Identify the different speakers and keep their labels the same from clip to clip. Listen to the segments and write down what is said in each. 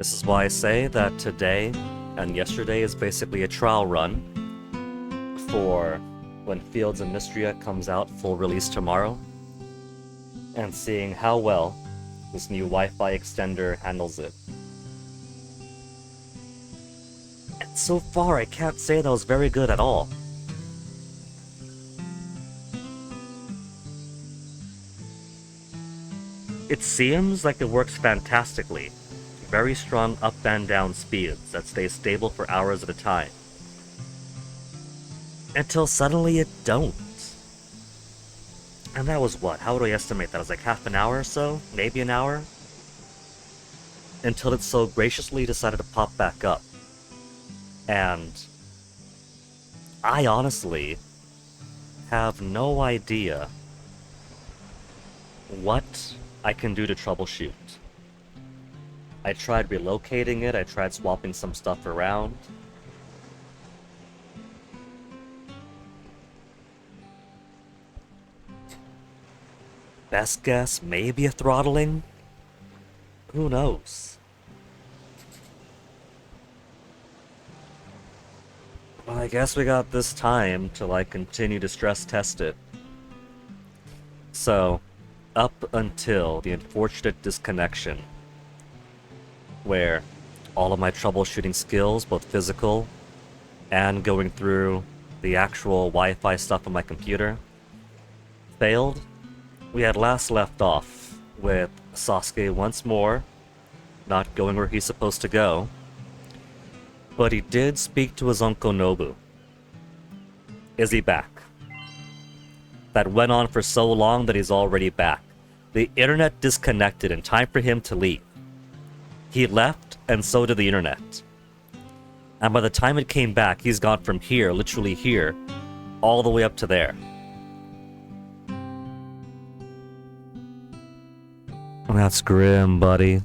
Speaker 1: This is why I say that today and yesterday is basically a trial run for when Fields and Mistria comes out full release tomorrow, and seeing how well this new Wi-Fi extender handles it. And so far, I can't say that was very good at all. It seems like it works fantastically. Very strong up and down speeds that stay stable for hours at a time. Until suddenly it don't. And that was what? How would I estimate that? It was like half an hour or so? Maybe an hour? Until it so graciously decided to pop back up. And I honestly have no idea what I can do to troubleshoot. I tried relocating it, I tried swapping some stuff around. Best guess, maybe a throttling? Who knows? Well, I guess we got this time to, like, continue to stress test it. So, up until the unfortunate disconnection, where all of my troubleshooting skills, both physical and going through the actual Wi-Fi stuff on my computer, failed, we had last left off with Sosuke once more not going where he's supposed to go, but he did speak to his Uncle Nobu. Is he back? That went on for so long that he's already back. The internet disconnected in time for him to leave. He left, and so did the internet. And by the time it came back, he's gone from here, literally here, all the way up to there. That's grim, buddy.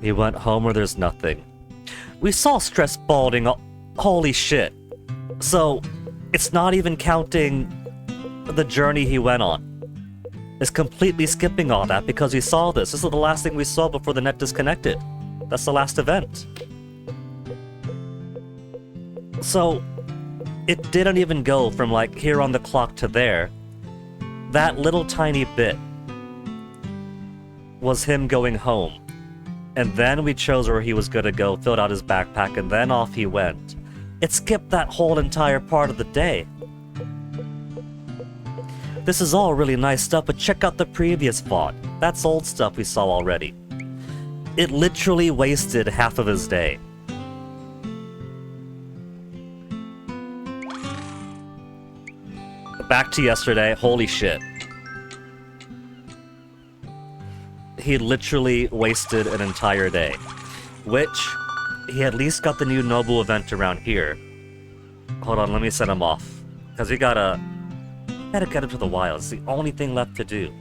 Speaker 1: He went home where there's nothing. We saw stress balding. Holy shit. So, it's not even counting the journey he went on. It's completely skipping all that because we saw this. This is the last thing we saw before the net disconnected. That's the last event. So, it didn't even go from like here on the clock to there. That little tiny bit was him going home. And then we chose where he was gonna go, filled out his backpack, and then off he went. It skipped that whole entire part of the day. This is all really nice stuff, but check out the previous VOD. That's old stuff we saw already. It literally wasted half of his day. Back to yesterday, holy shit. He literally wasted an entire day. Which, he at least got the new Noble event around here. Hold on, let me set him off. Because we gotta get him to the wild. It's the only thing left to do.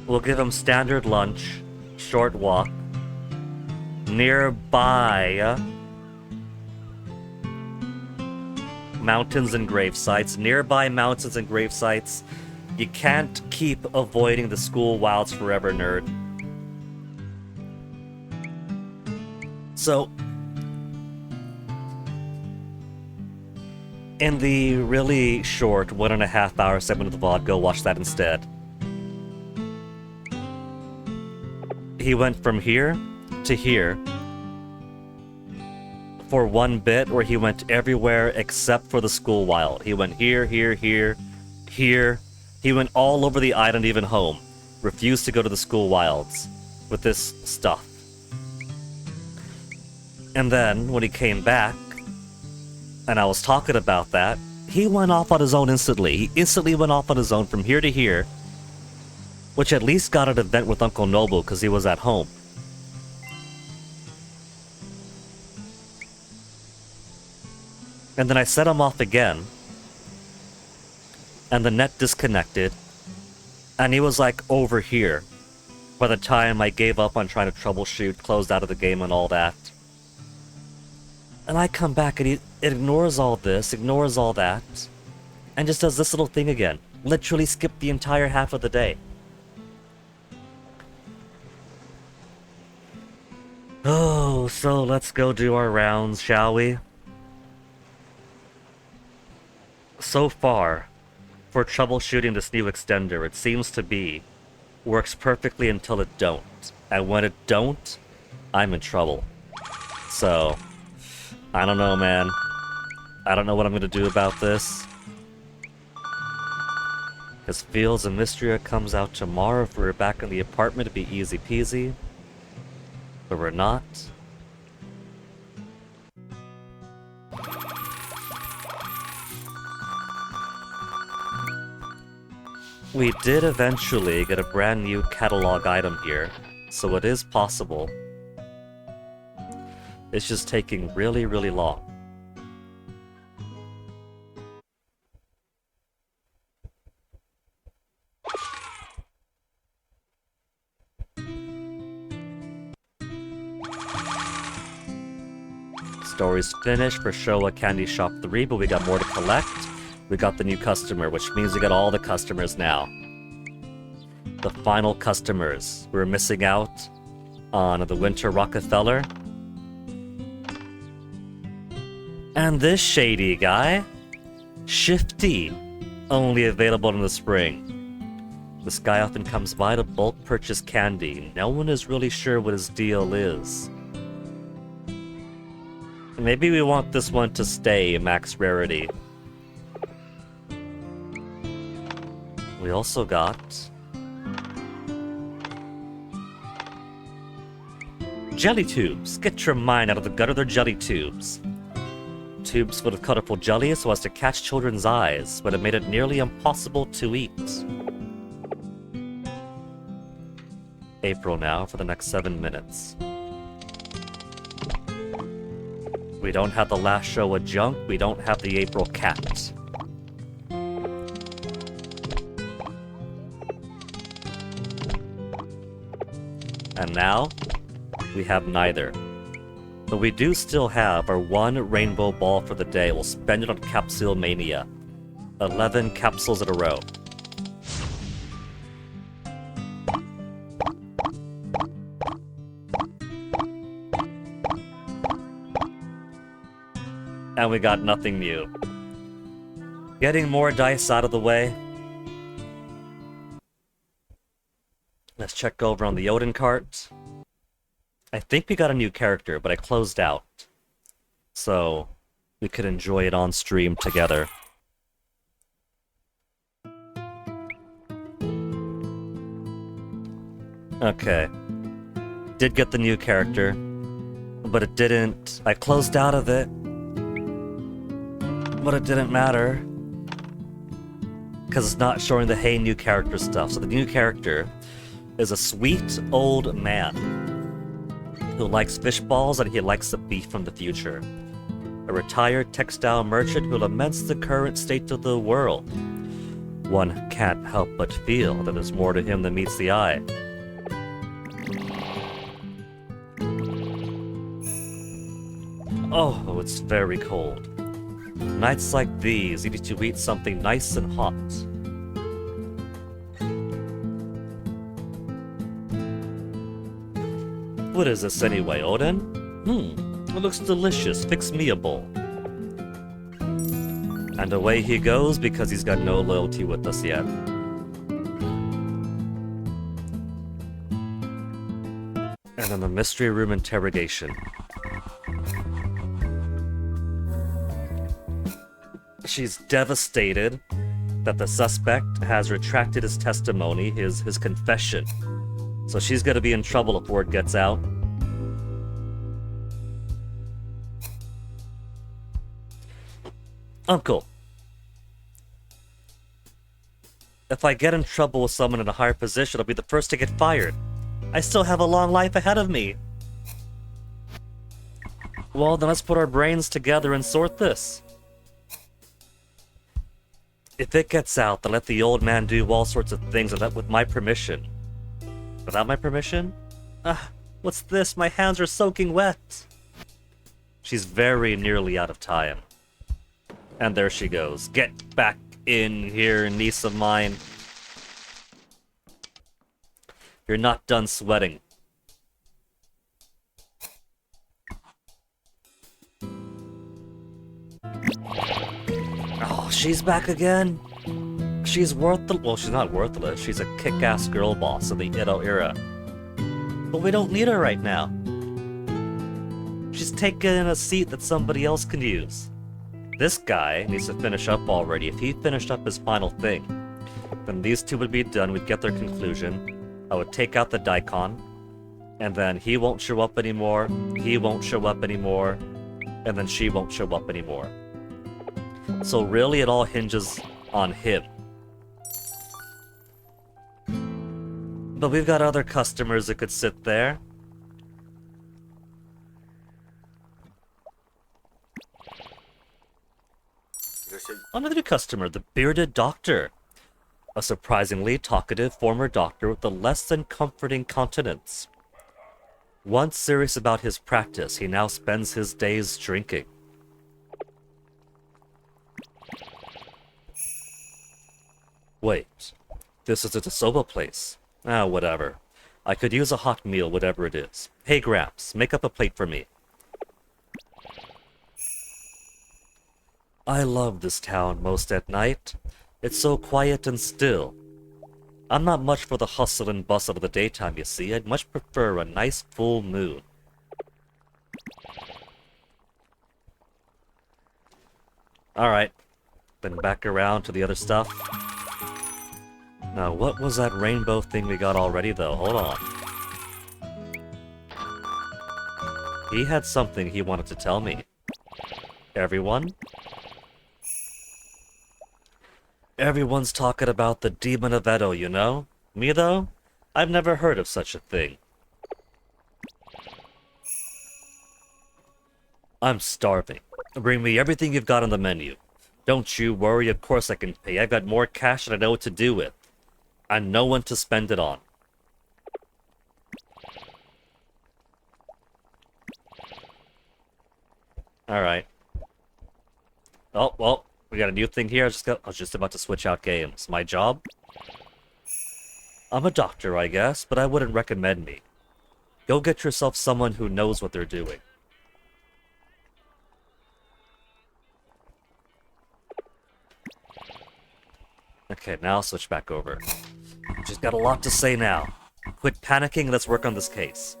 Speaker 1: We'll give him standard lunch, short walk, nearby mountains and grave sites. Nearby mountains and grave sites. You can't keep avoiding the school wilds forever, nerd. So, in the really short 1.5 hour segment of the VOD, go watch that instead. He went from here to here for one bit where he went everywhere except for the school wild. He went here, here, here, here. He went all over the island, even home. Refused to go to the school wilds with this stuff. And then, when he came back, and I was talking about that, he went off on his own instantly. He instantly went off on his own from here to here, which at least got an event with Uncle Noble because he was at home. And then I set him off again, and the net disconnected, and he was like over here by the time I gave up on trying to troubleshoot, closed out of the game and all that. And I come back and it ignores all this, ignores all that, and just does this little thing again. Literally skipped the entire half of the day. Oh, so let's go do our rounds, shall we? So far, for troubleshooting this new extender, it seems to be works perfectly until it don't. And when it don't, I'm in trouble. So, I don't know, man. I don't know what I'm gonna do about this. Because Fields and Mistria comes out tomorrow. If we're back in the apartment, it'd be easy peasy. But we're not. We did eventually get a brand new catalog item here, so it is possible. It's just taking really, really long. Story's finished for Showa Candy Shop 3, but we got more to collect. We got the new customer, which means we got all the customers now. The final customers. We were missing out on the Winter Rockefeller. And this shady guy, Shifty, only available in the spring. This guy often comes by to bulk purchase candy. No one is really sure what his deal is. Maybe we want this one to stay max rarity. We also got jelly tubes. Get your mind out of the gutter, they're jelly tubes. Tubes full of colorful jelly so as to catch children's eyes, but it made it nearly impossible to eat. April now for the next 7 minutes. We don't have the last show of junk, we don't have the April cat. And now, we have neither. But we do still have our one rainbow ball for the day. We'll spend it on Capsule Mania. 11 capsules in a row. And we got nothing new. Getting more dice out of the way. Let's check over on the Odin cart. I think we got a new character, but I closed out. So, we could enjoy it on stream together. Okay. Did get the new character, but it didn't... I closed out of it. But it didn't matter. Because it's not showing the hey new character stuff. So the new character is a sweet old man who likes fish balls and he likes the beef from the future. A retired textile merchant who laments the current state of the world. One can't help but feel that there's more to him than meets the eye. Oh, it's very cold. Nights like these, you need to eat something nice and hot. What is this anyway, Odin? It looks delicious. Fix me a bowl. And away he goes because he's got no loyalty with us yet. And then the mystery room interrogation. She's devastated that the suspect has retracted his testimony, his confession. So she's gonna be in trouble if word gets out. Uncle, if I get in trouble with someone in a higher position, I'll be the first to get fired. I still have a long life ahead of me. Well, then let's put our brains together and sort this. If it gets out, then let the old man do all sorts of things with my permission. Without my permission? What's this? My hands are soaking wet. She's very nearly out of time. And there she goes. Get back in here, niece of mine. You're not done sweating. Oh, she's back again? She's worthless. Well, she's not worthless. She's a kick-ass girl boss of the Edo era. But we don't need her right now. She's taken a seat that somebody else can use. This guy needs to finish up already. If he finished up his final thing, then these two would be done. We'd get their conclusion. I would take out the daikon, and then he won't show up anymore, he won't show up anymore, and then she won't show up anymore. So really it all hinges on him. But we've got other customers that could sit there. Another new customer, the bearded doctor. A surprisingly talkative former doctor with a less than comforting countenance. Once serious about his practice, he now spends his days drinking. Wait, this is a soba place. Ah, whatever. I could use a hot meal, whatever it is. Hey, Gramps, make up a plate for me. I love this town most at night. It's so quiet and still. I'm not much for the hustle and bustle of the daytime, you see. I'd much prefer a nice full moon. Alright, then back around to the other stuff. Now, what was that rainbow thing we got already, though? Hold on. He had something he wanted to tell me. Everyone? Everyone's talking about the Demon of Edo, you know? Me, though? I've never heard of such a thing. I'm starving. Bring me everything you've got on the menu. Don't you worry, of course I can pay. I've got more cash than I know what to do with. I know when to spend it on. Alright. Oh, well, we got a new thing here. I was just about to switch out games. My job? I'm a doctor, I guess, but I wouldn't recommend me. Go get yourself someone who knows what they're doing. Okay, now I'll switch back over. Just got a lot to say now. Quit panicking and let's work on this case.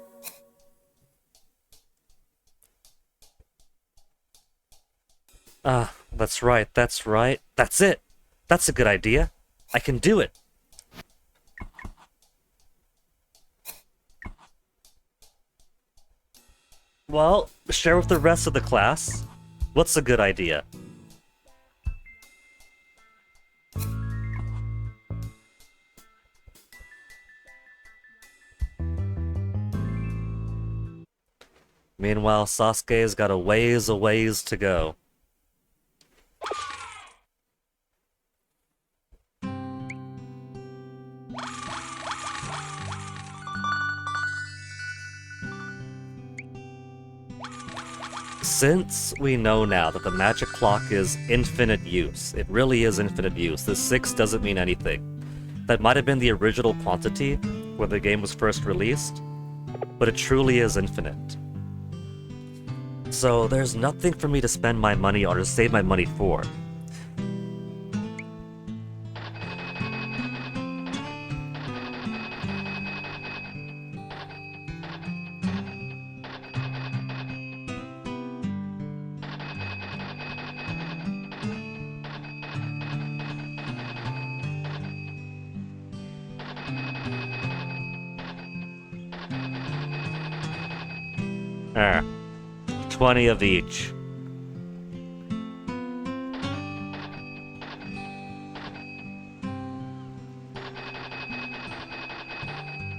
Speaker 1: That's right, that's right. That's it! That's a good idea. I can do it. Well, share with the rest of the class. What's a good idea? Meanwhile, Sasuke's got a ways to go. Since we know now that the magic clock is infinite use, it really is infinite use, the 6 doesn't mean anything. That might have been the original quantity when the game was first released, but it truly is infinite. So there's nothing for me to spend my money on or save my money for. Ah. 20 of each.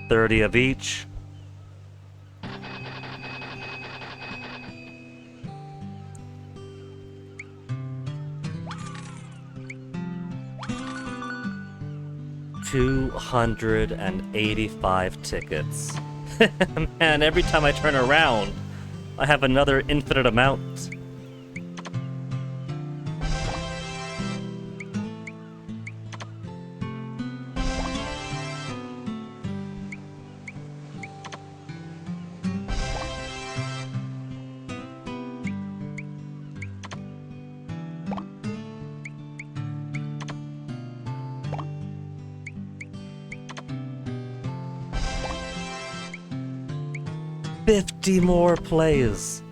Speaker 1: $30 of each. $285 tickets. Man, every time I turn around, I have another infinite amount. 50 more plays.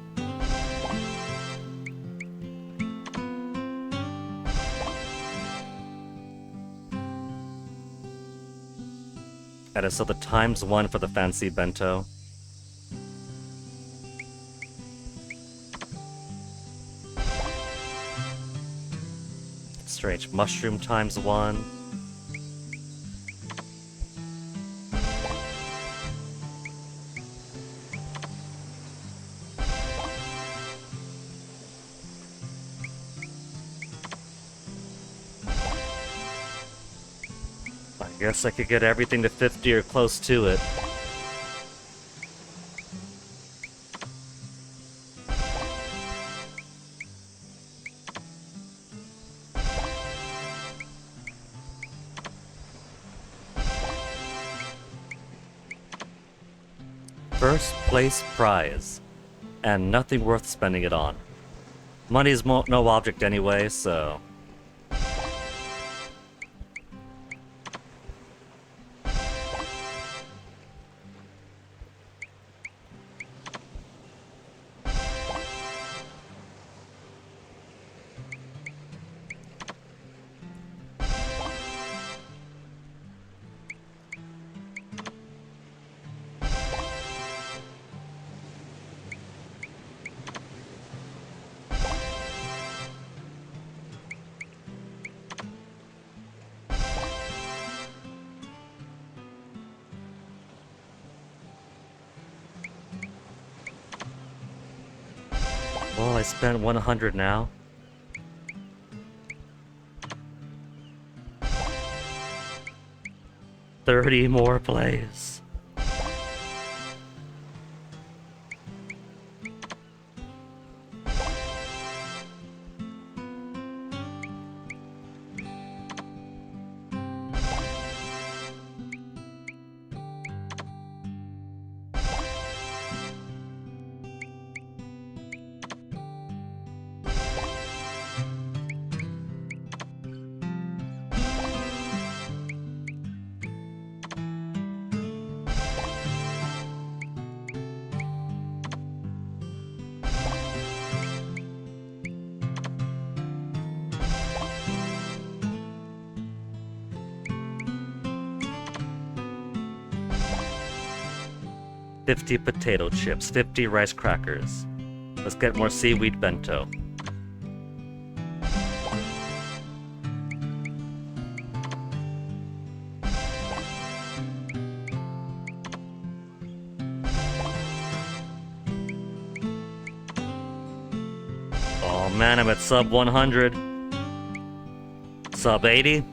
Speaker 1: And so the ×1 for the fancy bento. Strange mushroom ×1. I guess I could get everything to 50 or close to it. First place prize, and nothing worth spending it on. Money's no object anyway, so... Well, I spent 100 now. $30 more plays. $50 potato chips, 50 rice crackers. Let's get more seaweed bento. Oh man, I'm at sub 100. Sub 80.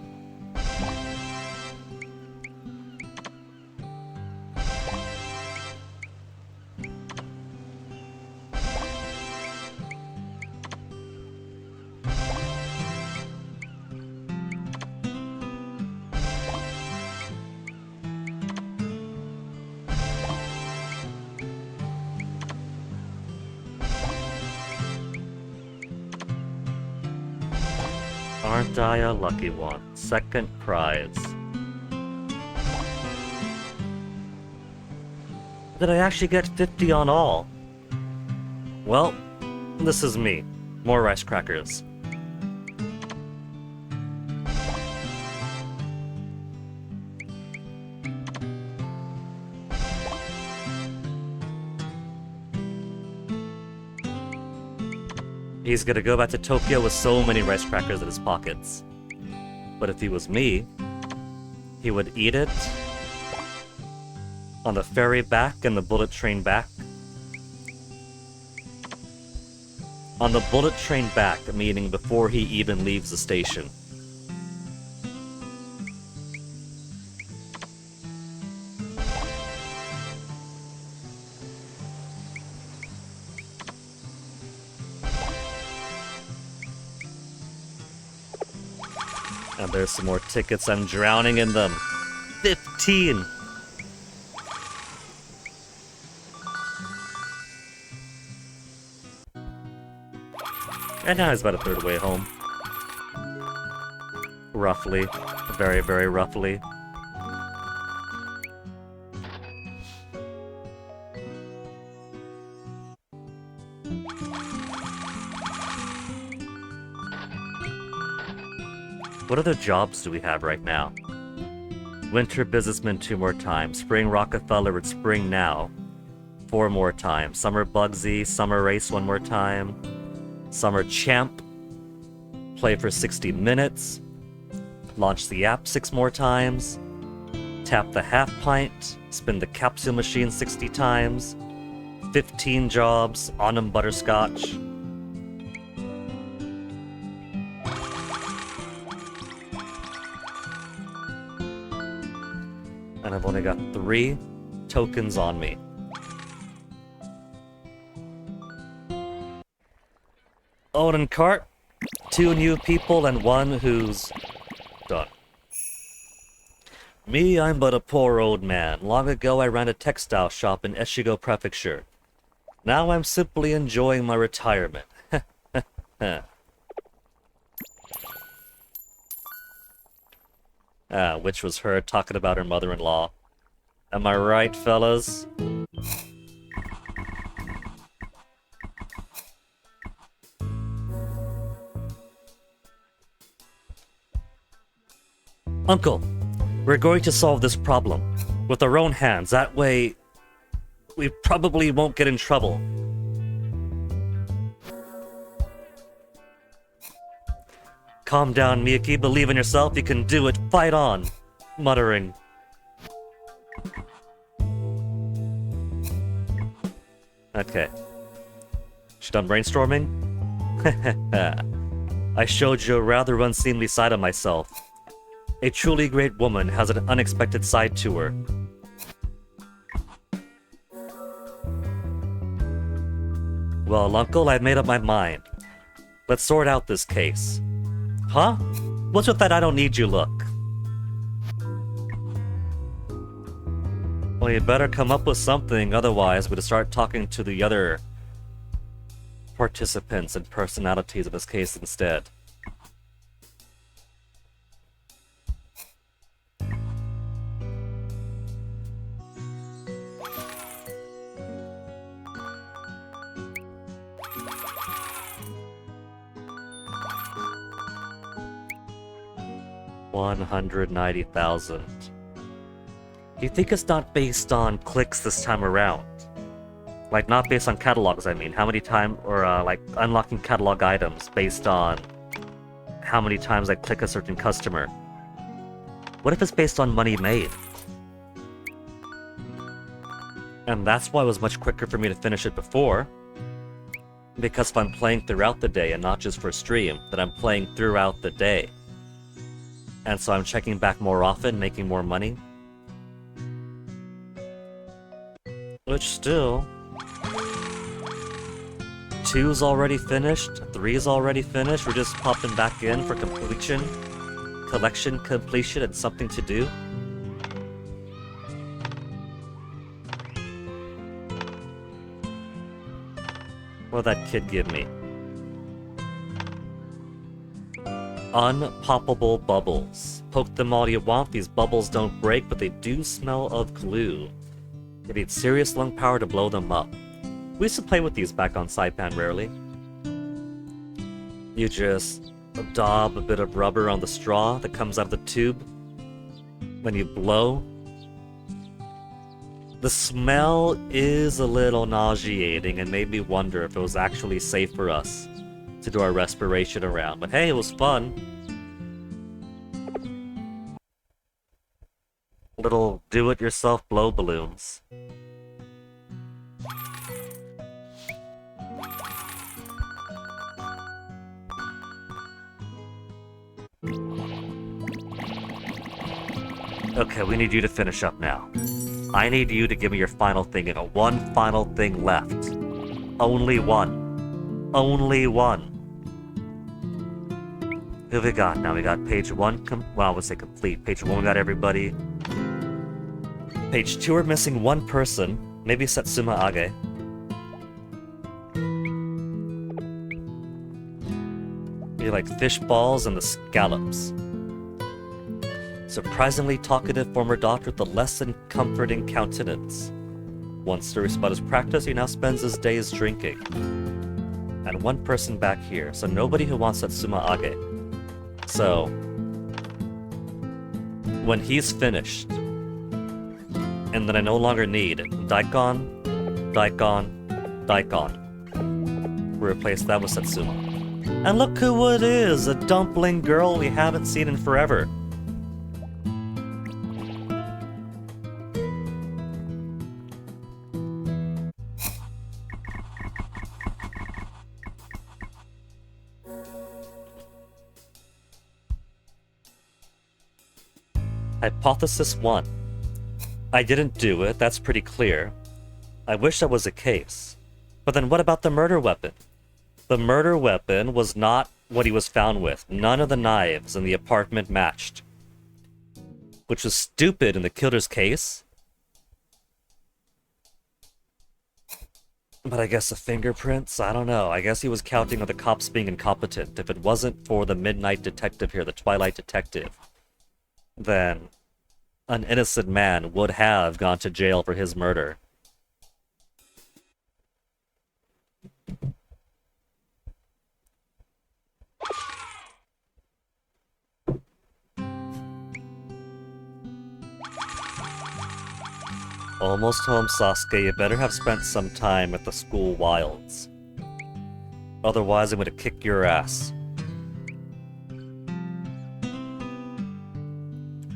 Speaker 1: Aren't I a lucky one? Second prize. Did I actually get 50 on all? Well, this is me. More rice crackers. He's gonna go back to Tokyo with so many rice crackers in his pockets. But if he was me, he would eat it on the ferry back and the bullet train back. On the bullet train back, meaning before he even leaves the station. And there's some more tickets. I'm drowning in them. 15! And now he's about a third way home. Roughly. Very, very roughly. What other jobs do we have right now? Winter businessman 2 more times. Spring Rockefeller at Spring Now 4 more times. Summer Bugsy, Summer Race 1 more time. Summer Champ, play for 60 minutes. Launch the app 6 more times. Tap the half pint. Spin the capsule machine 60 times. 15 jobs. Autumn Butterscotch. And I've only got 3 tokens on me. Odin cart, 2 new people and 1 who's done. Me, I'm but a poor old man. Long ago I ran a textile shop in Echigo Prefecture. Now I'm simply enjoying my retirement. Which was her talking about her mother-in-law. Am I right, fellas? Uncle, we're going to solve this problem with our own hands. That way, we probably won't get in trouble. Calm down, Miyuki. Believe in yourself. You can do it. Fight on. Muttering. Okay. She done brainstorming? I showed you a rather unseemly side of myself. A truly great woman has an unexpected side to her. Well, Uncle, I've made up my mind. Let's sort out this case. Huh? What's with that I don't need you look? Well, you better come up with something, otherwise we'll start talking to the other participants and personalities of this case instead. $190,000. You think it's not based on clicks this time around? Like, not based on catalogs, I mean. How many times, or like unlocking catalog items based on how many times I click a certain customer. What if it's based on money made? And that's why it was much quicker for me to finish it before. Because if I'm playing throughout the day and not just for stream, then I'm playing throughout the day. And so I'm checking back more often, making more money. Which still... 2's already finished, 3's already finished, we're just popping back in for completion. Collection completion and something to do. What'd that kid give me? Unpoppable bubbles. Poke them all you want, these bubbles don't break, but they do smell of glue. You need serious lung power to blow them up. We used to play with these back on Saipan rarely. You just daub a bit of rubber on the straw that comes out of the tube. When you blow, the smell is a little nauseating and made me wonder if it was actually safe for us to do our respiration around. But hey, it was fun. Little do-it-yourself blow balloons. Okay, we need you to finish up now. I need you to give me your final thing, and one final thing left. Only one. Only one. Who we got now? We got page 1, well, I would say complete. Page 1, we got everybody. Page 2, we're missing 1 person. Maybe Satsuma Age. You like fish balls and the scallops. Surprisingly talkative former doctor with a less than comforting countenance. Once serious about his practice, he now spends his days drinking. And 1 person back here, so nobody who wants Satsuma Age. So, When he's finished, and then I no longer need Daikon, Daikon, Daikon. We replace that with Satsuma. And look who it is! A dumpling girl we haven't seen in forever. Hypothesis 1. I didn't do it, that's pretty clear. I wish that was the case. But then what about the murder weapon? The murder weapon was not what he was found with. None of the knives in the apartment matched. Which was stupid in the killer's case. But I guess the fingerprints? I don't know. I guess he was counting on the cops being incompetent. If it wasn't for the midnight detective here, the Twilight detective, then an innocent man would have gone to jail for his murder. Almost home, Sasuke. You better have spent some time at the school wilds. Otherwise, I'm gonna kick your ass.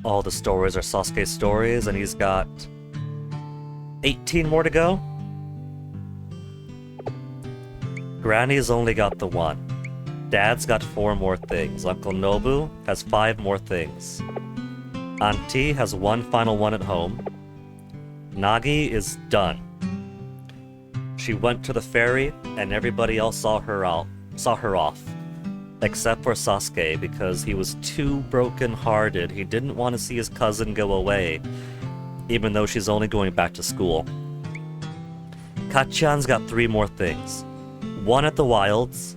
Speaker 1: All the stories are Sasuke's stories, and he's got 18 more to go? Granny's only got the one. Dad's got 4 more things. Uncle Nobu has 5 more things. Auntie has 1 final one at home. Nagi is done. She went to the ferry, and everybody else saw her off. Except for Sasuke, because he was too broken-hearted. He didn't want to see his cousin go away, even though she's only going back to school. Kachan's got 3 more things. 1 at the wilds,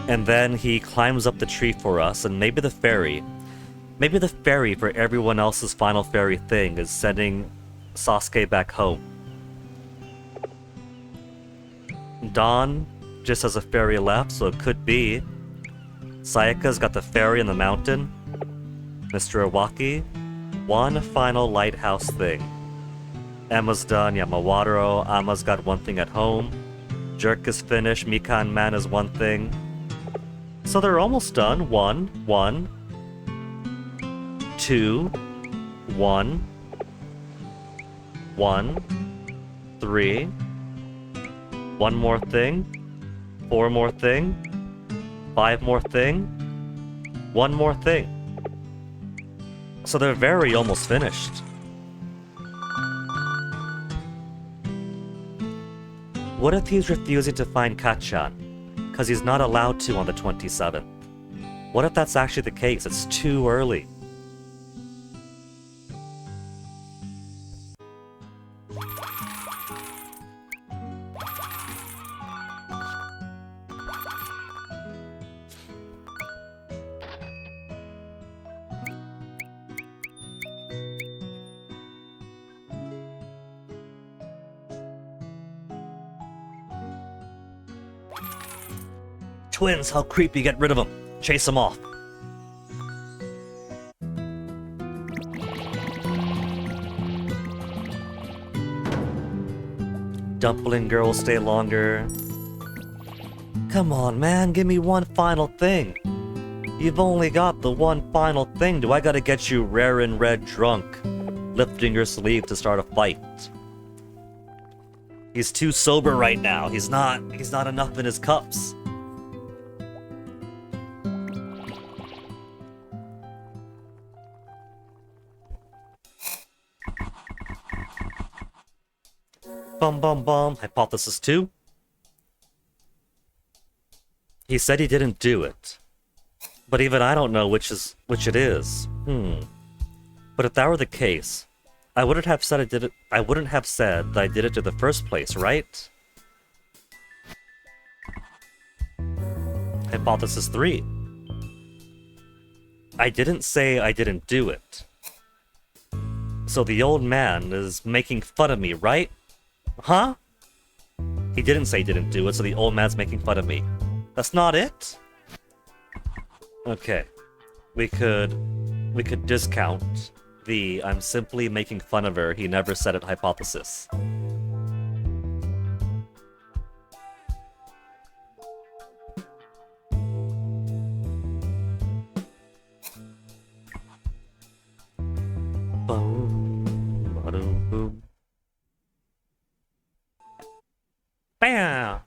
Speaker 1: and then he climbs up the tree for us, and maybe the ferry. Maybe the ferry for everyone else's final ferry thing is sending Sasuke back home. Dawn just has a ferry left, so it could be. Sayaka's got the ferry in the mountain. Mr. Iwaki, 1 final lighthouse thing. Emma's done, Yamawataro, Ama's got 1 thing at home. Jerk is finished, Mikan Man is 1 thing. So they're almost done. 1, 1, 2, 1, 1, 3, 1 more thing. 4 more thing, 5 more thing, 1 more thing. So they're very almost finished. What if he's refusing to find Kachan? Because he's not allowed to on the 27th. What if that's actually the case? It's too early. Twins, how creepy, get rid of them. Chase them off. Dumpling girl, stay longer. Come on, man, give me 1 final thing. You've only got the 1 final thing. Do I gotta get you rare and red drunk, lifting your sleeve to start a fight? He's too sober right now. He's not enough in his cups. Bum bum bum. Hypothesis 2. He said he didn't do it. But even I don't know which it is. But if that were the case, I wouldn't have said that I did it in the first place, right? Hypothesis 3. I didn't say I didn't do it. So the old man is making fun of me, right? Huh? He didn't say he didn't do it, so the old man's making fun of me. That's not it? Okay. We could we could discount the "I'm simply making fun of her, he never said it" hypothesis. Boom, ba-doom, boom. Bam!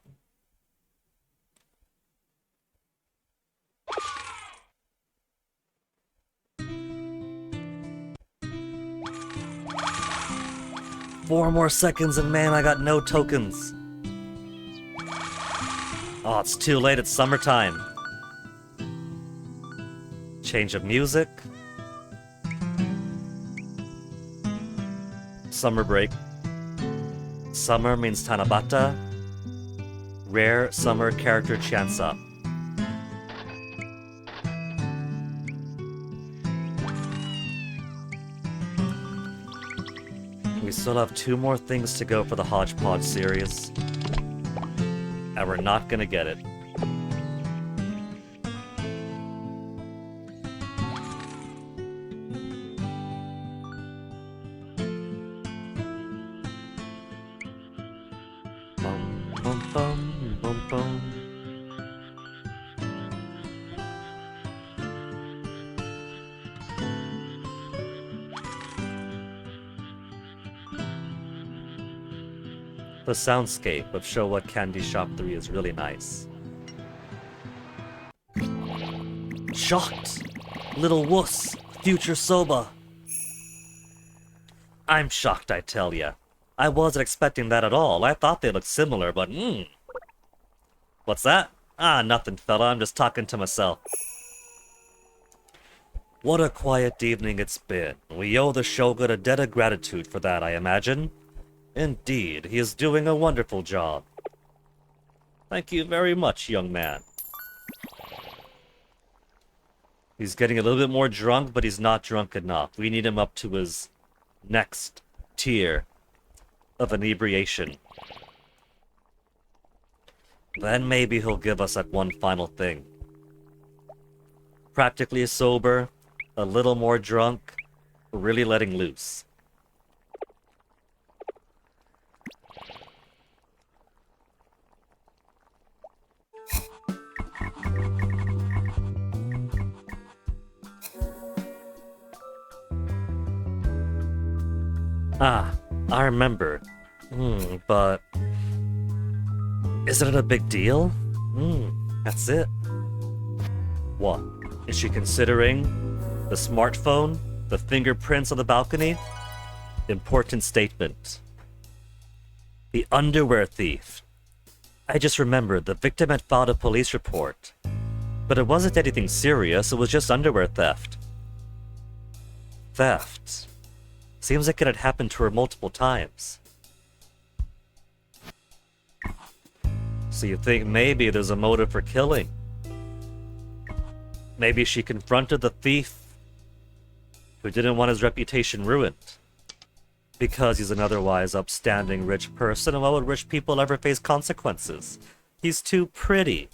Speaker 1: Four more seconds and man, I got no tokens. Oh, it's too late, it's summertime. Change of music. Summer break. Summer means Tanabata. Rare summer character chance up. We still have 2 more things to go for the Hodgepodge series. And we're not gonna get it. Bum, bum, bum, bum, bum. The soundscape of Show What Candy Shop 3 is really nice. Shocked! Little wuss! Future Soba! I'm shocked, I tell ya. I wasn't expecting that at all. I thought they looked similar, but What's that? Ah, nothing, fella. I'm just talking to myself. What a quiet evening it's been. We owe the Shogun a debt of gratitude for that, I imagine. Indeed, he is doing a wonderful job. Thank you very much, young man. He's getting a little bit more drunk, but he's not drunk enough. We need him up to his next tier of inebriation. Then maybe he'll give us that one final thing. Practically sober, a little more drunk, really letting loose. Ah, I remember. But... Is it a big deal? That's it. What? Is she considering the smartphone? The fingerprints on the balcony? Important statement. The underwear thief. I just remembered the victim had filed a police report. But it wasn't anything serious, it was just underwear theft. Theft. Seems like it had happened to her multiple times. So you think maybe there's a motive for killing? Maybe she confronted the thief who didn't want his reputation ruined. Because he's an otherwise upstanding rich person, and why would rich people ever face consequences? He's too pretty.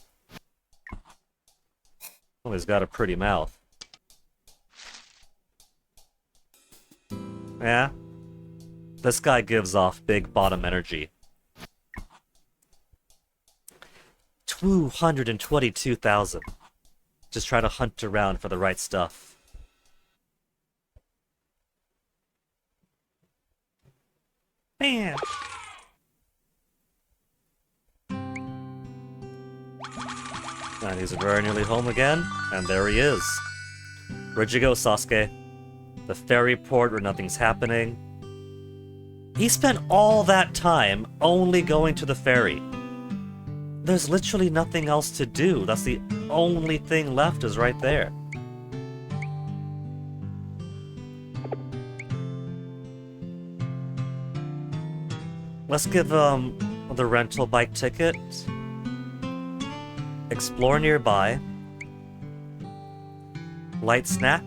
Speaker 1: Well, he's got a pretty mouth. Yeah? This guy gives off big bottom energy. 222,000. Just try to hunt around for the right stuff. Man. And he's very nearly home again, and there he is. Where'd you go, Sosuke? The ferry port where nothing's happening. He spent all that time only going to the ferry. There's literally nothing else to do. That's the only thing left is right there. Let's give the rental bike ticket. Explore nearby. Light snack.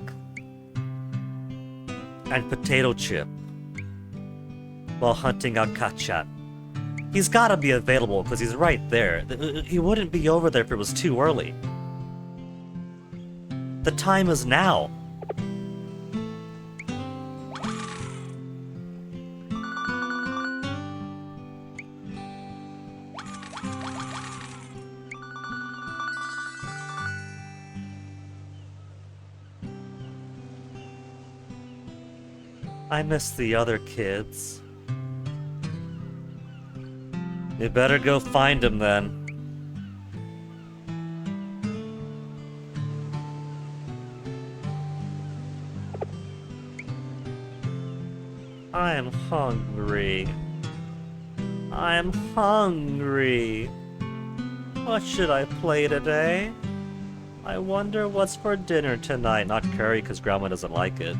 Speaker 1: And potato chip. While hunting out Kachat. He's gotta be available because he's right there. He wouldn't be over there if it was too early. The time is now. I miss the other kids. You better go find him then. I'm hungry. I'm hungry. What should I play today? I wonder what's for dinner tonight. Not curry, because Grandma doesn't like it.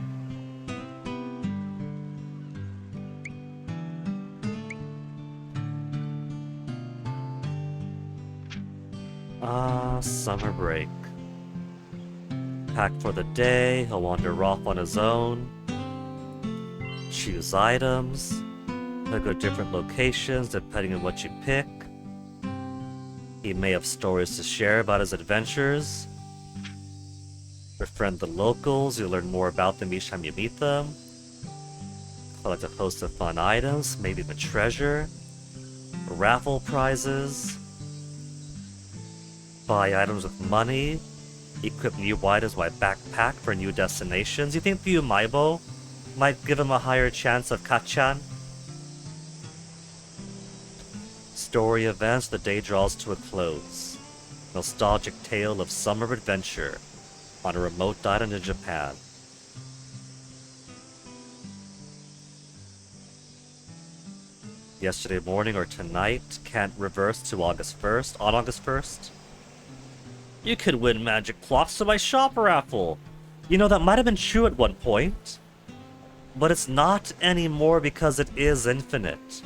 Speaker 1: Summer break. Pack for the day, he'll wander off on his own. Choose items. He'll go different locations depending on what you pick. He may have stories to share about his adventures. Befriend the locals, you'll learn more about them each time you meet them. Collect a host of fun items, maybe even treasure. Raffle prizes. Buy items with money. Equip new items by backpack for new destinations. You think the Umaibo might give him a higher chance of Kachan? Story events, the day draws to a close. Nostalgic tale of summer adventure on a remote island in Japan. Yesterday morning or tonight, can't reverse to August 1st. On August 1st? You could win magic clocks to my shop raffle. You know, that might have been true at one point. But it's not anymore because it is infinite.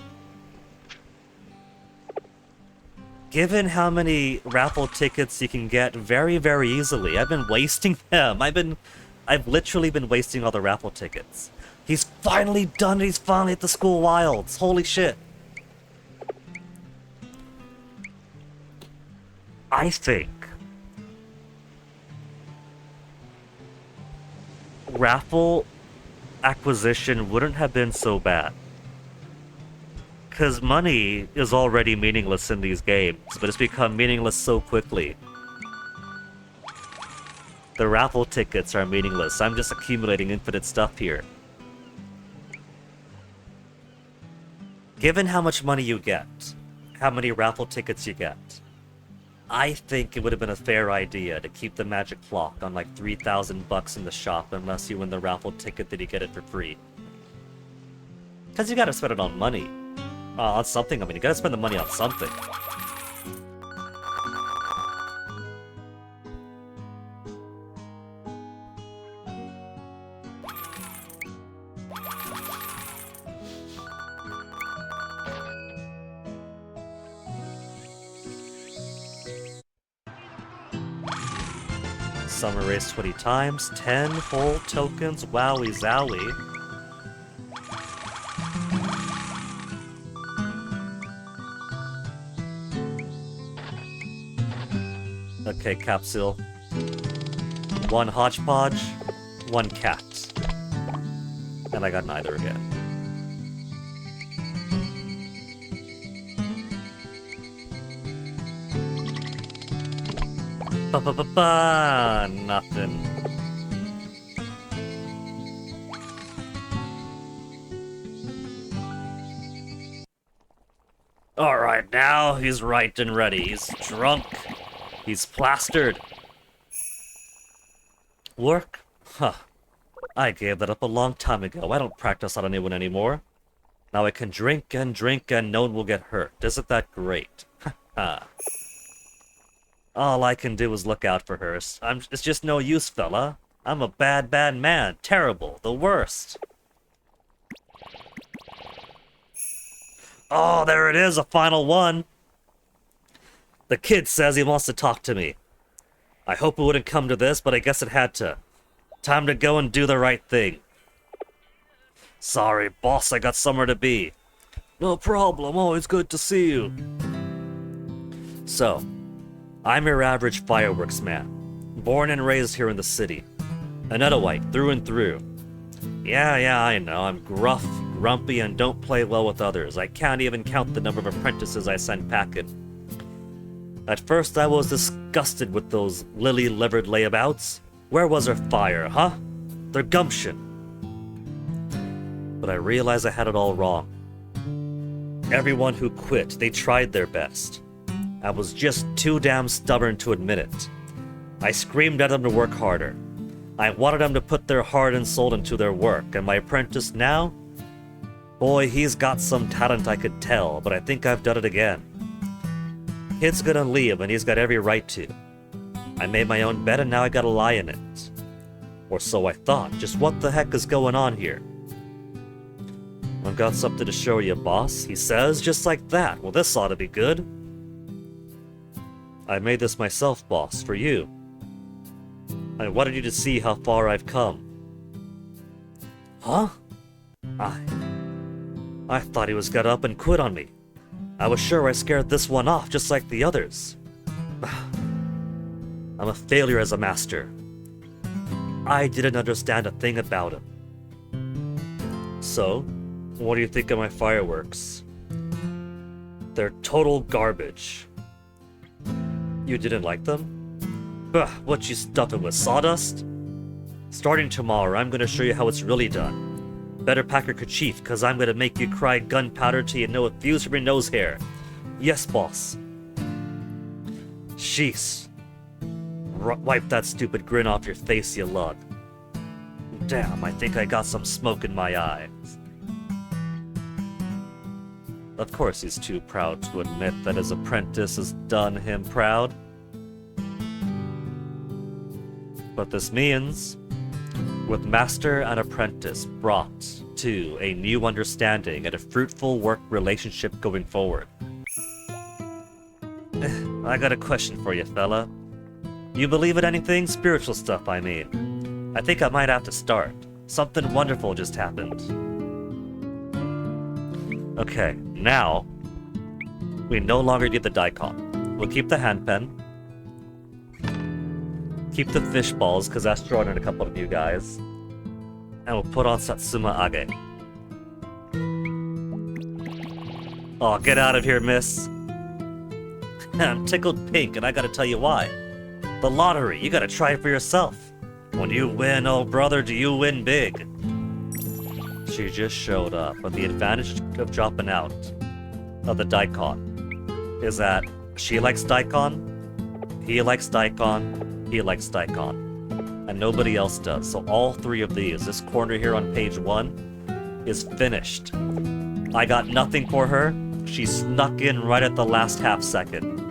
Speaker 1: Given how many raffle tickets you can get very, very easily, I've been wasting them. I've literally been wasting all the raffle tickets. He's finally done it. He's finally at the school wilds. Holy shit. I think raffle acquisition wouldn't have been so bad. Because money is already meaningless in these games, but it's become meaningless so quickly. The raffle tickets are meaningless. I'm just accumulating infinite stuff here. Given how much money you get, how many raffle tickets you get, I think it would have been a fair idea to keep the magic clock on like 3,000 bucks in the shop unless you win the raffle ticket that you get it for free. Because you gotta spend it on money. On something, I mean, you gotta spend the money on something. Summer race 20 times, 10 whole tokens, wowie zowie. Okay, capsule. 1 hodgepodge, 1 cat. And I got neither again. Ba-ba-ba-ba! Nothing. Alright, now he's right and ready. He's drunk. He's plastered. Work? Huh. I gave that up a long time ago. I don't practice on anyone anymore. Now I can drink and no one will get hurt. Isn't that great? Ha. All I can do is look out for her. It's just no use, fella. I'm a bad, bad man. Terrible. The worst. Oh, there it is. A final one. The kid says he wants to talk to me. I hope it wouldn't come to this, but I guess it had to. Time to go and do the right thing. Sorry, boss. I got somewhere to be. No problem. Always good to see you. So, I'm your average fireworks man, born and raised here in the city. An Eddowite through and through. Yeah, I know, I'm gruff, grumpy, and don't play well with others. I can't even count the number of apprentices I send packing. At first I was disgusted with those lily-livered layabouts. Where was their fire, huh? Their gumption. But I realized I had it all wrong. Everyone who quit, they tried their best. I was just too damn stubborn to admit it. I screamed at them to work harder. I wanted them to put their heart and soul into their work, and my apprentice now? Boy, he's got some talent, I could tell, but I think I've done it again. Kid's gonna leave, and he's got every right to. I made my own bed, and now I gotta lie in it. Or so I thought. Just what the heck is going on here? I've got something to show you, boss, he says, just like that. Well, this ought to be good. I made this myself, boss, for you. I wanted you to see how far I've come. Huh? I thought he was gonna up and quit on me. I was sure I scared this one off, just like the others. I'm a failure as a master. I didn't understand a thing about him. So, what do you think of my fireworks? They're total garbage. You didn't like them? What you stuffing with sawdust? Starting tomorrow, I'm gonna show you how it's really done. Better pack your kerchief, cause I'm gonna make you cry gunpowder till you know a fuse from your nose hair. Yes, boss. Jeez. Wipe that stupid grin off your face, you lug. Damn, I think I got some smoke in my eye. Of course he's too proud to admit that his apprentice has done him proud. But this means, with master and apprentice brought to a new understanding and a fruitful work relationship going forward. I got a question for you, fella. You believe in anything? Spiritual stuff, I mean. I think I might have to start. Something wonderful just happened. Okay, now, we no longer need the daikon. We'll keep the handpen. Keep the fish balls, because that's drawing in a couple of new guys. And we'll put on Satsuma Age. Oh, get out of here, miss. I'm tickled pink, and I gotta tell you why. The lottery, you gotta try it for yourself. When you win, oh brother, do you win big. She just showed up, and the advantage of dropping out of the daikon is that she likes daikon, he likes daikon, he likes daikon, and nobody else does. So all three of these, this corner here on page 1, is finished. I got nothing for her. She snuck in right at the last half second.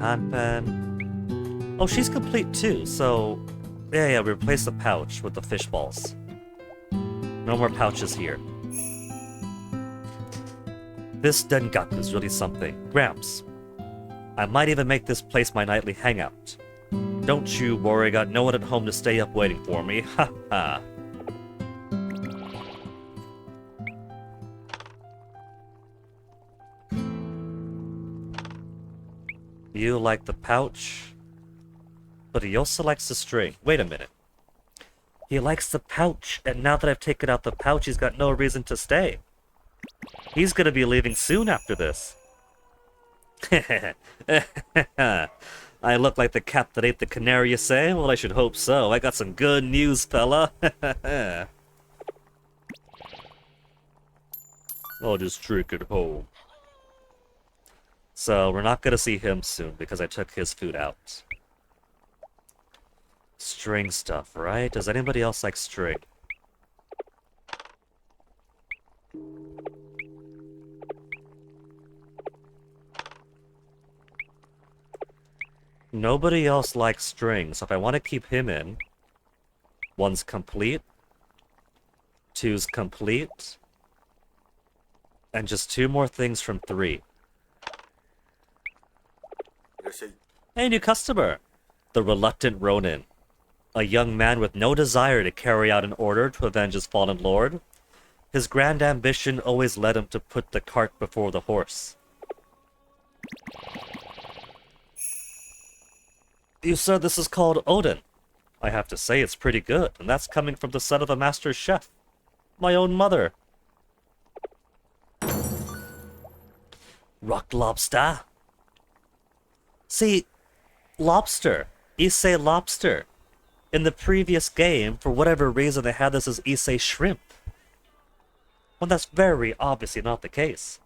Speaker 1: Handpen. Oh, she's complete too, so... Yeah, we replaced the pouch with the fish balls. No more pouches here. This Dengaku's really something. Gramps, I might even make this place my nightly hangout. Don't you worry, I got no one at home to stay up waiting for me. Ha ha. You like the pouch, but he also likes the string. Wait a minute. He likes the pouch, and now that I've taken out the pouch, he's got no reason to stay. He's gonna be leaving soon after this. I look like the cat that ate the canary, you say? Well, I should hope so. I got some good news, fella. I'll just drink it home. So, we're not gonna see him soon, because I took his food out. String stuff, right? Does anybody else like string? Nobody else likes string, so if I want to keep him in, 1's complete, 2's complete, and just 2 more things from 3. Hey, new customer! The reluctant Ronin. A young man with no desire to carry out an order to avenge his fallen lord. His grand ambition always led him to put the cart before the horse. You said this is called Odin. I have to say it's pretty good, and that's coming from the son of a master chef. My own mother. Rock lobster? See, lobster. Issei lobster. In the previous game, for whatever reason, they had this as Issei shrimp. Well, that's very obviously not the case.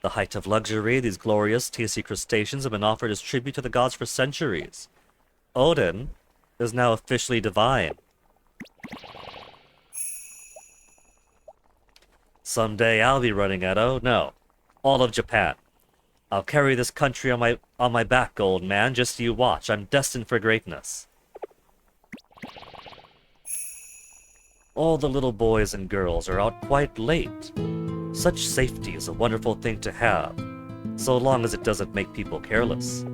Speaker 1: The height of luxury, these glorious, tasty crustaceans have been offered as tribute to the gods for centuries. Odin is now officially divine. Someday I'll be running Edo. No, all of Japan. I'll carry this country on my back, old man. Just you watch. I'm destined for greatness. All the little boys and girls are out quite late. Such safety is a wonderful thing to have, so long as it doesn't make people careless.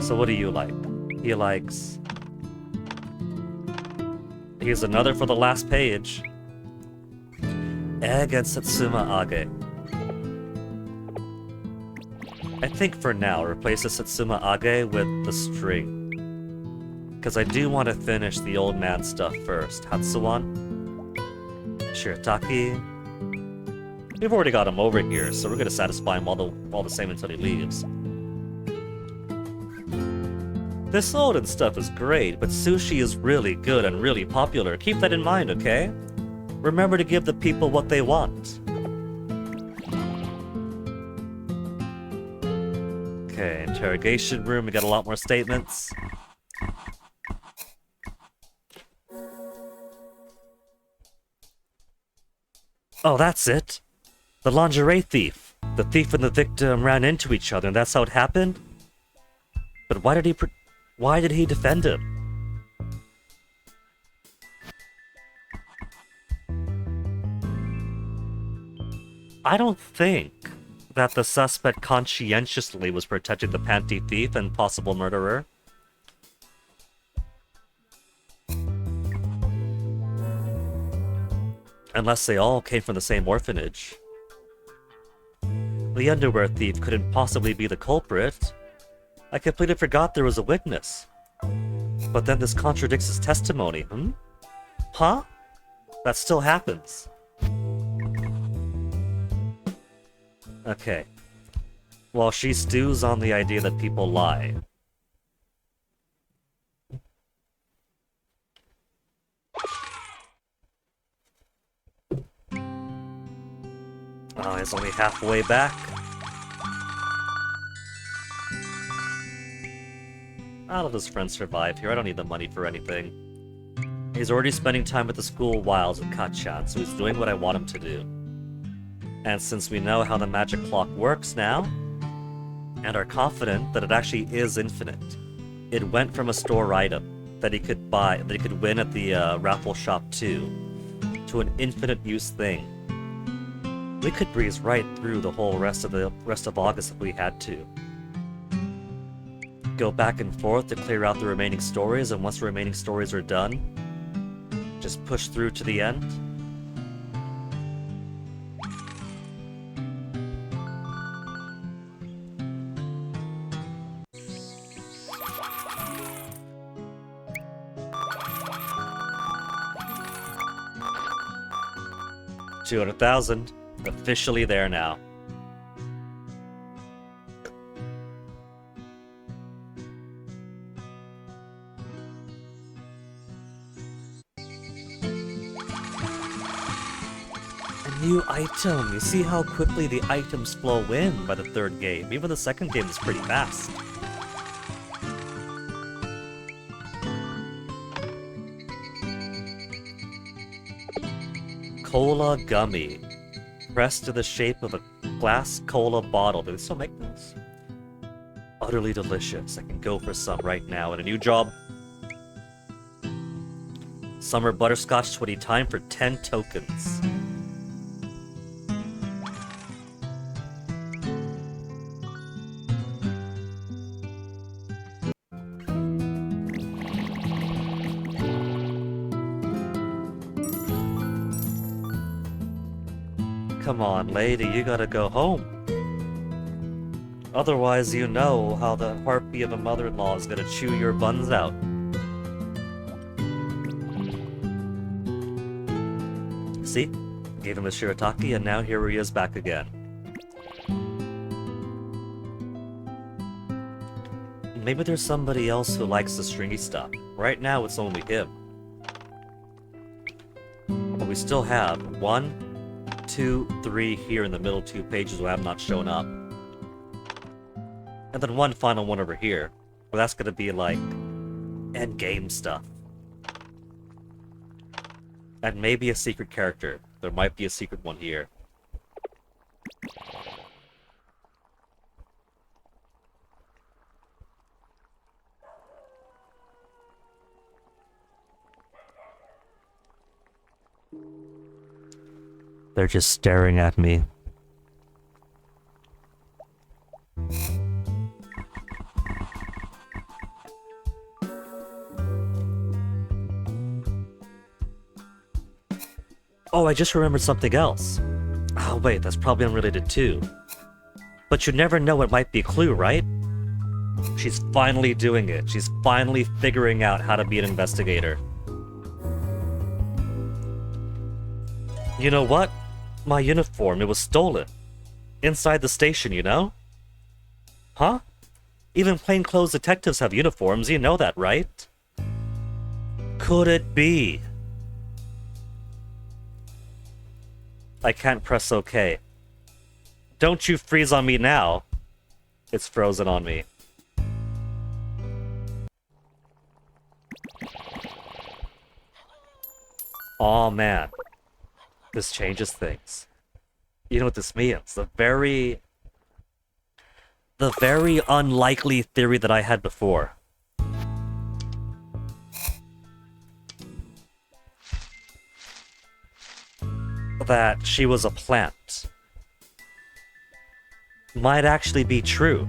Speaker 1: So what do you like? He likes... Here's another for the last page. Egg and Satsuma Age. I think for now, replace the Satsuma Age with the string. Because I do want to finish the old man stuff first. Hatsuwan. Shirataki. We've already got him over here, so we're going to satisfy him all the same until he leaves. This Odin stuff is great, but sushi is really good and really popular. Keep that in mind, okay? Remember to give the people what they want. Okay, interrogation room. We got a lot more statements. Oh, that's it. The lingerie thief. The thief and the victim ran into each other, and that's how it happened? But why did he defend him? I don't think that the suspect conscientiously was protecting the panty thief and possible murderer. Unless they all came from the same orphanage. The underwear thief couldn't possibly be the culprit. I completely forgot there was a witness. But then this contradicts his testimony, Huh? That still happens. Okay. While she stews on the idea that people lie. Oh, he's only halfway back. I'll let his friend survive here. I don't need the money for anything. He's already spending time at the school wilds with Kachan, so he's doing what I want him to do. And since we know how the magic clock works now, and are confident that it actually is infinite, it went from a store item that he could buy, that he could win at the raffle shop too, to an infinite use thing. We could breeze right through the whole rest of August if we had to. Go back and forth to clear out the remaining stories, and once the remaining stories are done, just push through to the end. $200,000. Officially there now. A new item. You see how quickly the items flow in by the third game. Even the second game is pretty fast. Cola gummy. Pressed to the shape of a glass cola bottle. Do they still make those? Utterly delicious. I can go for some right now. And a new job. Summer Butterscotch 20 time for 10 tokens. Come on, lady, you gotta go home. Otherwise, you know how the harpy of a mother-in-law is gonna chew your buns out. See? Gave him a shirataki, and now here he is back again. Maybe there's somebody else who likes the stringy stuff. Right now, it's only him. But we still have 1, 2, 3 here in the middle 2 pages where I have not shown up. And then one final one over here. Well, that's gonna be like endgame stuff. And maybe a secret character. There might be a secret one here. They're just staring at me. Oh, I just remembered something else. Oh, wait, that's probably unrelated too. But you never know, it might be a clue, right? She's finally doing it. She's finally figuring out how to be an investigator. You know what? My uniform, it was stolen. Inside the station, you know? Huh? Even plainclothes detectives have uniforms, you know that, right? Could it be? I can't press OK. Don't you freeze on me now. It's frozen on me. Aw, man. This changes things. You know what this means? The very unlikely theory that I had before. That she was a plant might actually be true.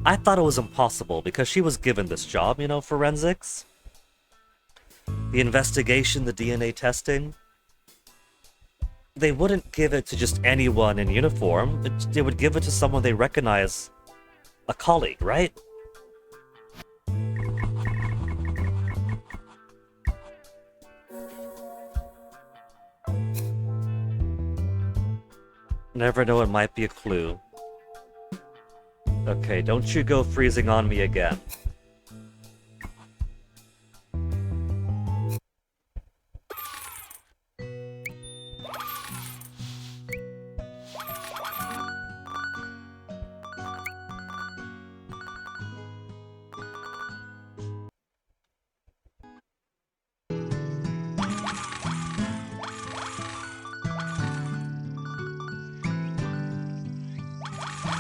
Speaker 1: I thought it was impossible because she was given this job, you know, forensics. The investigation, the DNA testing. They wouldn't give it to just anyone in uniform. They would give it to someone they recognize, a colleague, right? Never know, it might be a clue. Okay, don't you go freezing on me again.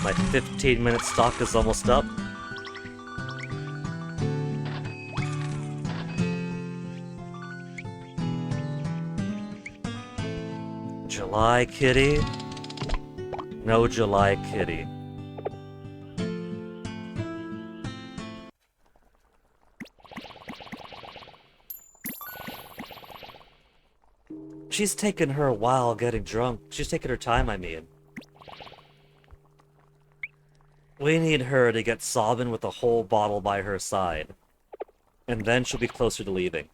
Speaker 1: My 15-minute stock is almost up. July kitty? No July kitty. She's taken her a while getting drunk. She's taken her time, I mean. We need her to get sobbing with a whole bottle by her side. And then she'll be closer to leaving.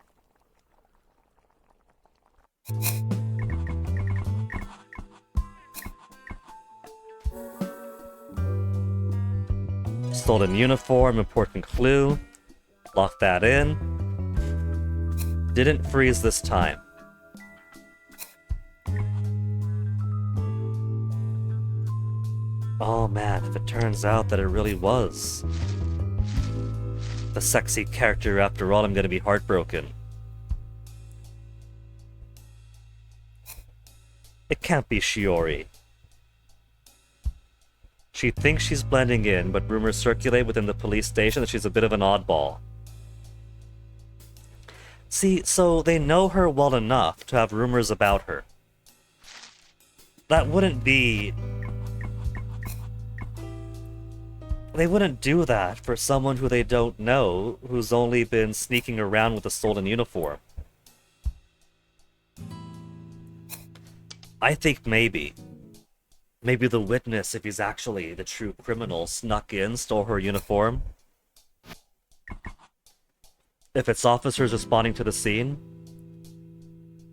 Speaker 1: Stolen uniform, important clue. Lock that in. Didn't freeze this time. Oh man, if it turns out that it really was the sexy character after all, I'm gonna be heartbroken. It can't be Shiori. She thinks she's blending in, but rumors circulate within the police station that she's a bit of an oddball. See, so they know her well enough to have rumors about her. That wouldn't be... They wouldn't do that for someone who they don't know, who's only been sneaking around with a stolen uniform. I think maybe the witness, if he's actually the true criminal, snuck in, stole her uniform. If it's officers responding to the scene,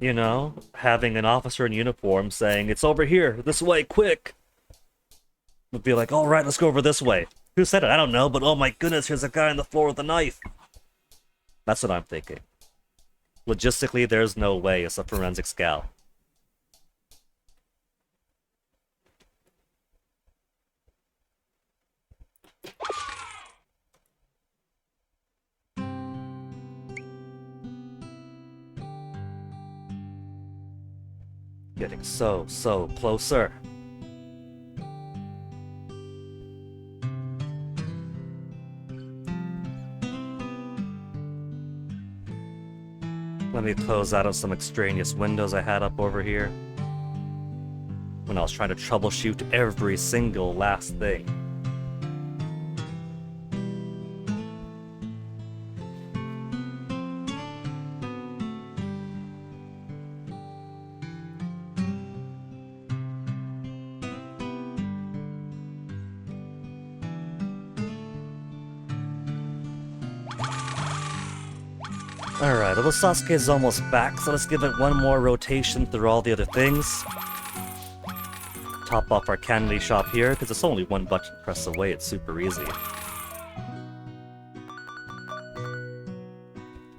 Speaker 1: You know, having an officer in uniform saying, "It's over here, this way, quick!" Would be like, "Alright, let's go over this way." Who said it? I don't know, but oh my goodness, here's a guy on the floor with a knife. That's what I'm thinking. Logistically, there's no way it's a forensic scout. Getting so closer. Let me close out of some extraneous windows I had up over here when I was trying to troubleshoot every single last thing. Alright, well Sasuke is almost back, so let's give it one more rotation through all the other things. Top off our candy shop here, because it's only one button press away, it's super easy.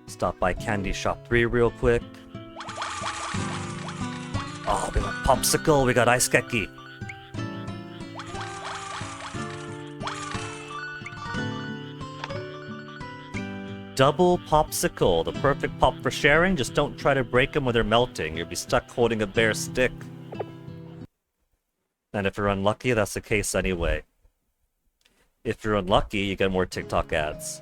Speaker 1: Stop by Candy Shop 3 real quick. Oh, we got Popsicle, we got Ice Keki. Double Popsicle, the perfect pop for sharing. Just don't try to break them when they're melting. You'll be stuck holding a bare stick. And if you're unlucky, that's the case anyway. If you're unlucky, you get more TikTok ads.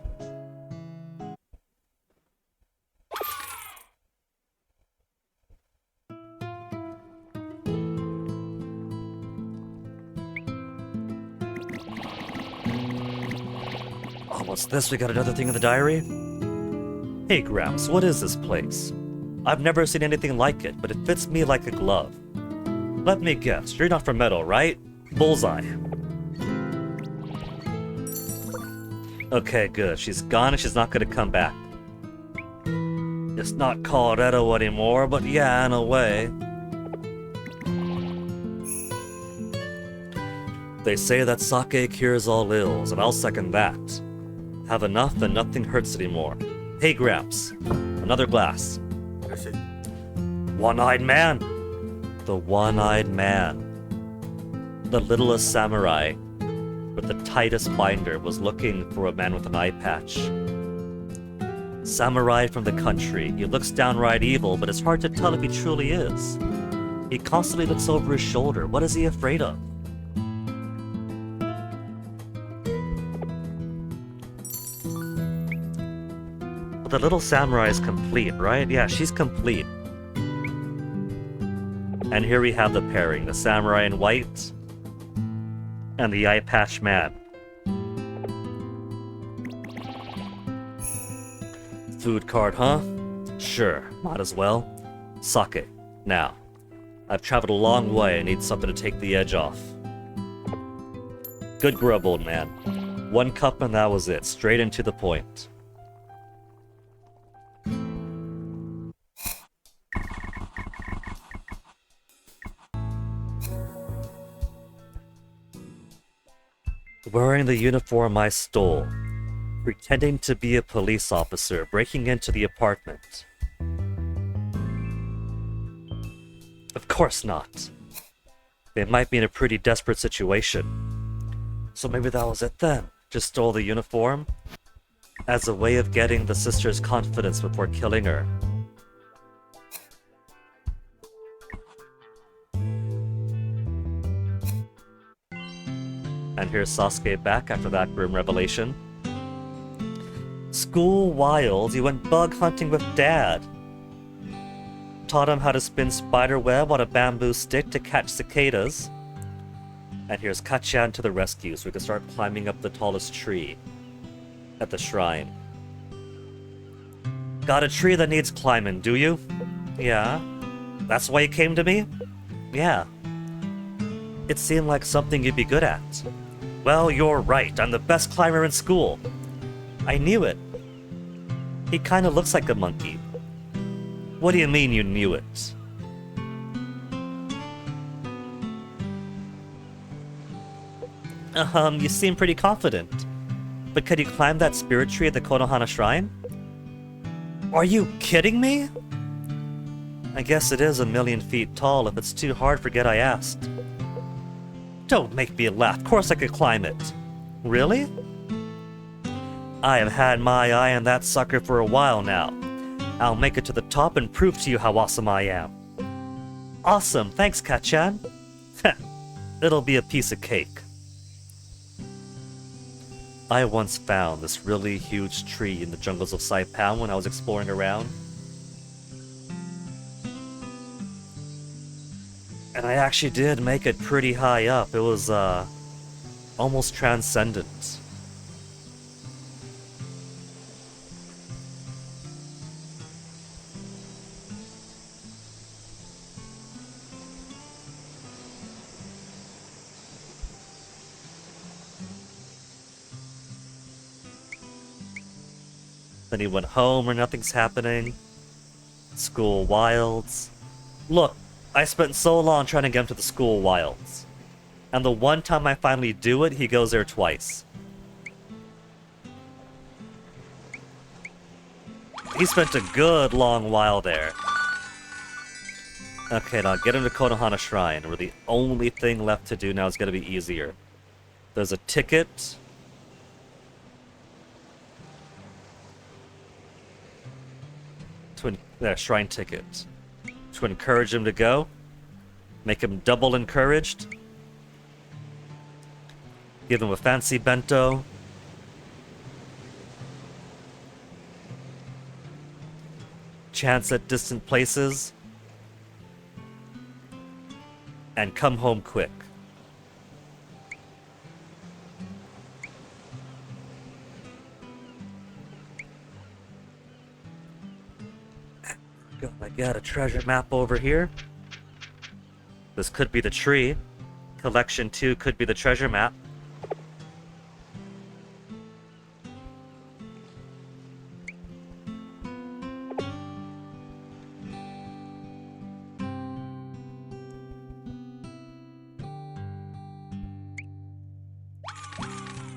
Speaker 1: Oh, what's this? We got another thing in the diary? Hey Gramps, what is this place? I've never seen anything like it, but it fits me like a glove. Let me guess, you're not from Meadow, right? Bullseye. Okay, good. She's gone and she's not gonna come back. It's not Colorado anymore, but yeah, in a way. They say that sake cures all ills, and I'll second that. Have enough and nothing hurts anymore. Hey Gramps, another glass. One-eyed man! The one-eyed man. The littlest samurai with the tightest binder was looking for a man with an eye patch. Samurai from the country. He looks downright evil, but it's hard to tell if he truly is. He constantly looks over his shoulder. What is he afraid of? The little samurai is complete, right? Yeah, she's complete. And here we have the pairing, the samurai in white and the eye patch man. Food cart, huh? Sure, might as well. Sake. Now, I've traveled a long way, I need something to take the edge off. Good grub, old man. One cup and that was it, straight and to the point. Wearing the uniform I stole, pretending to be a police officer, breaking into the apartment. Of course not. They might be in a pretty desperate situation. So maybe that was it then. Just stole the uniform as a way of getting the sister's confidence before killing her. And here's Sasuke back after that grim revelation. School wild, you went bug hunting with Dad. Taught him how to spin spider web on a bamboo stick to catch cicadas. And here's Kachan to the rescue so we can start climbing up the tallest tree at the shrine. Got a tree that needs climbing, do you? Yeah. That's why you came to me? Yeah. It seemed like something you'd be good at. Well, you're right. I'm the best climber in school. I knew it. He kinda looks like a monkey. What do you mean you knew it? You seem pretty confident. But could you climb that spirit tree at the Konohana Shrine? Are you kidding me? I guess it is 1,000,000 feet tall. If it's too hard, forget I asked. Don't make me laugh. Of course I could climb it. Really? I have had my eye on that sucker for a while now. I'll make it to the top and prove to you how awesome I am. Awesome, thanks, Kachan. It'll be a piece of cake. I once found this really huge tree in the jungles of Saipan when I was exploring around. And I actually did make it pretty high up. It was, almost transcendent. Then he went home where nothing's happening. School wilds. Look, I spent so long trying to get him to the school wilds. And the one time I finally do it, he goes there twice. He spent a good long while there. Okay, now get him to Konohana Shrine, where the only thing left to do now is gonna be easier. There's a ticket. Shrine ticket. To encourage him to go. Make him double encouraged. Give him a fancy bento. Chance at distant places. And come home quick. I got a treasure map over here. This could be the tree. Collection 2 could be the treasure map.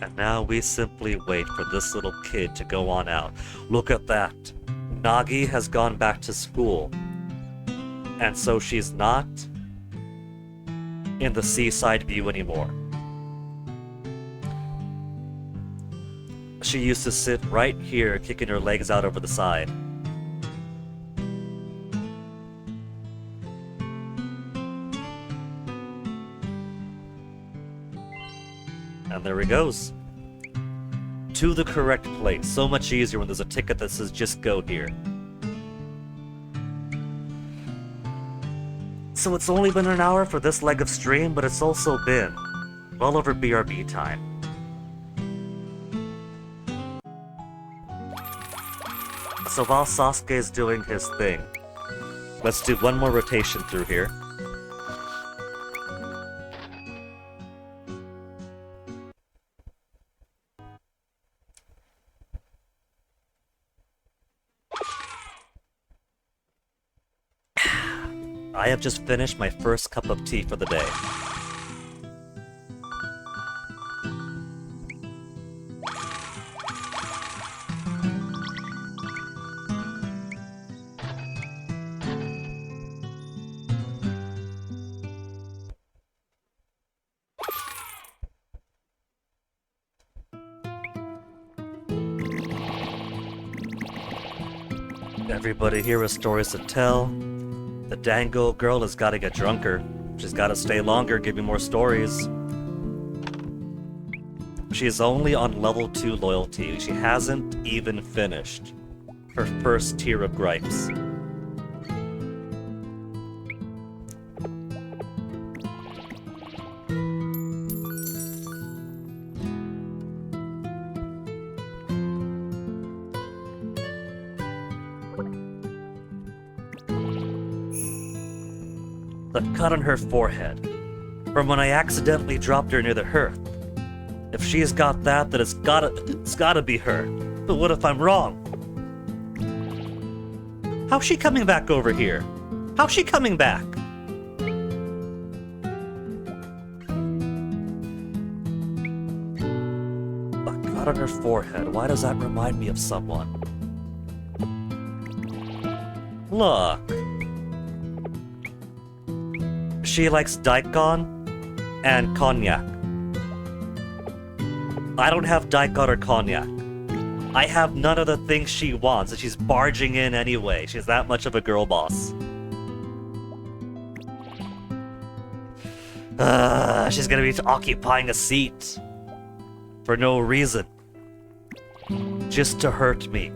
Speaker 1: And now we simply wait for this little kid to go on out. Look at that. Nagi has gone back to school. And so she's not in the seaside view anymore. She used to sit right here, kicking her legs out over the side. And there he goes. To the correct place. So much easier when there's a ticket that says just go here. So it's only been an hour for this leg of stream, but it's also been well over BRB time. So while Sosuke is doing his thing, let's do one more rotation through here. I have just finished my first cup of tea for the day. Everybody here has stories to tell. The Dango girl has got to get drunker. She's got to stay longer, give me more stories. She's only on level 2 loyalty. She hasn't even finished her first tier of gripes. The cut on her forehead, from when I accidentally dropped her near the hearth. If she's got that, then it's gotta be her. But what if I'm wrong? How's she coming back over here? How's she coming back? A cut on her forehead. Why does that remind me of someone? Look. She likes daikon and cognac. I don't have daikon or cognac. I have none of the things she wants, and she's barging in anyway. She's that much of a girl boss. She's gonna be occupying a seat. For no reason. Just to hurt me.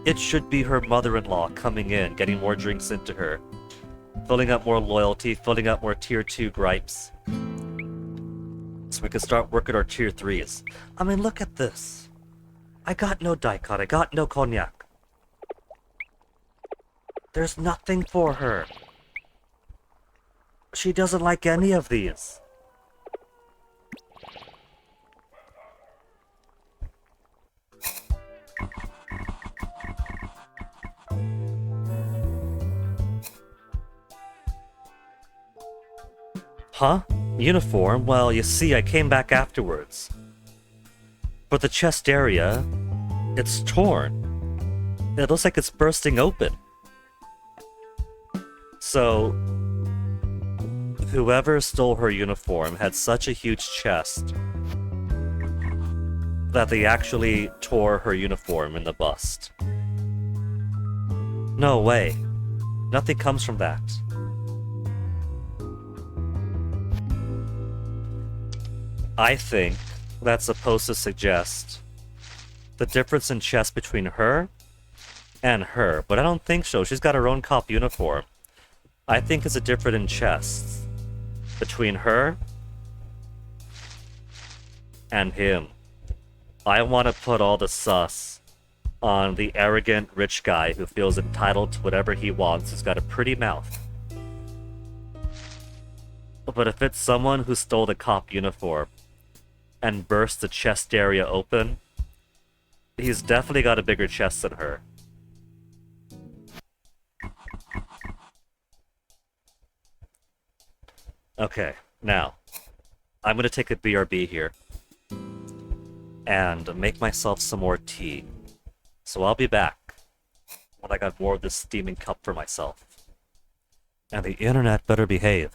Speaker 1: It should be her mother-in-law coming in, getting more drinks into her. Filling up more loyalty, filling up more tier 2 gripes. So we can start working our tier 3s. I mean, look at this. I got no daikon, I got no cognac. There's nothing for her. She doesn't like any of these. Huh? Uniform? Well, you see, I came back afterwards. But the chest area, it's torn. It looks like it's bursting open. So, whoever stole her uniform had such a huge chest that they actually tore her uniform in the bust. No way. Nothing comes from that. I think that's supposed to suggest the difference in chest between her and her, but I don't think so. She's got her own cop uniform. I think it's a difference in chests between her and him. I want to put all the sus on the arrogant rich guy who feels entitled to whatever he wants, who's got a pretty mouth. But if it's someone who stole the cop uniform and burst the chest area open, he's definitely got a bigger chest than her. Okay, now, I'm gonna take a BRB here and make myself some more tea. So I'll be back when I got more of this steaming cup for myself. And the internet better behave.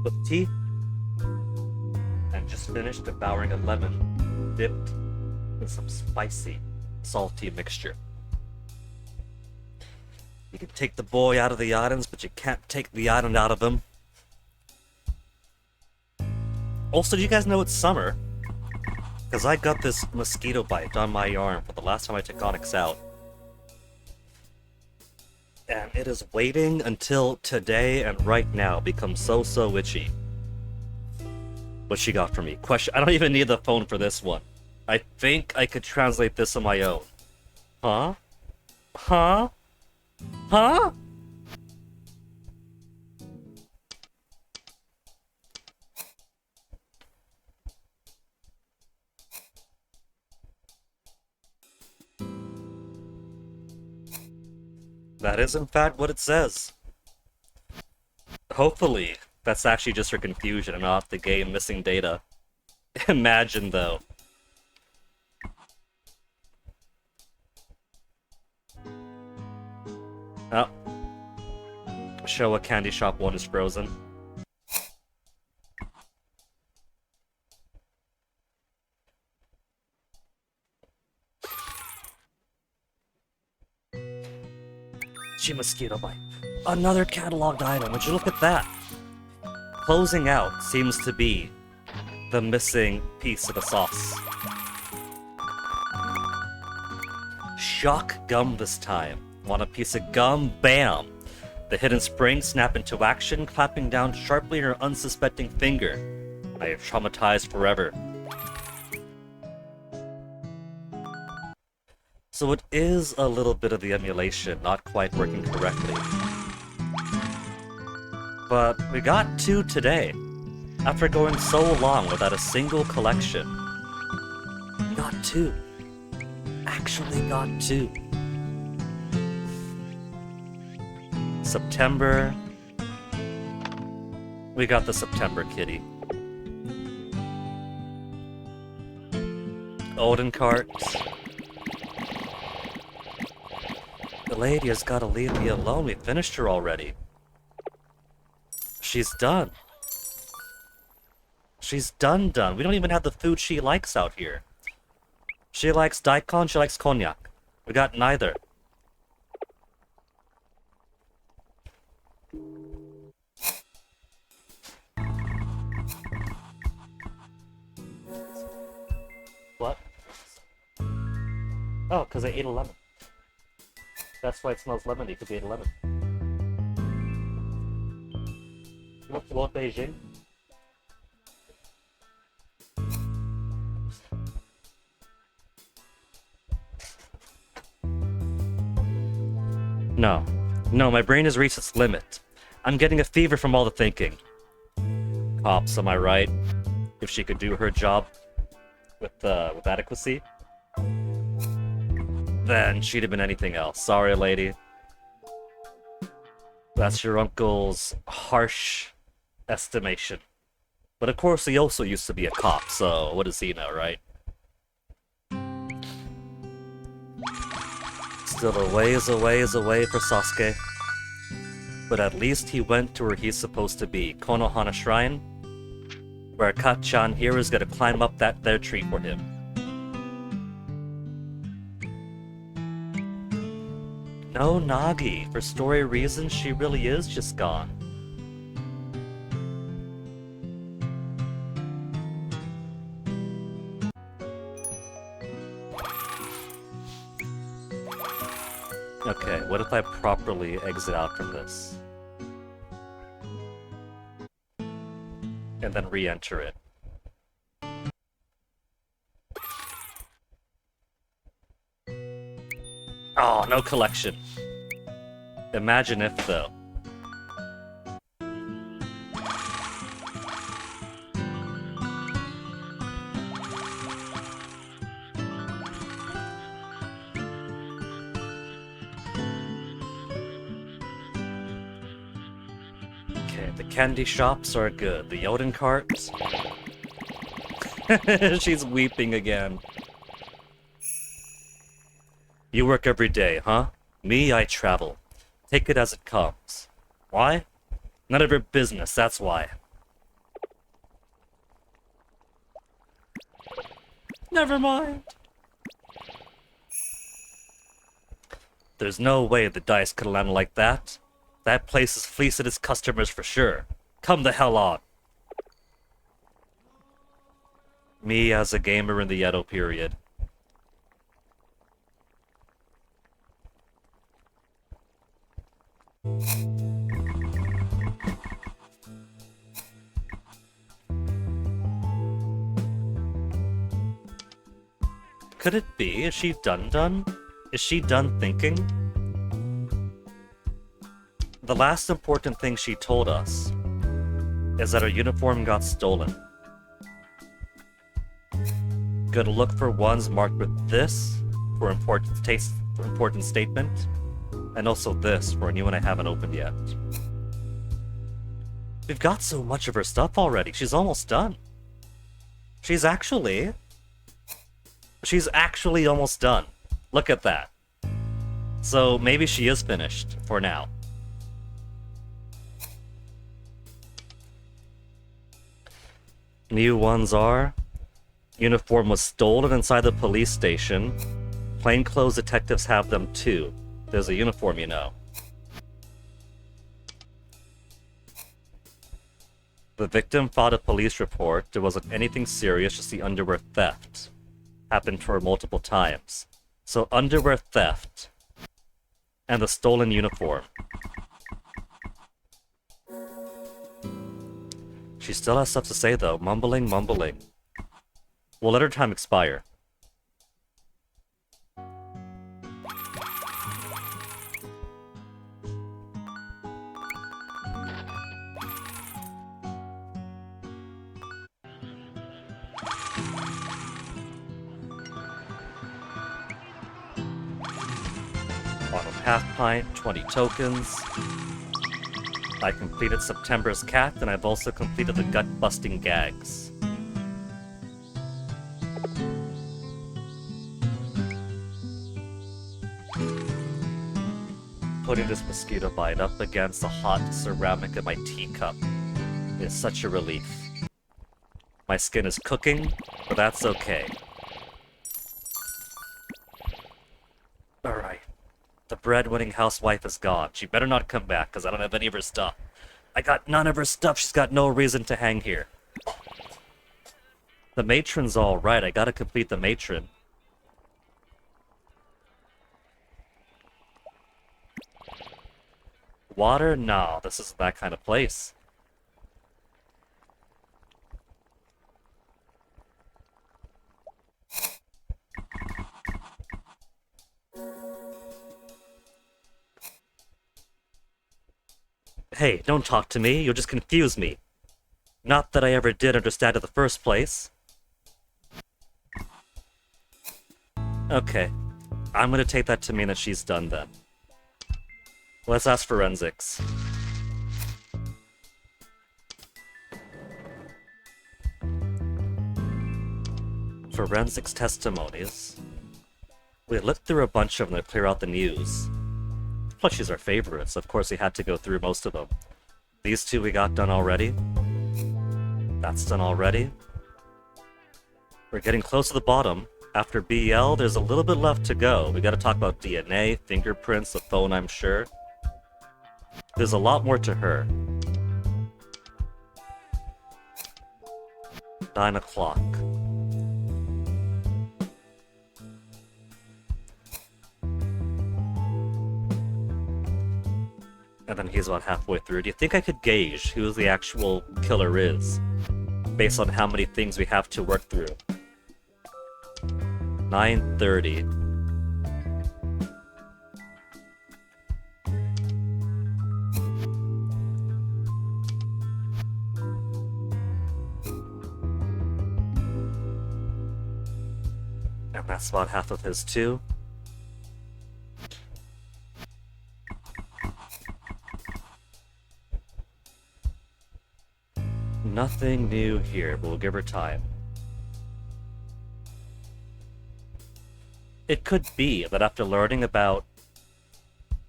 Speaker 1: with tea, and just finished devouring a lemon dipped in some spicy, salty mixture. You can take the boy out of the islands, but you can't take the island out of him. Also, do you guys know it's summer? Because I got this mosquito bite on my arm for the last time I took Onyx out. And it is waiting until today and right now becomes so itchy. What she got for me? Question. I don't even need the phone for this one. I think I could translate this on my own. Huh? Huh? Huh? That is in fact what it says. Hopefully, that's actually just her confusion and not the game missing data. Imagine though. Oh. Showa Candy Shop 1 is frozen. She mosquito bite. Another cataloged item, would you look at that? Closing out seems to be the missing piece of the sauce. Shock gum this time. Want a piece of gum? Bam! The hidden spring snap into action, clapping down sharply in her unsuspecting finger. I am traumatized forever. So it is a little bit of the emulation not quite working correctly. But we got 2 today. After going so long without a single collection. Got 2. Actually got 2. September. We got the September kitty. Olden carts. The lady has gotta leave me alone. We finished her already. She's done. She's done. We don't even have the food she likes out here. She likes daikon, she likes cognac. We got neither. What? Oh, because I ate a lemon. That's why it smells lemony, because we ate a lemon. You want to go to Beijing? No. No, my brain has reached its limit. I'm getting a fever from all the thinking. Cops, am I right? If she could do her job with adequacy, then she'd have been anything else. Sorry, lady. That's your uncle's harsh estimation. But of course, he also used to be a cop, so what does he know, right? Still a ways away for Sosuke. But at least he went to where he's supposed to be, Konohana Shrine, where Ka-chan here is gonna climb up that there tree for him. No Nagi, for story reasons she really is just gone. Okay, what if I properly exit out from this? And then re-enter it. Oh, no collection. Imagine if, though. Okay, the candy shops are good. The Yoden carts? She's weeping again. You work every day, huh? Me, I travel. Take it as it comes. Why? None of your business, that's why. Never mind. There's no way the dice could land like that. That place is fleecing its customers for sure. Come the hell on. Me as a gamer in the Edo period. Could it be? Is she done? Is she done thinking? The last important thing she told us is that her uniform got stolen. Gonna look for ones marked with this for important statement, and also this for a new one I haven't opened yet. We've got so much of her stuff already. She's almost done. She's actually almost done. Look at that. So maybe she is finished for now. New ones are: uniform was stolen inside the police station. Plainclothes detectives have them too. There's a uniform, you know. The victim filed a police report. There wasn't anything serious, just the underwear theft. Happened to her multiple times. So underwear theft and the stolen uniform. She still has stuff to say though. Mumbling. We'll let her time expire. Bottom half pint, 20 tokens. I completed September's cat, and I've also completed the gut-busting gags. Putting this mosquito bite up against the hot ceramic in my teacup is such a relief. My skin is cooking, but that's okay. Alright. The breadwinning housewife is gone. She better not come back, because I don't have any of her stuff. I got none of her stuff. She's got no reason to hang here. The matron's alright. I gotta complete the matron. Water? No, this isn't that kind of place. Hey, don't talk to me. You'll just confuse me. Not that I ever did understand in the first place. Okay. I'm gonna take that to mean that she's done then. Let's ask forensics. Forensics testimonies. We looked through a bunch of them to clear out the news. Plus, she's our favorite, so of course we had to go through most of them. These two we got done already. That's done already. We're getting close to the bottom. After BL, there's a little bit left to go. We gotta talk about DNA, fingerprints, the phone, I'm sure. There's a lot more to her. 9 o'clock. And then he's about halfway through. Do you think I could gauge who the actual killer is? Based on how many things we have to work through. 9:30. And that's about half of his too. Nothing new here, but we'll give her time. It could be that after learning about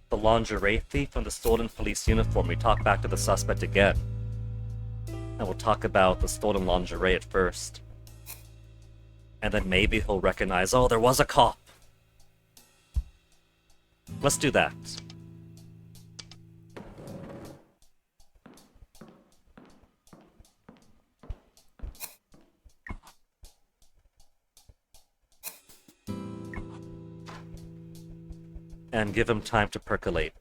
Speaker 1: the lingerie thief and the stolen police uniform, we talk back to the suspect again. And we'll talk about the stolen lingerie at first. And then maybe he'll recognize, oh, there was a cop. Let's do that. And give him time to percolate.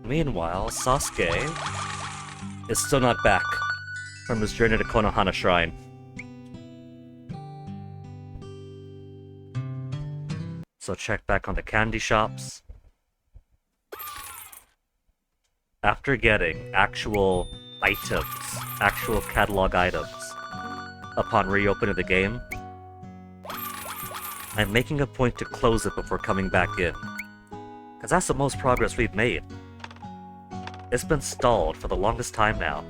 Speaker 1: Meanwhile, Sosuke is still not back from his journey to Konohana Shrine. So check back on the candy shops. After getting actual items, actual catalog items, upon reopening the game, I'm making a point to close it before coming back in. Because that's the most progress we've made. It's been stalled for the longest time now.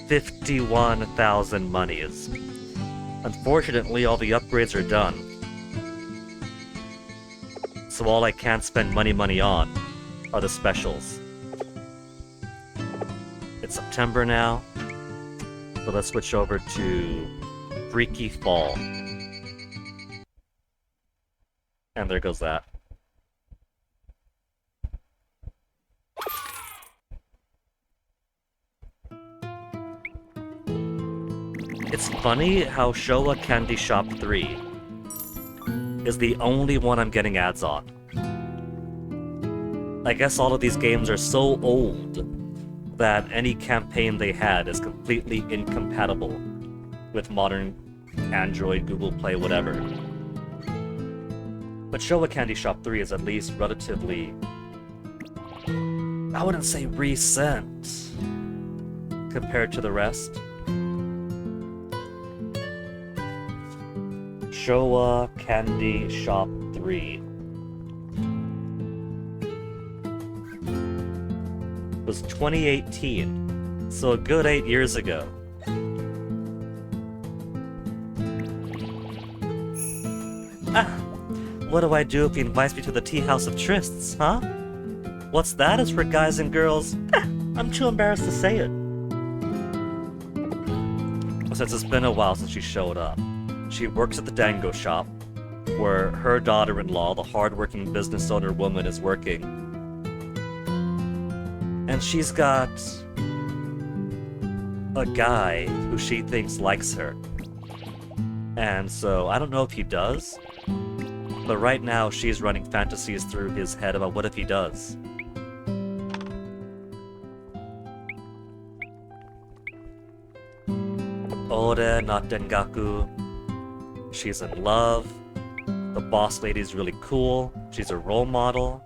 Speaker 1: $51,000 monies. Unfortunately, all the upgrades are done. So all I can't spend money on are the specials. It's September now, so let's switch over to Freaky Fall. And there goes that. It's funny how Showa Candy Shop 3 is the only one I'm getting ads on. I guess all of these games are so old that any campaign they had is completely incompatible with modern Android, Google Play, whatever. But Showa Candy Shop 3 is at least relatively... I wouldn't say recent compared to the rest. Showa Candy Shop 3 was 2018, so a good 8 years ago. What do I do if he invites me to the tea house of trysts, huh? What's that is for guys and girls? I'm too embarrassed to say it. Since it's been a while since she showed up, she works at the Dango shop, where her daughter-in-law, the hard-working business owner woman, is working. And she's got a guy who she thinks likes her. And so, I don't know if he does, but right now she's running fantasies through his head about what if he does. Ore not Dengaku. She's in love. The boss lady's really cool. She's a role model.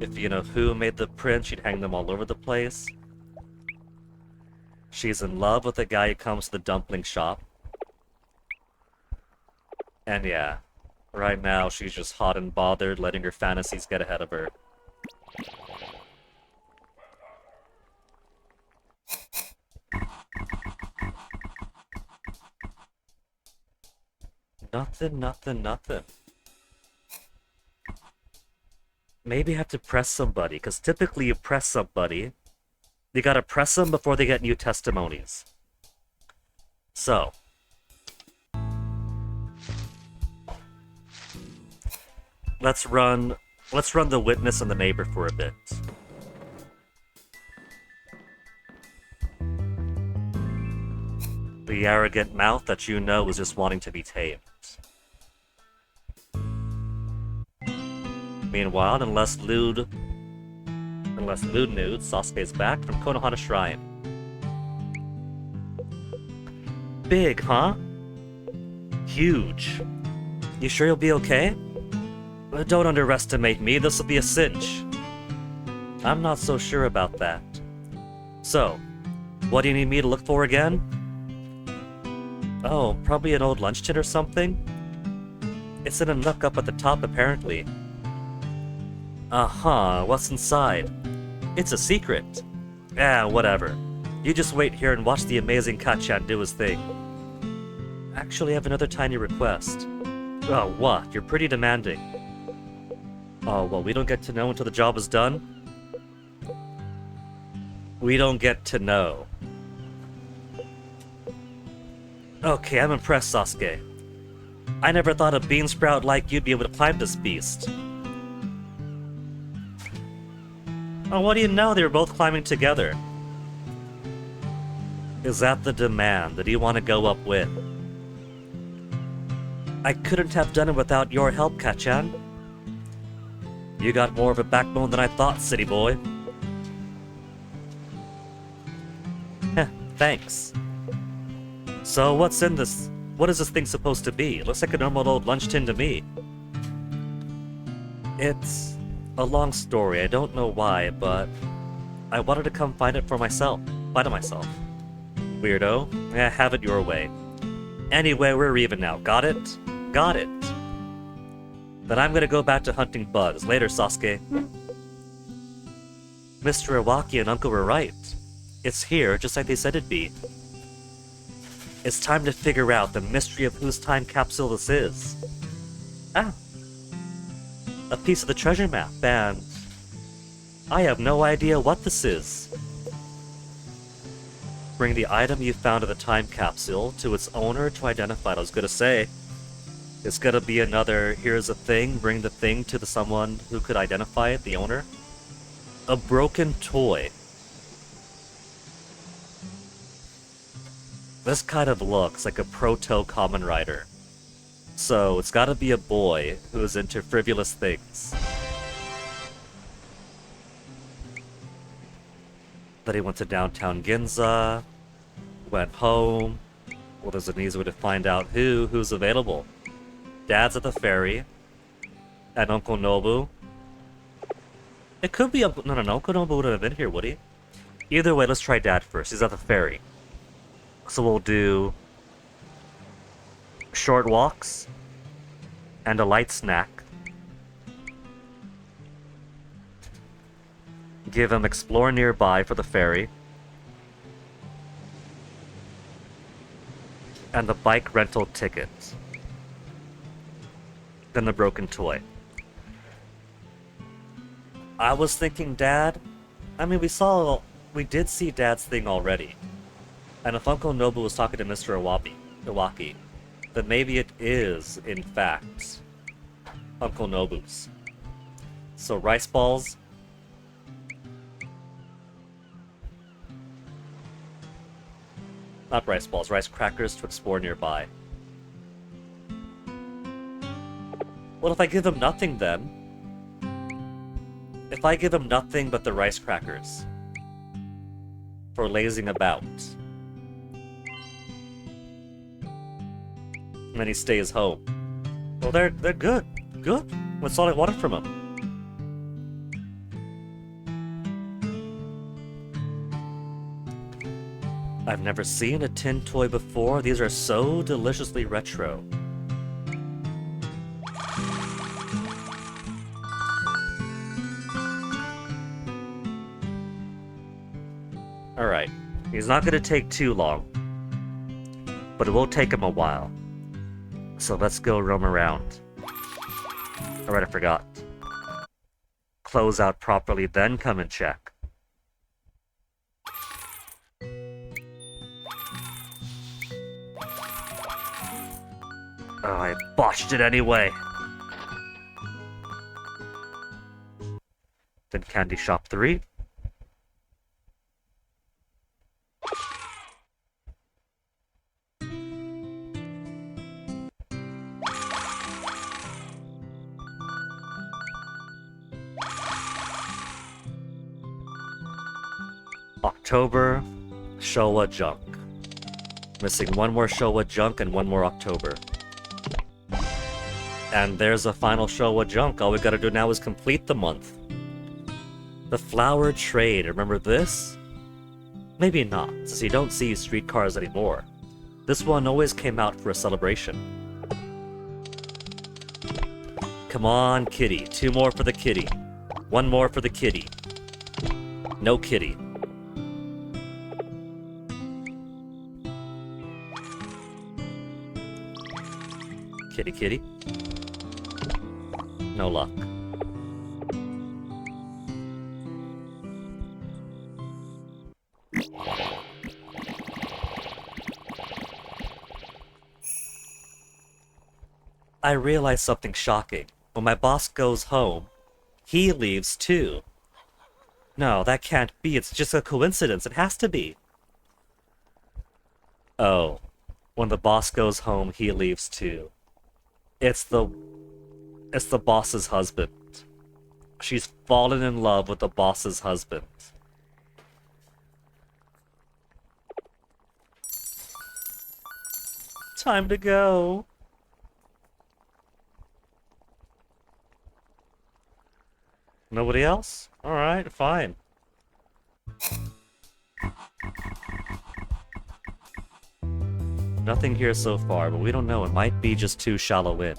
Speaker 1: If you know who made the prints, she'd hang them all over the place. She's in love with the guy who comes to the dumpling shop. And yeah, right now she's just hot and bothered, letting her fantasies get ahead of her. Nothing. Maybe I have to press somebody, because typically you press somebody, you gotta press them before they get new testimonies. So. Let's run the witness and the neighbor for a bit. The arrogant mouth that you know is just wanting to be tamed. Meanwhile, unless lewd nude, Sasuke's back from Konohana Shrine. Big, huh? Huge. You sure you'll be okay? Don't underestimate me, this'll be a cinch. I'm not so sure about that. So, what do you need me to look for again? Oh, probably an old lunch tin or something? It's in a nook up at the top, apparently. Uh-huh, what's inside? It's a secret. Whatever. You just wait here and watch the amazing Kachan do his thing. Actually, I have another tiny request. Oh, what? You're pretty demanding. Oh, well, we don't get to know until the job is done? We don't get to know. Okay, I'm impressed, Sosuke. I never thought a bean sprout like you'd be able to climb this beast. Oh, what do you know? They were both climbing together. Is that the demand that you want to go up with? I couldn't have done it without your help, Kachan. You got more of a backbone than I thought, city boy. Heh, thanks. So what's in this? What is this thing supposed to be? It looks like a normal old lunch tin to me. It's a long story. I don't know why, but I wanted to come find it for myself. Find it myself. Weirdo. Have it your way. Anyway, we're even now. Got it? Got it. Then I'm gonna go back to hunting bugs. Later, Sosuke. Mr. Iwaki and Uncle were right. It's here, just like they said it'd be. It's time to figure out the mystery of whose time capsule this is. Ah. A piece of the treasure map, and I have no idea what this is. Bring the item you found in the time capsule to its owner to identify it. I was gonna say, it's gonna be another, here's a thing, bring the thing to someone who could identify it, the owner. A broken toy. This kind of looks like a proto-Kamen Rider. So it's gotta be a boy who's into frivolous things. Then he went to downtown Ginza, went home. Well, there's an easy way to find out who's available. Dad's at the ferry, and Uncle Nobu. It could be Uncle... No, Uncle Nobu wouldn't have been here, would he? Either way, let's try Dad first. He's at the ferry. So we'll do short walks and a light snack. Give him explore nearby for the ferry. And the bike rental ticket. Then the broken toy. I was thinking Dad. I mean, we did see Dad's thing already. And if Uncle Nobu was talking to Mr. Iwaki, then maybe it is, in fact, Uncle Nobu's. So rice balls. Not rice balls, rice crackers to explore nearby. Well, if I give him nothing then? If I give him nothing but the rice crackers for lazing about, and then he stays home. Well, they're good. Good. That's all I wanted from him. I've never seen a tin toy before. These are so deliciously retro. Alright. He's not gonna take too long, but it will take him a while. So let's go roam around. Alright, I forgot. Close out properly, then come and check. Oh, I botched it anyway. Then Candy Shop 3. October, Showa Junk. Missing one more Showa Junk and one more October. And there's a final Showa Junk. All we gotta do now is complete the month. The flower trade, remember this? Maybe not, since you don't see streetcars anymore. This one always came out for a celebration. Come on, kitty. 2 more for the kitty. 1 more for the kitty. No kitty. Kitty, kitty. No luck. I realized something shocking. When my boss goes home, he leaves too. No, that can't be. It's just a coincidence. It has to be. Oh. When the boss goes home, he leaves too. It's the boss's husband. She's fallen in love with the boss's husband. Time to go. Nobody else? Alright, fine. Nothing here so far, but we don't know. It might be just too shallow in.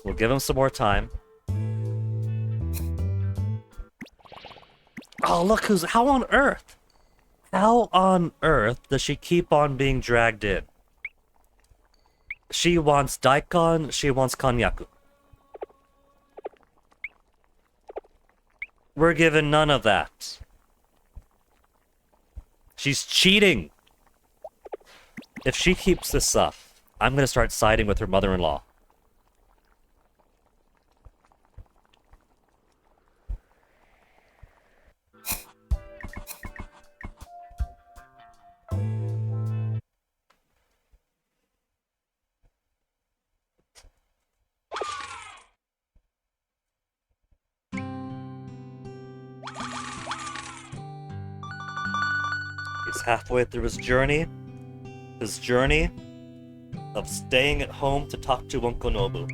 Speaker 1: We'll give him some more time. Oh, look who's... How on earth? How on earth does she keep on being dragged in? She wants daikon, she wants konnyaku. We're given none of that. She's cheating! If she keeps this up, I'm gonna start siding with her mother-in-law. He's halfway through his journey. His journey of staying at home to talk to Uncle Nobu.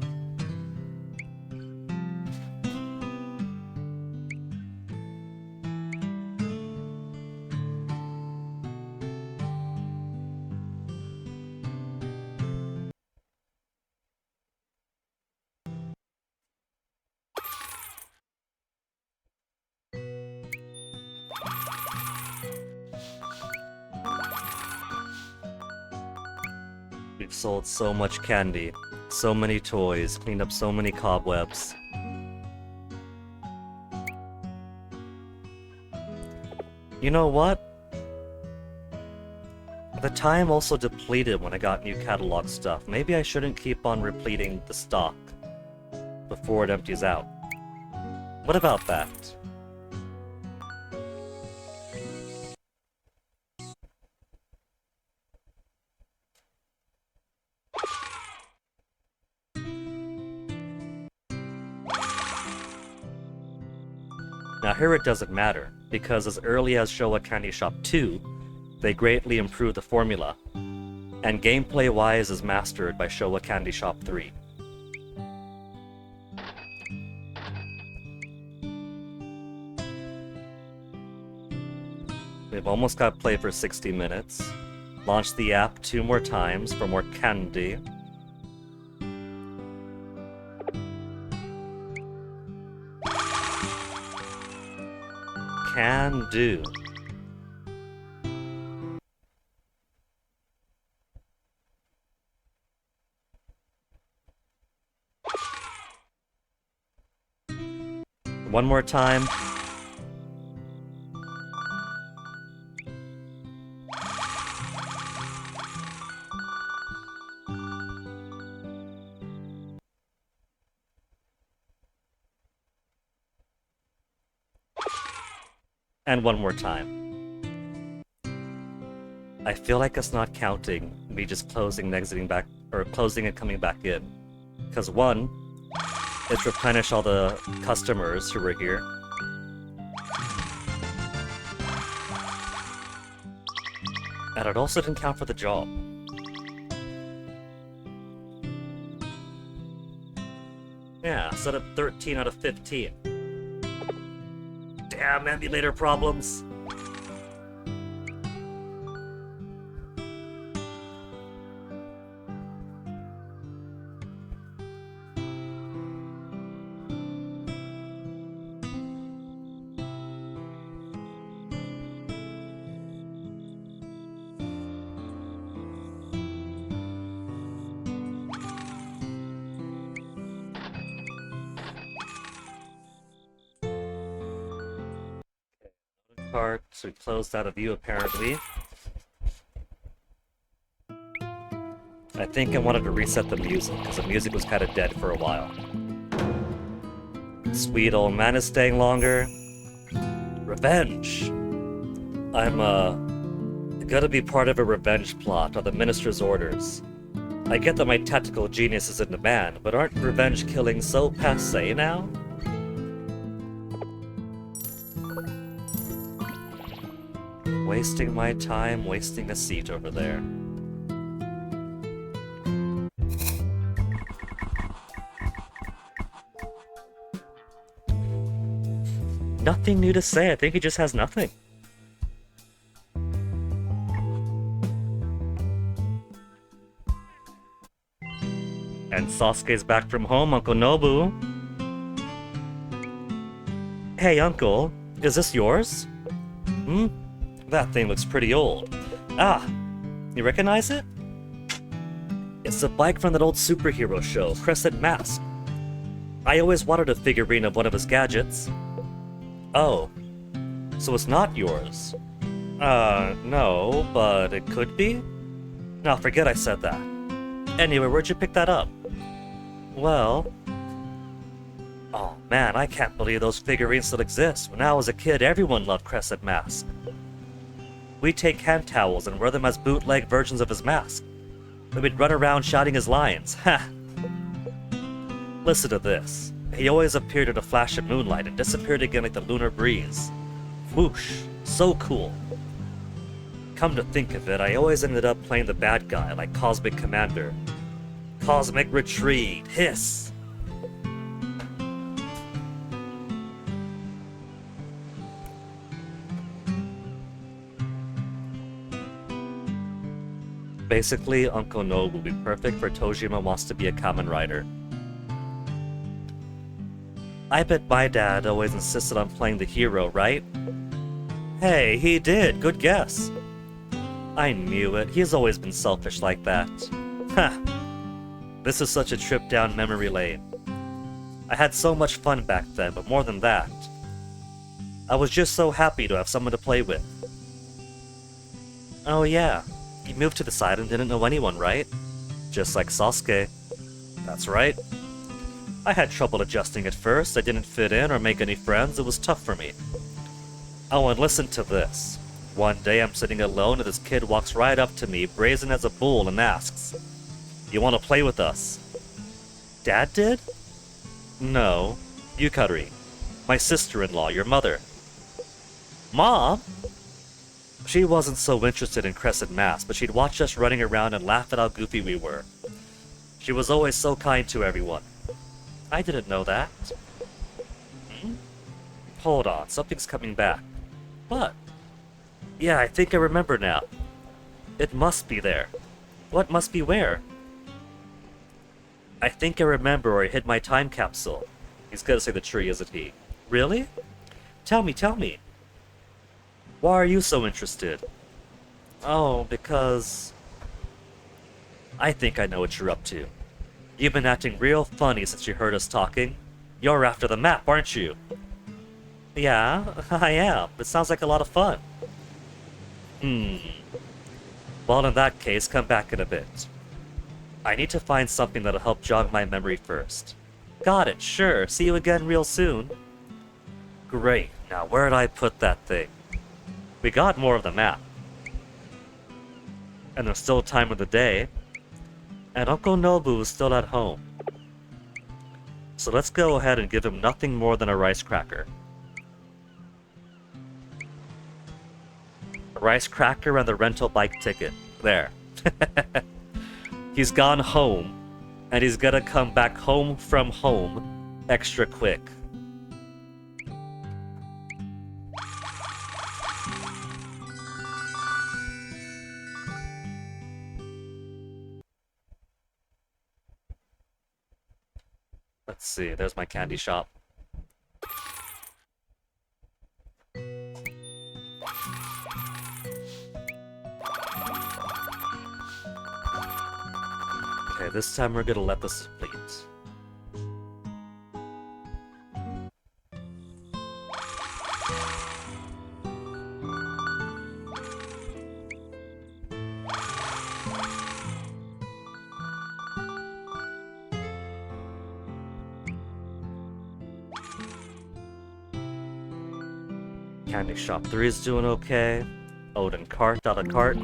Speaker 1: We've sold so much candy, so many toys, cleaned up so many cobwebs. You know what? The time also depleted when I got new catalog stuff. Maybe I shouldn't keep on repleting the stock before it empties out. What about that? Now here it doesn't matter, because as early as Showa Candy Shop 2, they greatly improved the formula, and gameplay-wise is mastered by Showa Candy Shop 3. We've almost got play for 60 minutes. Launch the app 2 more times for more candy. Can do. One more time. And one more time. I feel like it's not counting me just closing and exiting back, or closing and coming back in. Because one, it's replenish all the customers who were here. And it also didn't count for the job. Yeah, set up 13 out of 15. Damn emulator problems. part. We closed out of view, apparently. I think I wanted to reset the music, because the music was kind of dead for a while. Sweet old man is staying longer. Revenge! I'm, gotta be part of a revenge plot on the Minister's orders. I get that my tactical genius is in demand, but aren't revenge killings so passé now? Wasting my time, wasting a seat over there. Nothing new to say, I think he just has nothing. And Sasuke's back from home, Uncle Nobu. Hey, Uncle, is this yours? Hmm? That thing looks pretty old. Ah, you recognize it? It's the bike from that old superhero show, Crescent Mask. I always wanted a figurine of one of his gadgets. Oh, so it's not yours? No, but it could be? No, forget I said that. Anyway, where'd you pick that up? Well... Oh man, I can't believe those figurines still exist. When I was a kid, everyone loved Crescent Mask. We'd take hand towels and wear them as bootleg versions of his mask. Then we'd run around shouting his lines. Ha! Listen to this. He always appeared in a flash of moonlight and disappeared again like the lunar breeze. Whoosh. So cool. Come to think of it, I always ended up playing the bad guy, like Cosmic Commander. Cosmic Retreat! Hiss! Basically, Uncle Nobu would be perfect for Tojima Wants to Be a Kamen Rider. I bet my dad always insisted on playing the hero, right? Hey, he did! Good guess! I knew it. He's always been selfish like that. Ha! This is such a trip down memory lane. I had so much fun back then, but more than that, I was just so happy to have someone to play with. Oh yeah, you moved to the side and didn't know anyone, right? Just like Sosuke. That's right. I had trouble adjusting at first. I didn't fit in or make any friends. It was tough for me. Oh, and listen to this. One day I'm sitting alone and this kid walks right up to me, brazen as a bull, and asks, "You want to play with us?" Dad did? No. Yukari. My sister-in-law, your mother. Mom? She wasn't so interested in Crescent Mask, but she'd watch us running around and laugh at how goofy we were. She was always so kind to everyone. I didn't know that. Hmm? Hold on, something's coming back. What? Yeah, I think I remember now. It must be there. What must be where? I think I remember where I hid my time capsule. He's gonna say the tree, isn't he? Really? Tell me, tell me. Why are you so interested? Oh, because... I think I know what you're up to. You've been acting real funny since you heard us talking. You're after the map, aren't you? Yeah, I am. It sounds like a lot of fun. Well, in that case, come back in a bit. I need to find something that'll help jog my memory first. Got it, sure. See you again real soon. Great. Now, where'd I put that thing? We got more of the map. And there's still time of the day. And Uncle Nobu is still at home. So let's go ahead and give him nothing more than a rice cracker. A rice cracker and the rental bike ticket. There. He's gone home. And he's gonna come back home from home extra quick. Let's see, there's my candy shop. Okay, this time we're gonna let this complete. Candy Shop 3 is doing okay. Odin Cart out of cart.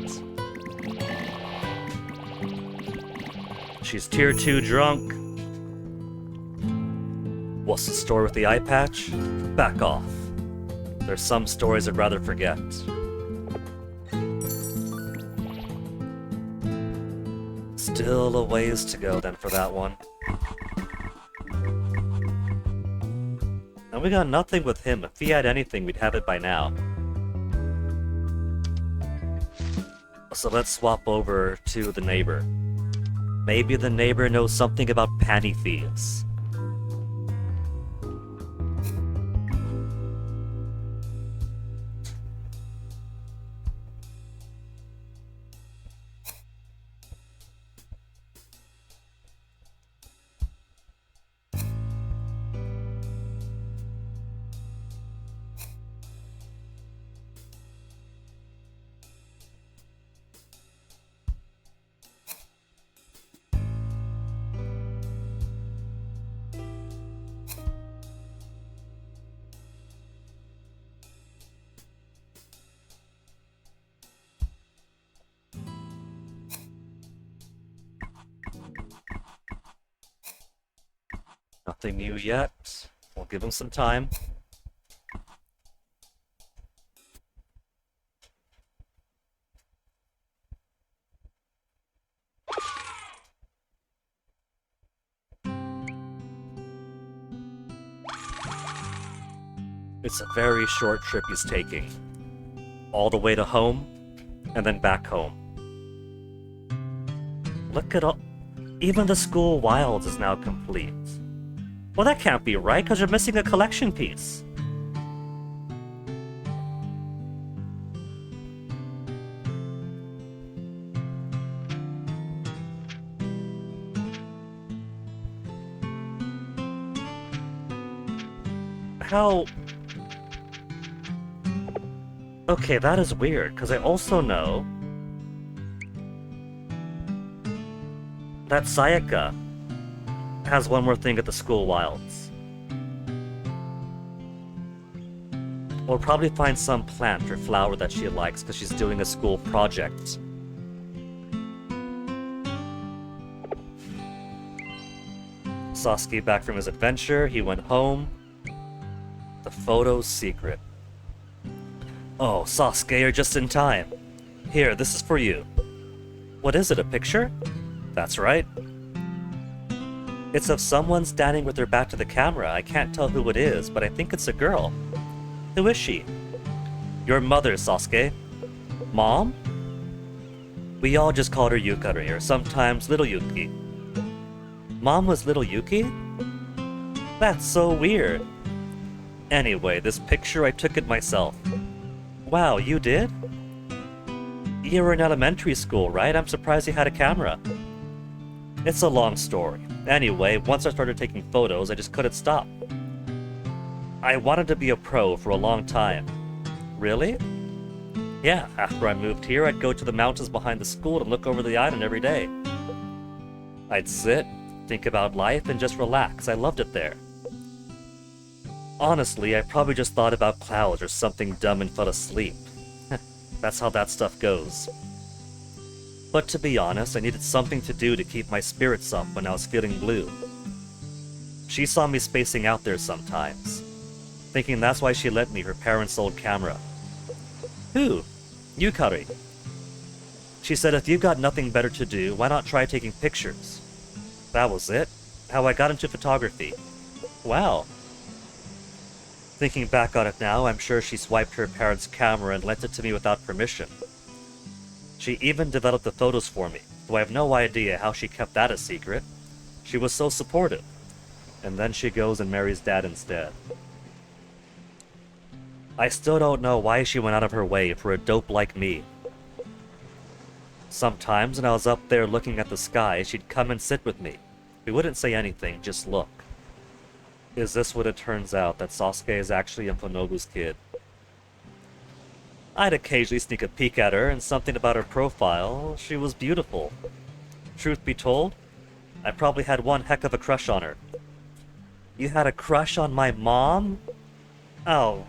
Speaker 1: She's tier 2 drunk. What's the story with the eye patch? Back off. There's some stories I'd rather forget. Still a ways to go then for that one. And we got nothing with him. If he had anything, we'd have it by now. So let's swap over to the neighbor. Maybe the neighbor knows something about panty thieves. Nothing new yet. We'll give him some time. It's a very short trip he's taking. All the way to home, and then back home. Look at all... Even the school wilds is now complete. Well, that can't be right, because you're missing a collection piece. How... Okay, that is weird, because I also know that Sayaka has one more thing at the school wilds. We'll probably find some plant or flower that she likes because she's doing a school project. Sosuke back from his adventure, he went home. The photo's secret. Oh, Sosuke, you're just in time. Here, this is for you. What is it, a picture? That's right. It's of someone standing with their back to the camera. I can't tell who it is, but I think it's a girl. Who is she? Your mother, Sosuke. Mom? We all just called her Yukari, or sometimes Little Yuki. Mom was Little Yuki? That's so weird. Anyway, this picture, I took it myself. Wow, you did? You were in elementary school, right? I'm surprised you had a camera. It's a long story. Anyway, once I started taking photos, I just couldn't stop. I wanted to be a pro for a long time. Really? Yeah, after I moved here, I'd go to the mountains behind the school and look over the island every day. I'd sit, think about life, and just relax. I loved it there. Honestly, I probably just thought about clouds or something dumb and fell asleep. That's how that stuff goes. But to be honest, I needed something to do to keep my spirits up when I was feeling blue. She saw me spacing out there sometimes, thinking that's why she lent me her parents' old camera. Who? Yukari. She said if you've got nothing better to do, why not try taking pictures? That was it. How I got into photography. Wow. Thinking back on it now, I'm sure she swiped her parents' camera and lent it to me without permission. She even developed the photos for me, though I have no idea how she kept that a secret. She was so supportive. And then she goes and marries Dad instead. I still don't know why she went out of her way for a dope like me. Sometimes when I was up there looking at the sky, she'd come and sit with me. We wouldn't say anything, just look. Is this what it turns out, that Sosuke is actually Infonobu's kid? I'd occasionally sneak a peek at her, and something about her profile, she was beautiful. Truth be told, I probably had one heck of a crush on her. You had a crush on my mom? Oh,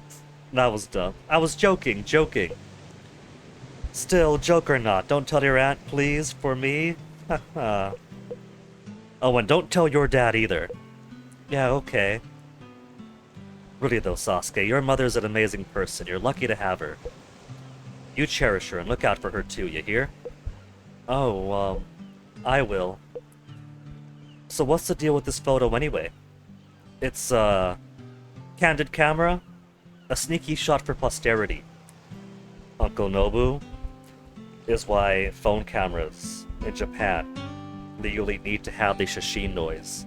Speaker 1: That was dumb. I was joking. Still, joke or not, don't tell your aunt, please, for me. Haha. Oh, and don't tell your dad either. Yeah, okay. Really though, Sasuke, your mother's an amazing person. You're lucky to have her. You cherish her and look out for her too, you hear? Oh, I will. So what's the deal with this photo anyway? It's, candid camera? A sneaky shot for posterity. Uncle Nobu is why phone cameras in Japan legally need to have the shashin noise.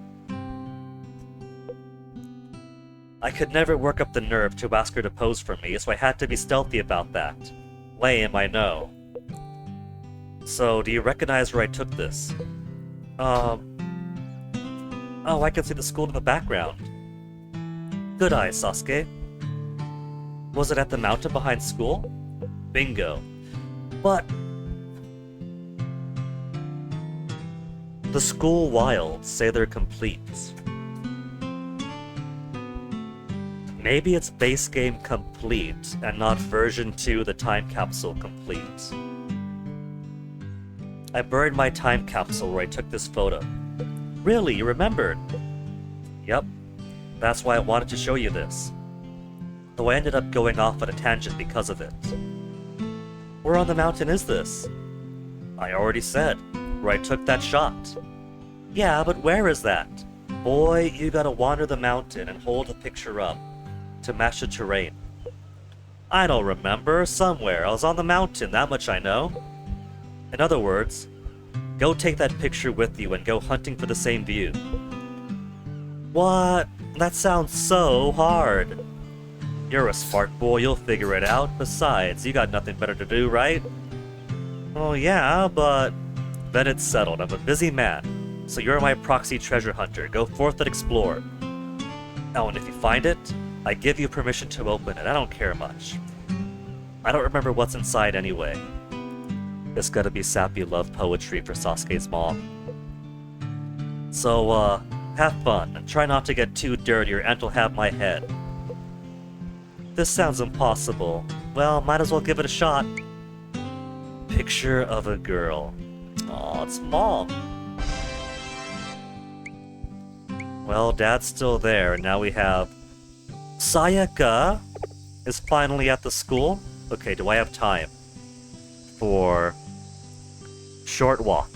Speaker 1: I could never work up the nerve to ask her to pose for me, so I had to be stealthy about that. Lame, I know. So, do you recognize where I took this? Oh, I can see the school in the background. Good eye, Sasuke. Was it at the mountain behind school? Bingo. But the school wilds say they're complete. Maybe it's base game complete and not version 2 the time capsule complete. I buried my time capsule where I took this photo. Really, you remembered? Yep. That's why I wanted to show you this. Though I ended up going off on a tangent because of it. Where on the mountain is this? I already said, where I took that shot. Yeah, but where is that? Boy, you gotta wander the mountain and hold the picture up to match the terrain. I don't remember. Somewhere. I was on the mountain, that much I know. In other words, go take that picture with you and go hunting for the same view. What? That sounds so hard. You're a smart boy, you'll figure it out. Besides, you got nothing better to do, right? Oh yeah, but... Then it's settled. I'm a busy man. So you're my proxy treasure hunter. Go forth and explore. Oh, and if you find it, I give you permission to open it. I don't care much. I don't remember what's inside anyway. It's gotta be sappy love poetry for Sasuke's mom. So, have fun, and try not to get too dirty or Aunt'll have my head. This sounds impossible. Well, might as well give it a shot. Picture of a girl. Aw, it's Mom. Well, Dad's still there, and now we have... Sayaka is finally at the school. Okay, do I have time for short walk?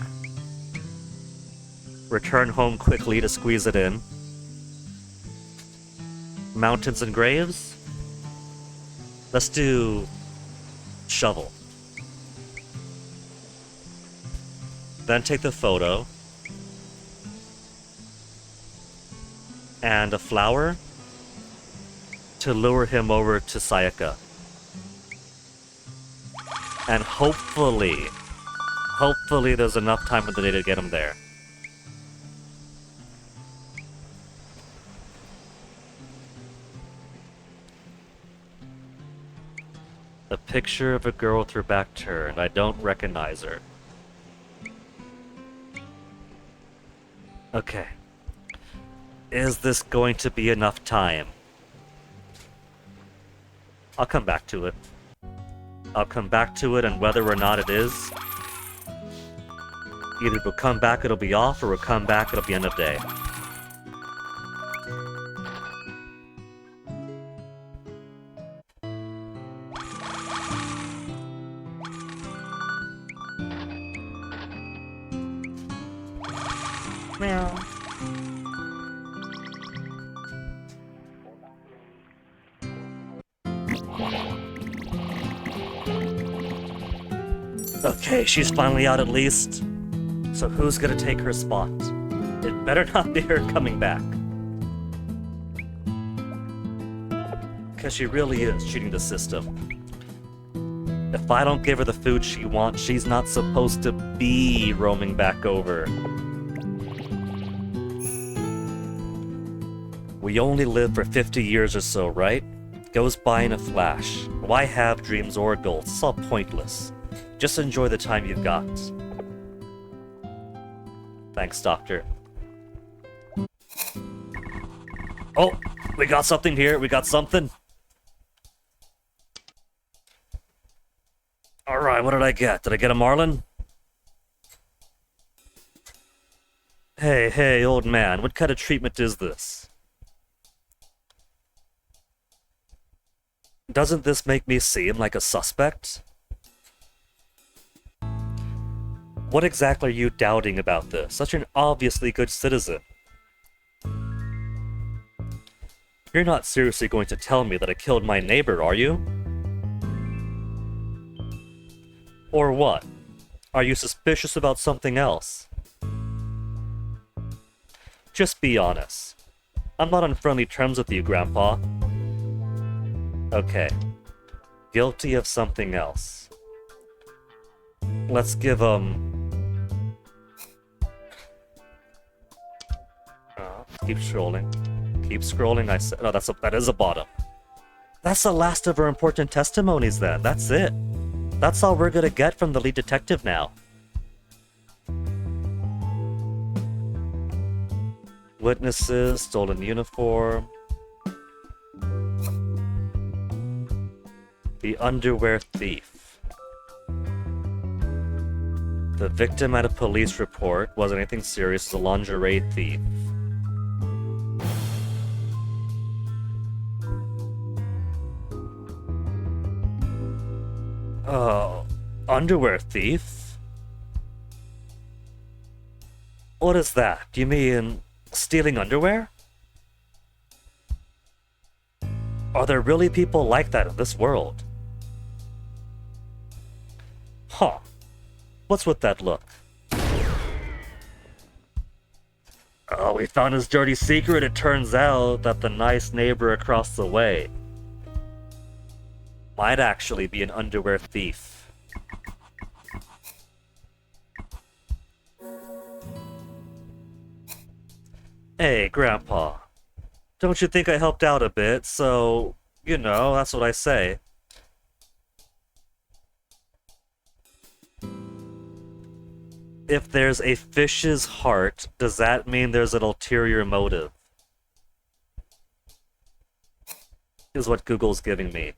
Speaker 1: Return home quickly to squeeze it in. Mountains and graves? Let's do shovel. Then take the photo. And a flower to lure him over to Sayaka. And hopefully there's enough time in the day to get him there. A picture of a girl with her back turned. I don't recognize her. Okay. Is this going to be enough time? I'll come back to it. I'll come back to it, and whether or not it is, either we'll come back, it'll be off, or we'll come back, it'll be end of day. Meow. Okay, she's finally out at least. So who's gonna take her spot? It better not be her coming back. Because she really is cheating the system. If I don't give her the food she wants, she's not supposed to be roaming back over. We only live for 50 years or so, right? Goes by in a flash. Why have dreams or goals? It's all pointless. Just enjoy the time you've got. Thanks, Doctor. Oh, we got something here. We got something. I get? Did I get a marlin? Hey, old man, what kind of treatment is this? Doesn't this make me seem like a suspect? What exactly are you doubting about this? Such an obviously good citizen. You're not seriously going to tell me that I killed my neighbor, are you? Or what? Are you suspicious about something else? Just be honest. I'm not on friendly terms with you, Grandpa. Okay. Guilty of something else. Let's give, keep scrolling. Keep scrolling, I said. No, that is a bottom. That's the last of our important testimonies then. That's it. That's all we're gonna get from the lead detective now. Witnesses, stolen uniform. The underwear thief. The victim at a police report wasn't anything serious, it was a lingerie thief. Underwear thief? What is that? Do you mean stealing underwear? Are there really people like that in this world? Huh. What's with that look? Oh, we found his dirty secret. It turns out that the nice neighbor across the way might actually be an underwear thief. Hey, Grandpa. Don't you think I helped out a bit? So, you know, that's what I say. If there's a fish's heart, does that mean there's an ulterior motive? Is what Google's giving me.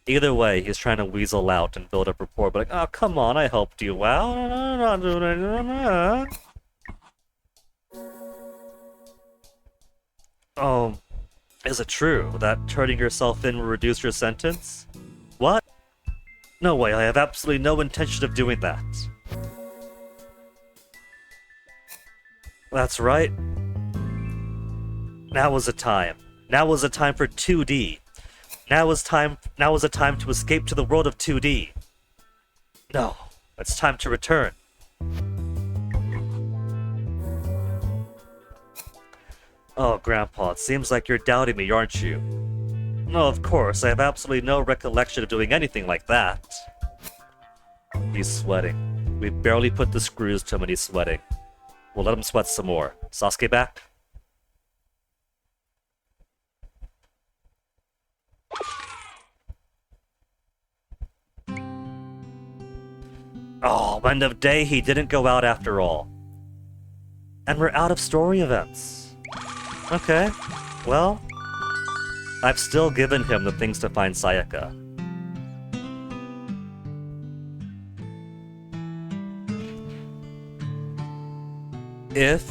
Speaker 1: Either way, he's trying to weasel out and build up rapport, but like, oh, come on, I helped you out. I'm not doing anything. Oh, is it true that turning yourself in will reduce your sentence? What? No way, I have absolutely no intention of doing that. That's right. Now is the time. Now is the time for 2D. Now is a time to escape to the world of 2D. No, it's time to return. Oh, Grandpa, it seems like you're doubting me, aren't you? No, of course, I have absolutely no recollection of doing anything like that. He's sweating. We barely put the screws to him and he's sweating. We'll let him sweat some more. Sasuke back? Oh, end of day, he didn't go out after all. And we're out of story events. Okay, well, I've still given him the things to find Sayaka. If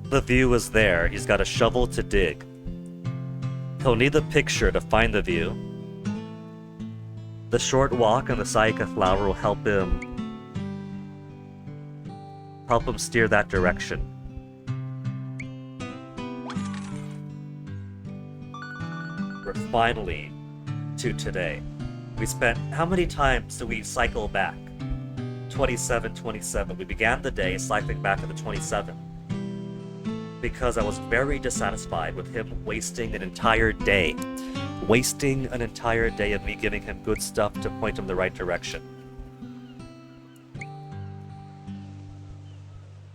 Speaker 1: the view is there, he's got a shovel to dig. He'll need the picture to find the view. The short walk and the Sayaka flower will help him steer that direction. We're finally to today. We spent, how many times do we cycle back? 27. We began the day cycling back to the 27th because I was very dissatisfied with him wasting an entire day. Wasting an entire day of me giving him good stuff to point him the right direction.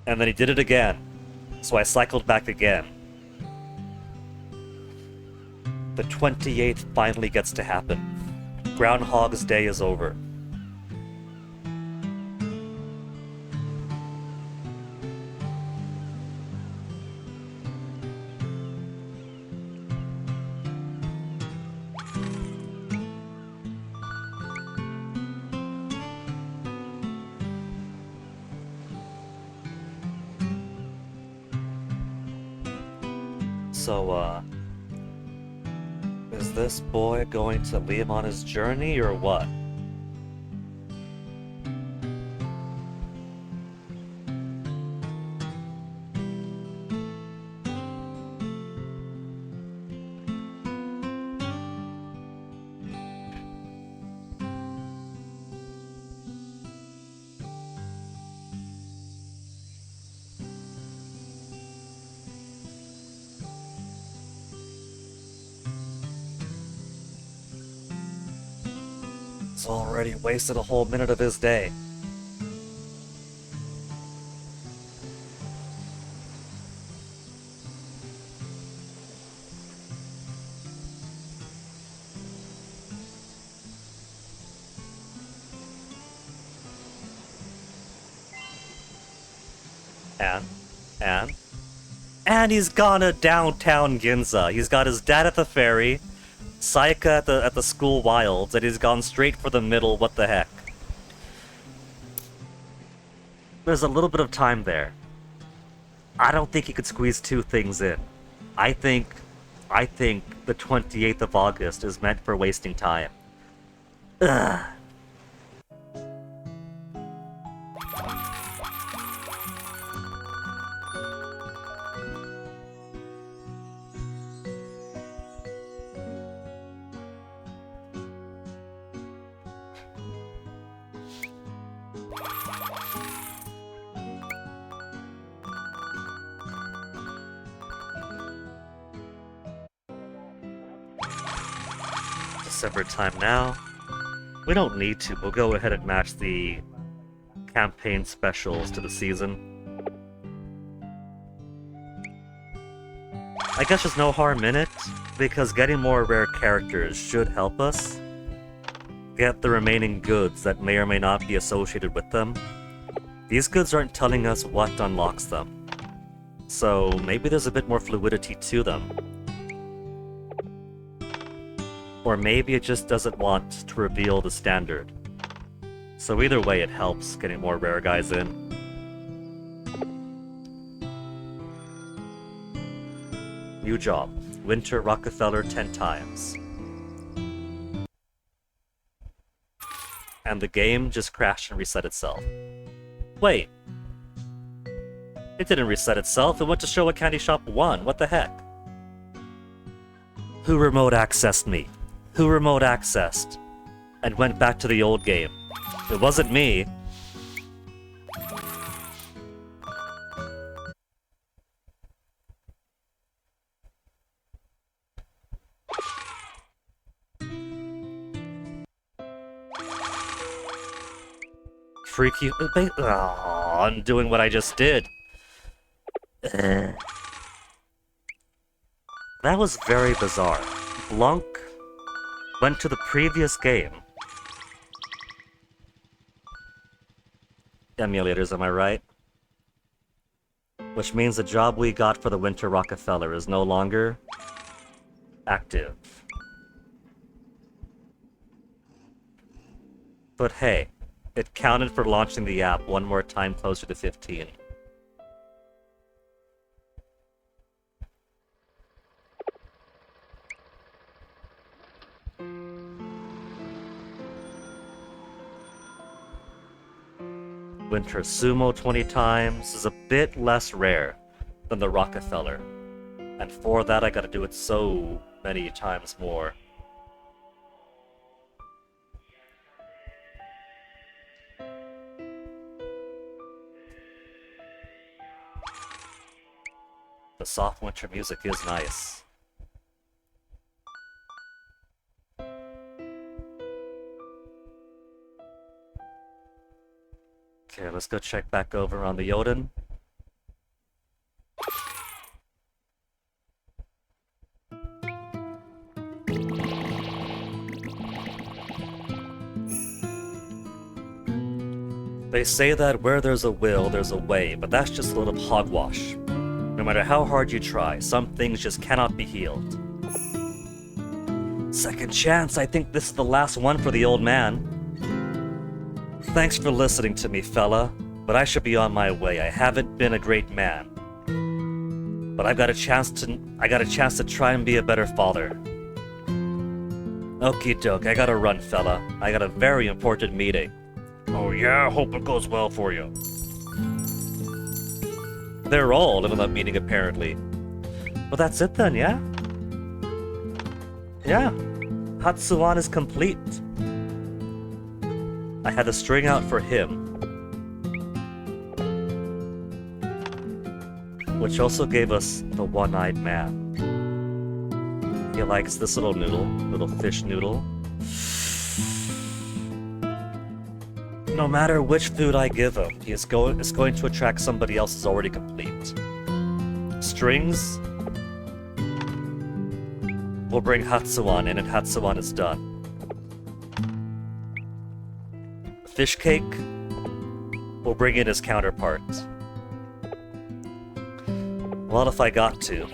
Speaker 1: And then he did it again, so I cycled back again. The 28th finally gets to happen. Groundhog's Day is over. So, is this boy going to leave on his journey or what? He's already wasted a whole minute of his day. And he's gone to downtown Ginza. He's got his dad at the ferry, Saika at the school wilds, and he's gone straight for the middle. What the heck? There's a little bit of time there. I don't think he could squeeze two things in. I think the 28th of August is meant for wasting time. Ugh. December time now. We don't need to. We'll go ahead and match the campaign specials to the season. I guess there's no harm in it, because getting more rare characters should help us get the remaining goods that may or may not be associated with them. These goods aren't telling us what unlocks them, so maybe there's a bit more fluidity to them. Or maybe it just doesn't want to reveal the standard. So either way, it helps getting more rare guys in. New job. Winter Rockefeller 10 times. And the game just crashed and reset itself. Wait. It didn't reset itself. It went to show a Candy Shop 1. What the heck? Who remote accessed me? Who remote accessed and went back to the old game? It wasn't me. Freak you. Oh, I'm doing what I just did. That was very bizarre. Blanc went to the previous game. Emulators, am I right? Which means the job we got for the Winter Rockefeller is no longer active. But hey, it counted for launching the app one more time closer to 15. Winter Sumo 20 times is a bit less rare than the Rockefeller. And for that I gotta do it so many times more. The soft winter music is nice. Okay, let's go check back over on the Jotun. They say that where there's a will, there's a way, but that's just a little hogwash. No matter how hard you try, some things just cannot be healed. Second chance, I think this is the last one for the old man. Thanks for listening to me, fella, but I should be on my way. I haven't been a great man. But I got a chance to try and be a better father. Okie doke, I gotta run, fella. I got a very important meeting. Oh yeah, hope it goes well for you. They're all in that meeting, apparently. Well, that's it then, yeah? Yeah. Hatsuan is complete. I had the string out for him. Which also gave us the one-eyed man. He likes this little noodle, little fish noodle. No matter which food I give him, it's going to attract somebody else who's already complete. Strings will bring Hatsuan in, and Hatsuan is done. Fish cake will bring in his counterpart. Well, if I got to.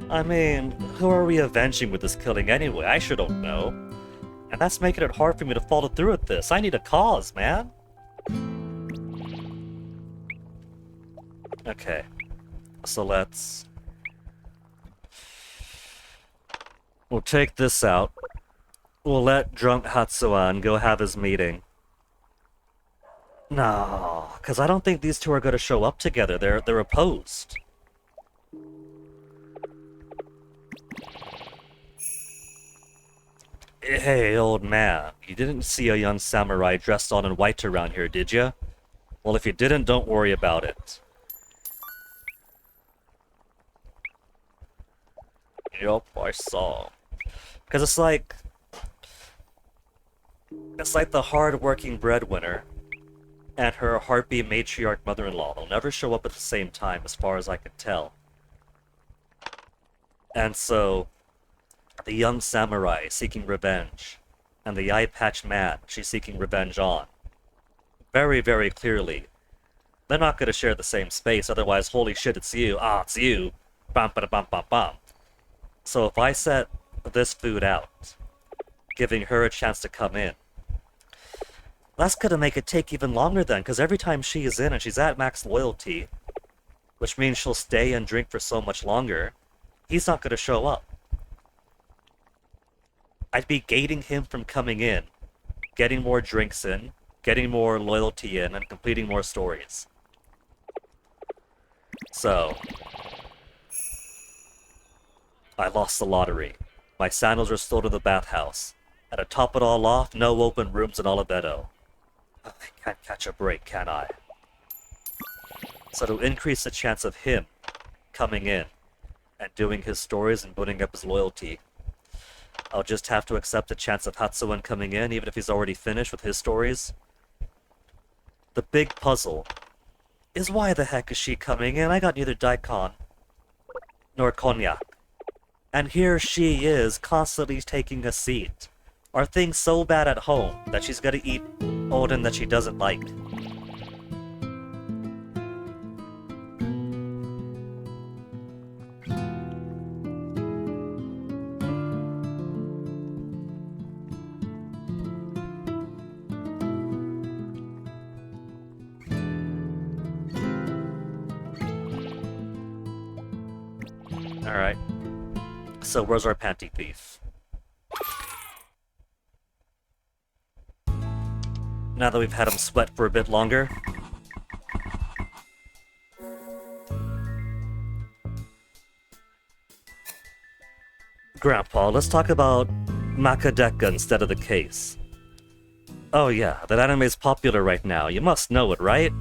Speaker 1: I mean, who are we avenging with this killing anyway? I sure don't know. And that's making it hard for me to follow through with this. I need a cause, man. Okay. So we'll take this out. We'll let drunk Hatsuan go have his meeting. No, because I don't think these two are going to show up together. They're opposed. Hey, old man, you didn't see a young samurai dressed all in white around here, did you? Well, if you didn't, don't worry about it. Yup, I saw. Because it's like the hard-working breadwinner and her harpy matriarch mother-in-law. They'll never show up at the same time, as far as I can tell. And so, the young samurai seeking revenge, and the eye-patch man she's seeking revenge on. Very, very clearly, they're not going to share the same space, otherwise, holy shit, it's you. Ah, it's you. Bam, bam, bam, bam, bam. So if I set this food out, giving her a chance to come in, that's gonna make it take even longer then, because every time she is in and she's at max loyalty, which means she'll stay and drink for so much longer, he's not gonna show up. I'd be gating him from coming in, getting more drinks in, getting more loyalty in, and completing more stories. So, I lost the lottery. My sandals are still to the bathhouse. And to top it all off, no open rooms in Oliveto. I can't catch a break, can I? So to increase the chance of him coming in and doing his stories and building up his loyalty, I'll just have to accept the chance of Hatsuan coming in, even if he's already finished with his stories. The big puzzle is, why the heck is she coming in? I got neither daikon nor cognac. And here she is, constantly taking a seat. Are things so bad at home that she's gonna eat Odin that she doesn't like? Alright. So where's our panty thief? Now that we've had him sweat for a bit longer. Grandpa, let's talk about Makadeka instead of the case. Oh yeah, that anime's popular right now. You must know it, right?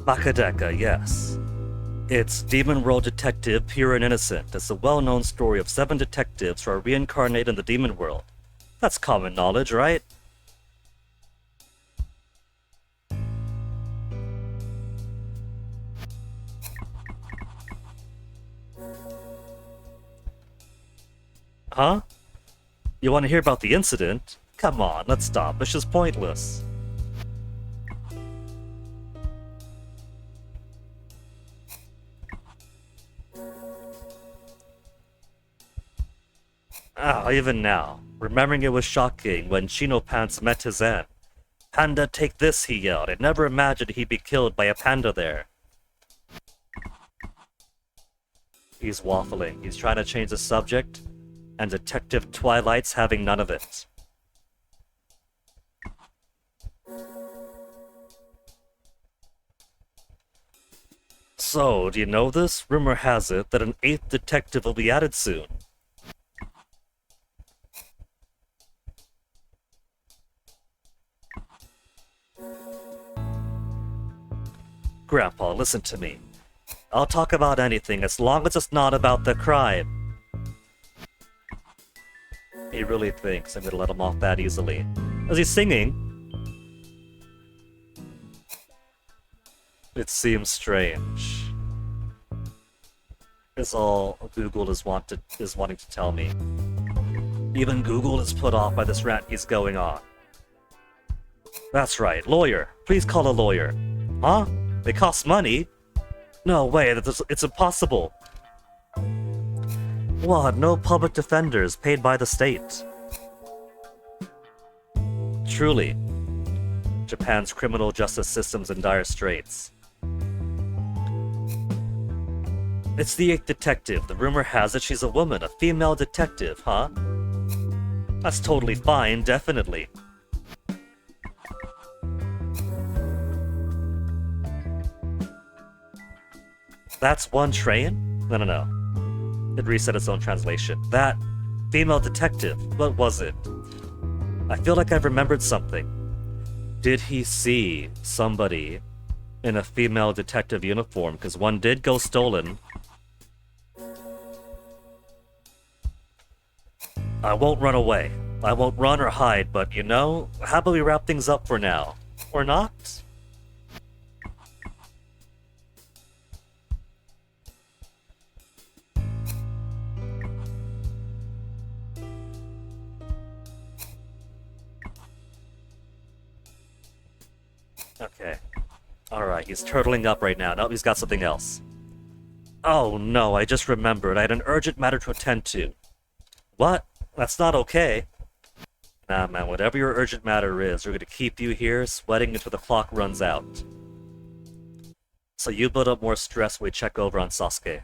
Speaker 1: Bakadeka, yes. It's Demon World Detective Pure and Innocent. It's a well-known story of 7 detectives who are reincarnated in the demon world. That's common knowledge, right? Huh? You want to hear about the incident? Come on, let's stop. It's just pointless. Even now, remembering it was shocking when Chino Pants met his end. Panda, take this, he yelled. I never imagined he'd be killed by a panda there. He's waffling. He's trying to change the subject, and Detective Twilight's having none of it. So, do you know this? Rumor has it that an 8th detective will be added soon. Grandpa, listen to me. I'll talk about anything as long as it's not about the crime. He really thinks I'm gonna let him off that easily. Is he singing? It seems strange. Is all Google is wanting to tell me. Even Google is put off by this rant he's going on. That's right, lawyer. Please call a lawyer. Huh? They cost money? No way, it's impossible. What? No public defenders paid by the state. Truly, Japan's criminal justice system's in dire straits. It's the 8th detective. The rumor has it she's a woman, a female detective, huh? That's totally fine, definitely. That's one train? No. It reset its own translation. That female detective, what was it? I feel like I've remembered something. Did he see somebody in a female detective uniform? Because one did go stolen. I won't run away. I won't run or hide, but you know, how about we wrap things up for now? Or not? Okay. Alright, he's turtling up right now. Nope, he's got something else. Oh no, I just remembered. I had an urgent matter to attend to. What? That's not okay. Nah, man, whatever your urgent matter is, we're gonna keep you here sweating until the clock runs out. So you build up more stress when we check over on Sosuke.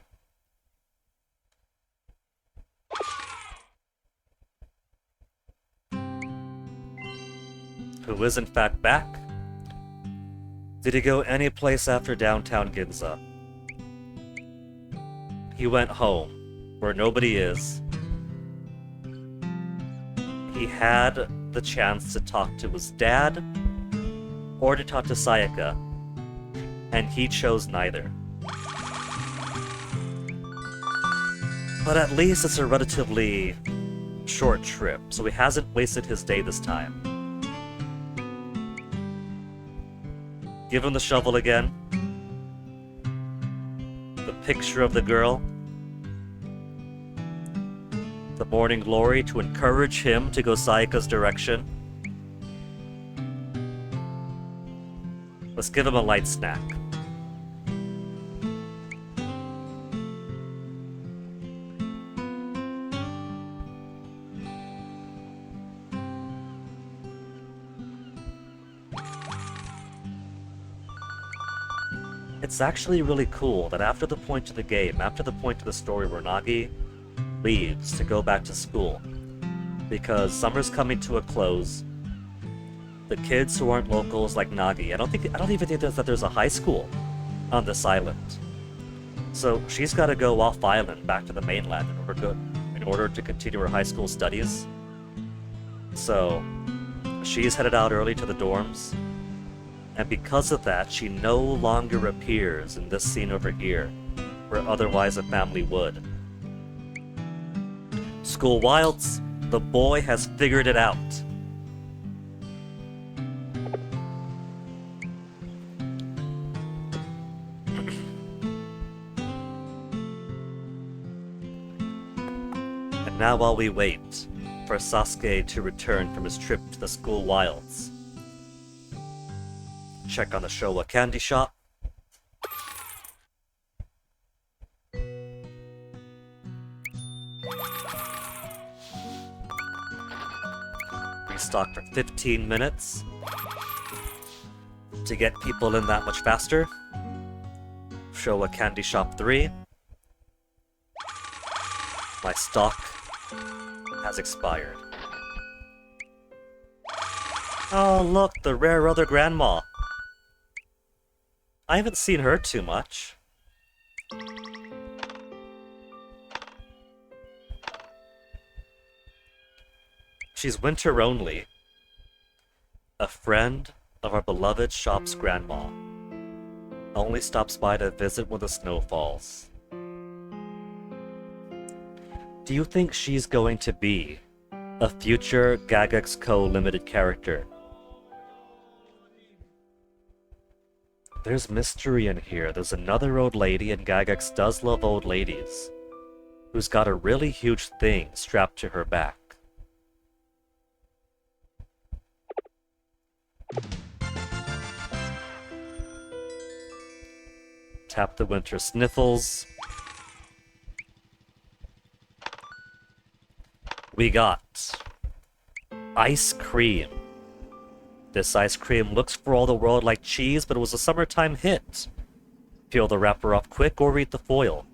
Speaker 1: Who is in fact back? Did he go any place after downtown Ginza? He went home, where nobody is. He had the chance to talk to his dad, or to talk to Sayaka, and he chose neither. But at least it's a relatively short trip, so he hasn't wasted his day this time. Give him the shovel again. The picture of the girl. The morning glory to encourage him to go Sayaka's direction. Let's give him a light snack. It's actually really cool that after the point of the game, after the point of the story where Nagi leaves to go back to school, because summer's coming to a close, the kids who aren't locals like Nagi, I don't even think that there's a high school on this island. So she's got to go off island back to the mainland in order to continue her high school studies. So she's headed out early to the dorms, And because of that, she no longer appears in this scene over here, where otherwise a family would. School Wilds, the boy has figured it out. And now while we wait for Sasuke to return from his trip to the School Wilds, check on the Showa candy shop. Restock for 15 minutes to get people in that much faster. Showa candy shop 3. My stock has expired. Oh look, the rare other grandma. I haven't seen her too much. She's winter only. A friend of our beloved shop's grandma. Only stops by to visit when the snow falls. Do you think she's going to be a future Gagex Co. Limited character? There's mystery in here. There's another old lady, and Gagex does love old ladies, who's got a really huge thing strapped to her back. Tap the winter sniffles. We got ice cream. This ice cream looks for all the world like cheese, but it was a summertime hit. Peel the wrapper off quick or read the foil.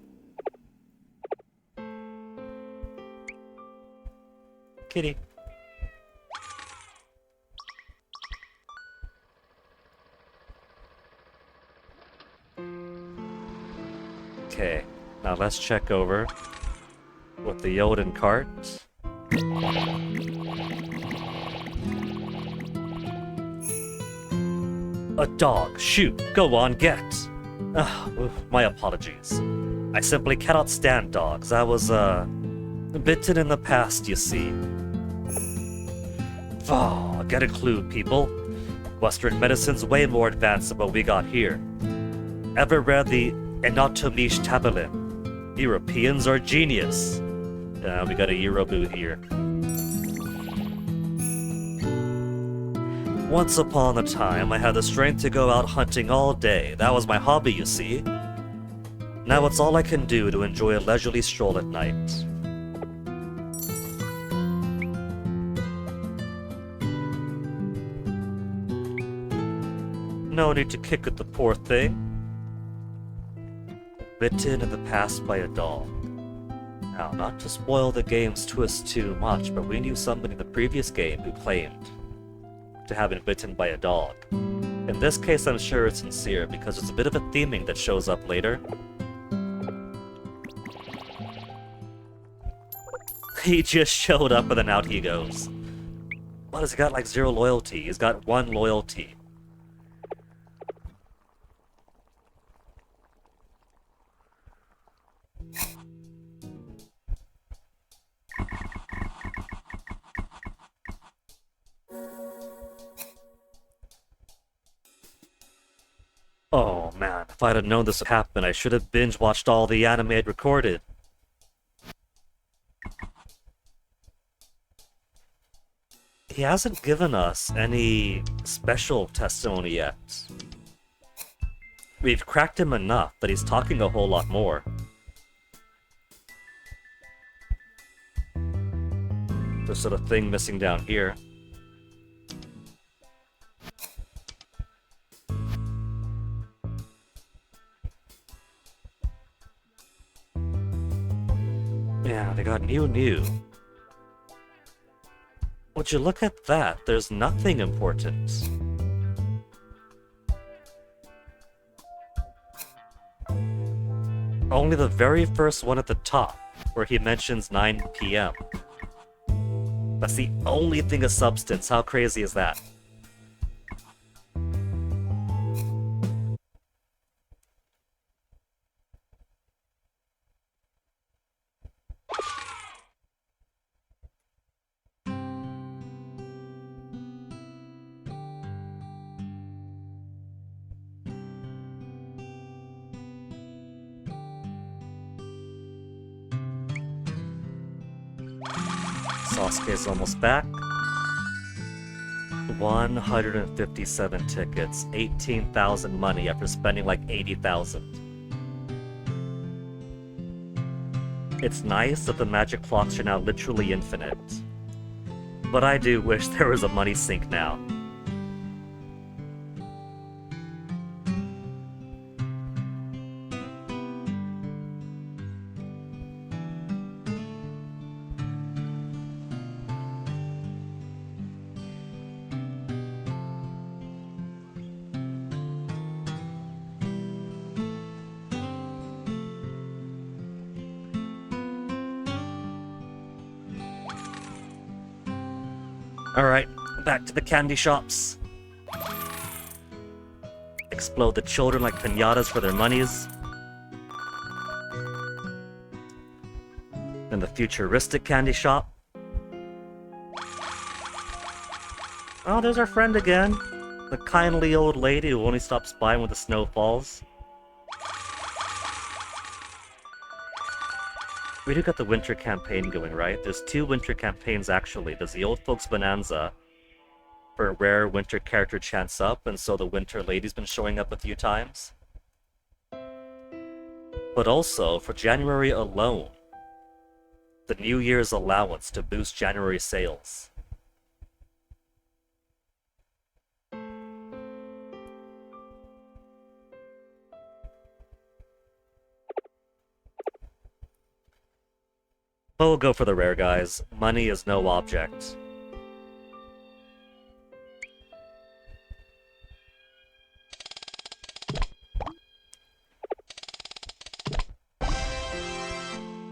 Speaker 1: Kitty. Okay, now let's check over with the Yoden cart. A dog! Shoot! Go on, get! My apologies. I simply cannot stand dogs. I was, bitten in the past, you see. Oh, get a clue, people. Western medicine's way more advanced than what we got here. Ever read the Anatomische Tabellen? Europeans are genius. We got a Euroboo here. Once upon a time, I had the strength to go out hunting all day. That was my hobby, you see. Now it's all I can do to enjoy a leisurely stroll at night. No need to kick at the poor thing. Bitten in the past by a dog. Now, not to spoil the game's twist too much, but we knew somebody in the previous game who claimed to have been bitten by a dog. In this case, I'm sure it's sincere, because there's a bit of a theming that shows up later. He just showed up and then out he goes. What, has he got like 0 loyalty? He's got 1 loyalty. Oh man, if I'd have known this would happen, I should have binge-watched all the anime I'd recorded. He hasn't given us any special testimony yet. We've cracked him enough that he's talking a whole lot more. There's sort of thing missing down here. Yeah, they got new. Would you look at that? There's nothing important. Only the very first one at the top, where he mentions 9 PM. That's the only thing of substance. How crazy is that? Sosuke's almost back. 157 tickets, 18,000 money after spending like 80,000. It's nice that the magic clocks are now literally infinite. But I do wish there was a money sink now. Alright, back to the candy shops. Explode the children like pinatas for their monies. Then the futuristic candy shop. Oh, there's our friend again. The kindly old lady who only stops by when the snow falls. We do got the winter campaign going, right? There's 2 winter campaigns, actually. There's the Old Folks Bonanza for a rare winter character chance up, and so the winter lady's been showing up a few times. But also, for January alone, the New Year's allowance to boost January sales. But we'll go for the rare guys. Money is no object.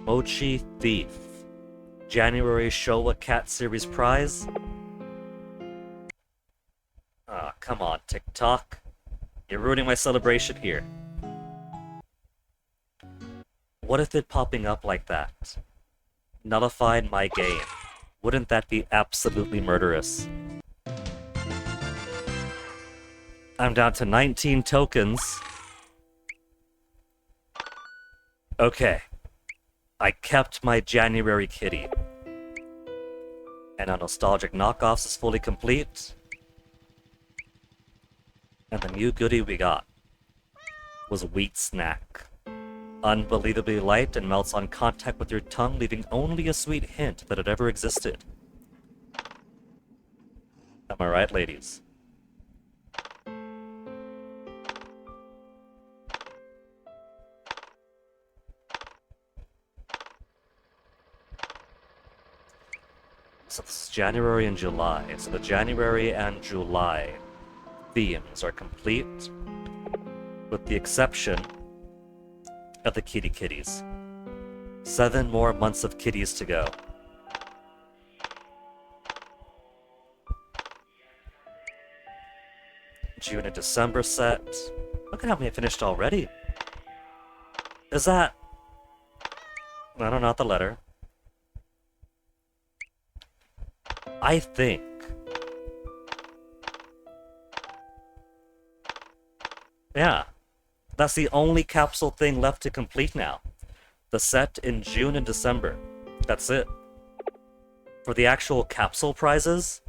Speaker 1: Mochi Thief. January Showa Cat Series prize? Ah, come on, TikTok. You're ruining my celebration here. What if it popping up like that nullified my game? Wouldn't that be absolutely murderous? I'm down to 19 tokens. Okay. I kept my January kitty. And our nostalgic knockoffs is fully complete. And the new goodie we got was Wheat Snack. Unbelievably light and melts on contact with your tongue, leaving only a sweet hint that it ever existed. Am I right, ladies? So this is January and July. So the January and July themes are complete, with the exception of the kitty kitties. 7 more months of kitties to go. June and December set. Look at how many I finished already. Is that... No, not the letter. I think... Yeah. That's the only capsule thing left to complete now. The set in June and December. That's it. For the actual capsule prizes,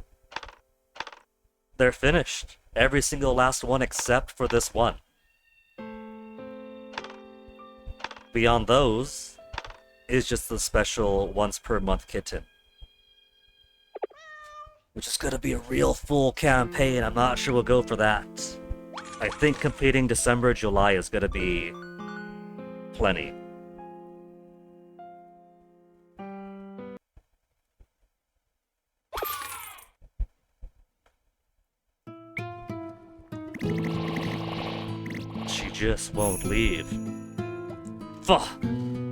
Speaker 1: they're finished. Every single last one except for this one. Beyond those is just the special once per month kitten. Which is gonna be a real full campaign. I'm not sure we'll go for that. I think completing December, July is gonna be plenty. She just won't leave.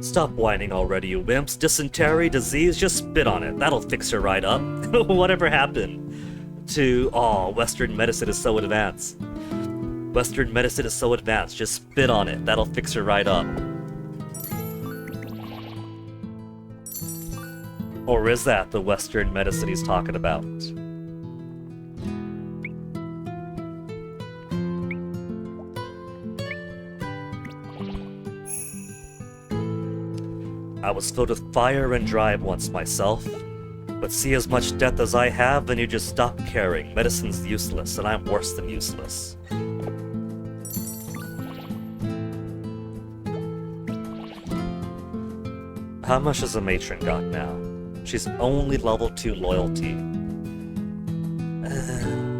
Speaker 1: Stop whining already, you wimps. Dysentery, disease, just spit on it. That'll fix her right up. Whatever happened to... Oh, Western medicine is so advanced. Western medicine is so advanced, just spit on it. That'll fix her right up. Or is that the Western medicine he's talking about? I was filled with fire and drive once myself. But see as much death as I have, then you just stop caring. Medicine's useless, and I'm worse than useless. How much has the matron got now? She's only level 2 loyalty.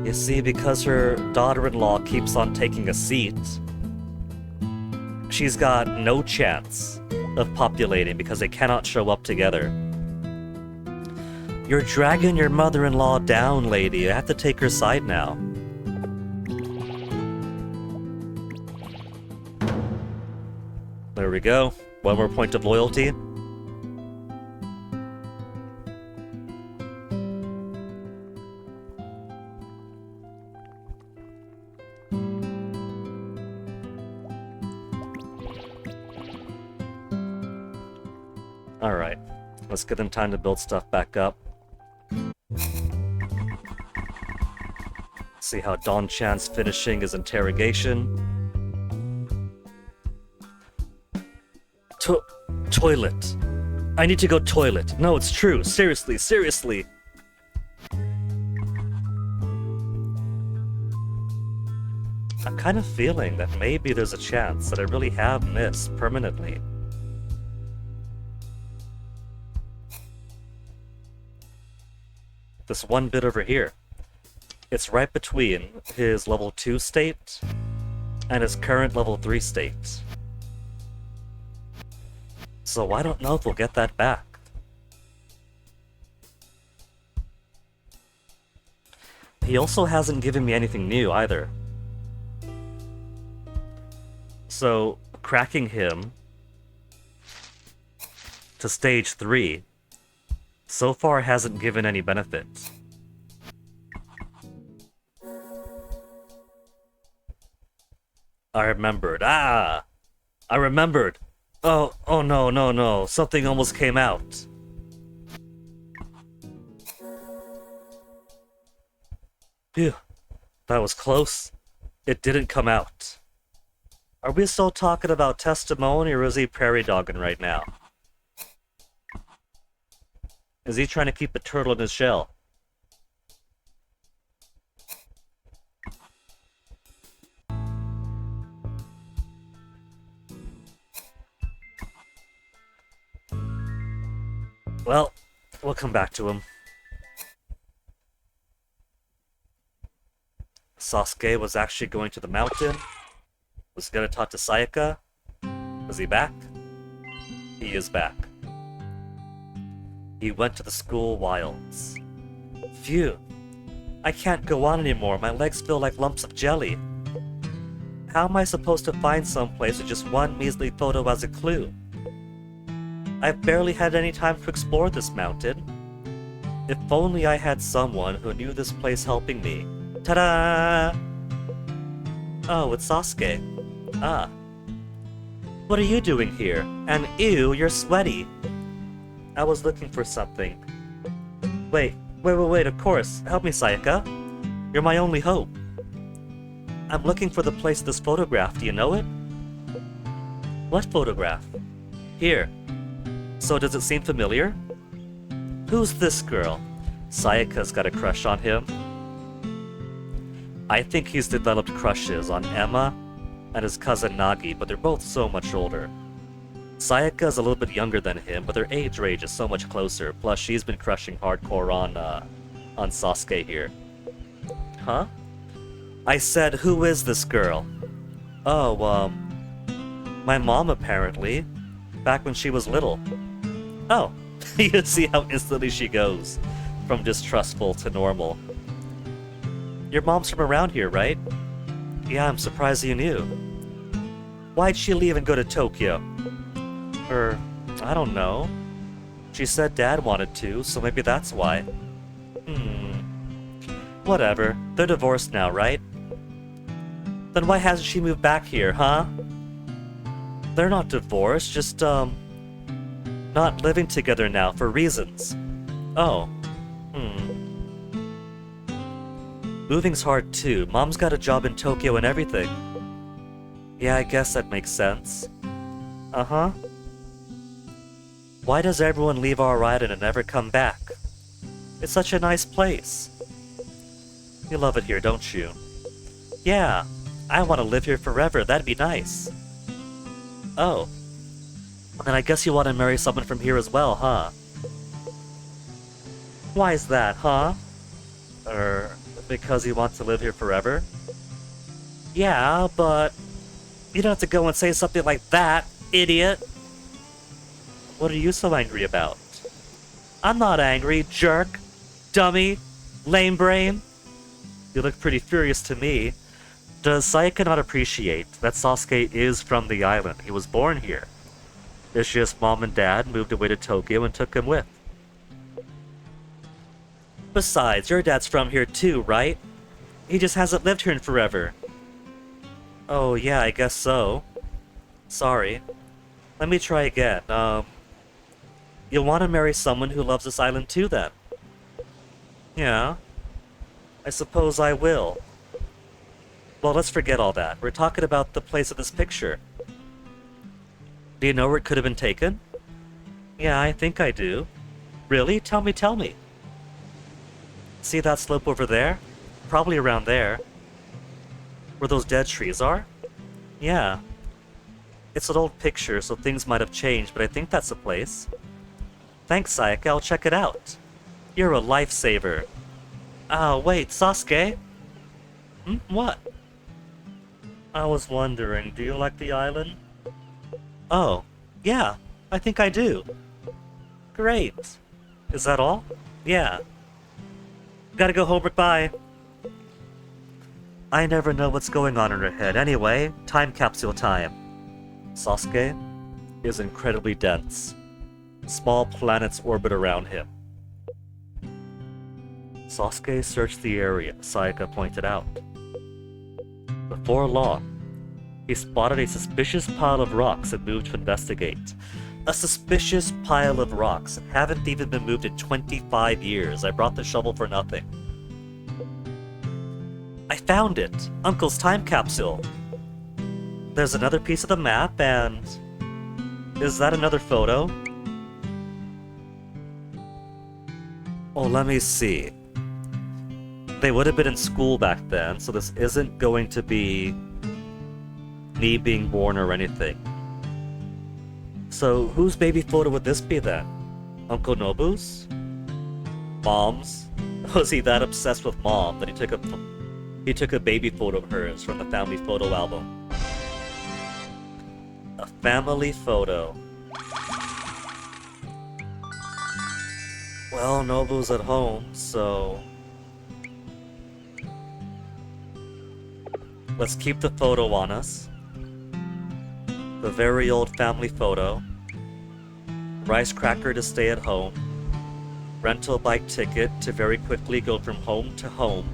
Speaker 1: You see, because her daughter-in-law keeps on taking a seat, she's got no chance of populating because they cannot show up together. You're dragging your mother-in-law down, lady. I have to take her side now. There we go. One more point of loyalty. Alright, let's give them time to build stuff back up. See how Don Chan's finishing his interrogation. Toilet. I need to go toilet. No, it's true. Seriously, seriously. I'm kind of feeling that maybe there's a chance that I really have missed permanently. This one bit over here. It's right between his level 2 state and his current level 3 state. So I don't know if we'll get that back. He also hasn't given me anything new either. So cracking him to stage 3 so far hasn't given any benefit. I remembered. I remembered. Oh no. Something almost came out. Phew. That was close. It didn't come out. Are we still talking about testimony, or is he prairie dogging right now? Is he trying to keep a turtle in his shell? Well, we'll come back to him. Sosuke was actually going to the mountain. Was gonna talk to Sayaka. Is he back? He is back. He went to the school wilds. Phew. I can't go on anymore. My legs feel like lumps of jelly. How am I supposed to find someplace with just one measly photo as a clue? I've barely had any time to explore this mountain. If only I had someone who knew this place helping me. Ta-da! Oh, it's Sosuke. Ah. What are you doing here? And ew, you're sweaty. I was looking for something. Wait, of course. Help me, Sayaka. You're my only hope. I'm looking for the place of this photograph. Do you know it? What photograph? Here. So does it seem familiar? Who's this girl? Sayaka's got a crush on him. I think he's developed crushes on Emma and his cousin Nagi, but they're both so much older. Sayaka's a little bit younger than him, but their age range is so much closer. Plus, she's been crushing hardcore on Sosuke here. Huh? I said, who is this girl? Oh, my mom apparently. Back when she was little. Oh, you see how instantly she goes from distrustful to normal. Your mom's from around here, right? Yeah, I'm surprised you knew. Why'd she leave and go to Tokyo? I don't know. She said Dad wanted to, so maybe that's why. Whatever. They're divorced now, right? Then why hasn't she moved back here, huh? They're not divorced, just, not living together now for reasons. Oh. Moving's hard too. Mom's got a job in Tokyo and everything. Yeah, I guess that makes sense. Uh-huh. Why does everyone leave our island and never come back? It's such a nice place. You love it here, don't you? Yeah, I want to live here forever. That'd be nice. Oh. Then I guess you want to marry someone from here as well, huh? Why is that, huh? Er, because you want to live here forever? Yeah, but you don't have to go and say something like that, idiot. What are you so angry about? I'm not angry, jerk, dummy, lame brain. You look pretty furious to me. Does Sayaka not appreciate that Sasuke is from the island? He was born here. It's just mom and dad moved away to Tokyo and took him with. Besides, your dad's from here too, right? He just hasn't lived here in forever. Oh, yeah, I guess so. Sorry. Let me try again. You'll want to marry someone who loves this island too, then? Yeah. I suppose I will. Well, let's forget all that. We're talking about the place of this picture. Do you know where it could have been taken? Yeah, I think I do. Really? Tell me, tell me. See that slope over there? Probably around there. Where those dead trees are? Yeah. It's an old picture, so things might have changed, but I think that's the place. Thanks, Sayaka. I'll check it out. You're a lifesaver. Ah, wait, Sasuke? What? I was wondering, do you like the island? Oh, yeah, I think I do. Great. Is that all? Yeah. Gotta go home, bye. I never know what's going on in her head. Anyway, time capsule time. Sasuke is incredibly dense. Small planets orbit around him. Sasuke searched the area, Sayaka pointed out. Before long, he spotted a suspicious pile of rocks and moved to investigate. A suspicious pile of rocks haven't even been moved in 25 years. I brought the shovel for nothing. I found it! Uncle's time capsule! There's another piece of the map, and... Is that another photo? Oh, let me see. They would have been in school back then, so this isn't going to be me being born or anything. So, whose baby photo would this be then? Uncle Nobu's? Mom's? Was he that obsessed with Mom that he took a baby photo of hers from the family photo album? A family photo. Well, Nobu's at home, so... Let's keep the photo on us. The very old family photo. Rice cracker to stay at home. Rental bike ticket to very quickly go from home to home.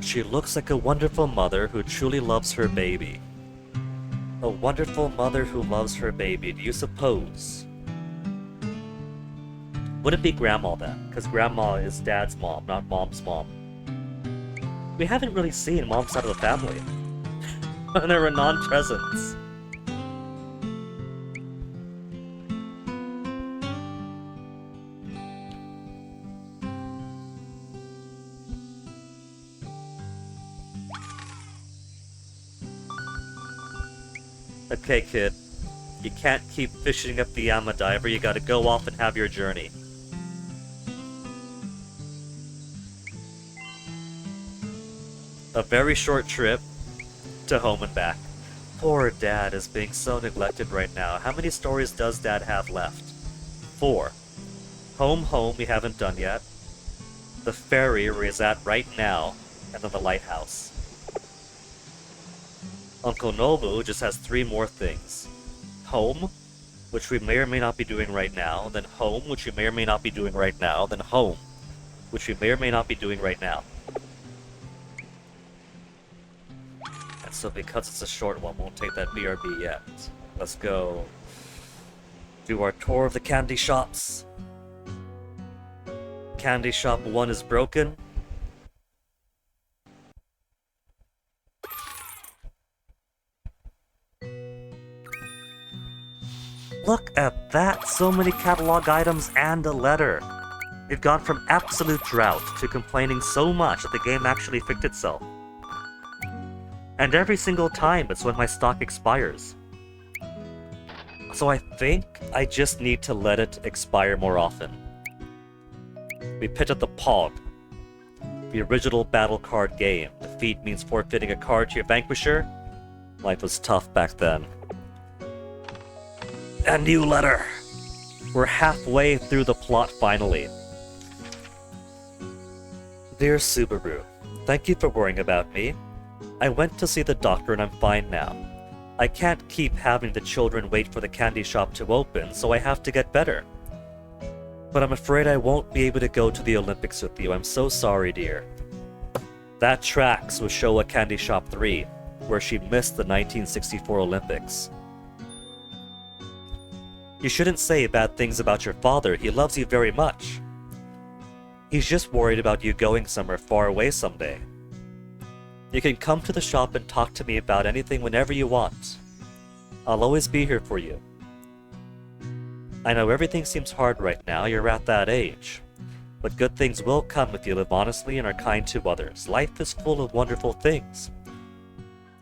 Speaker 1: She looks like a wonderful mother who truly loves her baby. A wonderful mother who loves her baby, do you suppose? Would it be Grandma then? Because Grandma is Dad's mom, not Mom's mom. We haven't really seen Mom's side of the family. There were non-presents. Okay, kid. You can't keep fishing up the Yama Diver, you gotta go off and have your journey. A very short trip to home and back. Poor Dad is being so neglected right now. How many stories does Dad have left? 4. Home we haven't done yet. The ferry where he's at right now, and then the lighthouse. Uncle Nobu just has 3 more things. Home, which we may or may not be doing right now, then home, which we may or may not be doing right now, then home, which we may or may not be doing right now. And so because it's a short one, won't take that BRB yet. Let's go do our tour of the candy shops. Candy shop 1 is broken. Look at that! So many catalog items and a letter! We've gone from absolute drought to complaining so much that the game actually fixed itself. And every single time it's when my stock expires. So I think I just need to let it expire more often. We pitted the Pog, the original battle card game. Defeat means forfeiting a card to your vanquisher. Life was tough back then. A new letter! We're halfway through the plot finally. Dear Subaru, thank you for worrying about me. I went to see the doctor and I'm fine now. I can't keep having the children wait for the candy shop to open, so I have to get better. But I'm afraid I won't be able to go to the Olympics with you. I'm so sorry, dear. That tracks with Showa Candy Shop 3, where she missed the 1964 Olympics. You shouldn't say bad things about your father. He loves you very much. He's just worried about you going somewhere far away someday. You can come to the shop and talk to me about anything whenever you want. I'll always be here for you. I know everything seems hard right now, you're at that age. But good things will come if you live honestly and are kind to others. Life is full of wonderful things.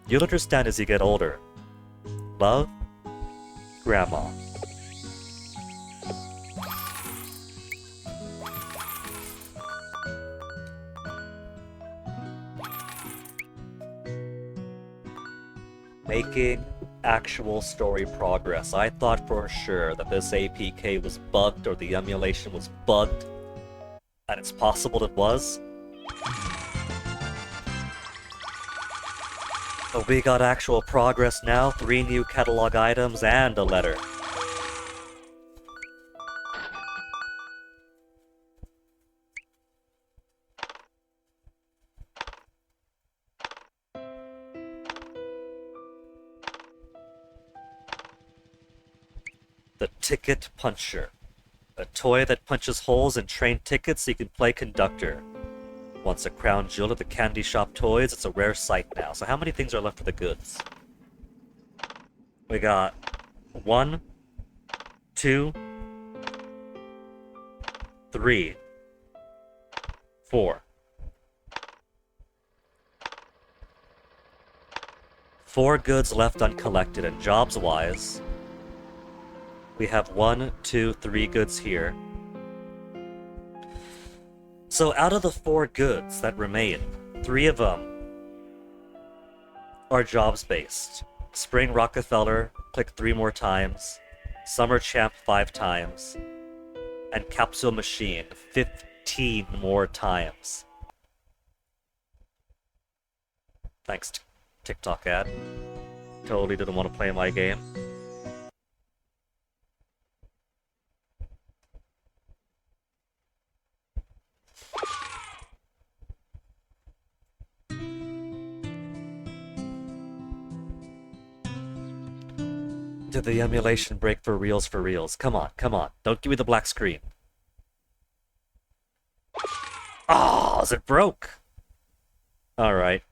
Speaker 1: You'll understand as you get older. Love, Grandma. Making actual story progress. I thought for sure that this APK was bugged or the emulation was bugged, and it's possible it was. But we got actual progress now, 3 new catalog items and a letter. The Ticket Puncher. A toy that punches holes in train tickets so you can play conductor. Once a crown jewel of the candy shop toys, it's a rare sight now. So how many things are left for the goods? We got 1, 2, 3, 4. 4 goods left uncollected, and jobs-wise, we have 1, 2, 3 goods here. So out of the 4 goods that remain, 3 of them are jobs-based. Spring Rockefeller, click 3 more times. Summer Champ 5 times. And Capsule Machine 15 more times. Thanks, TikTok ad. Totally didn't want to play my game. Did the emulation break for reals for reals? Come on, come on. Don't give me the black screen. Oh, is it broke? Alright.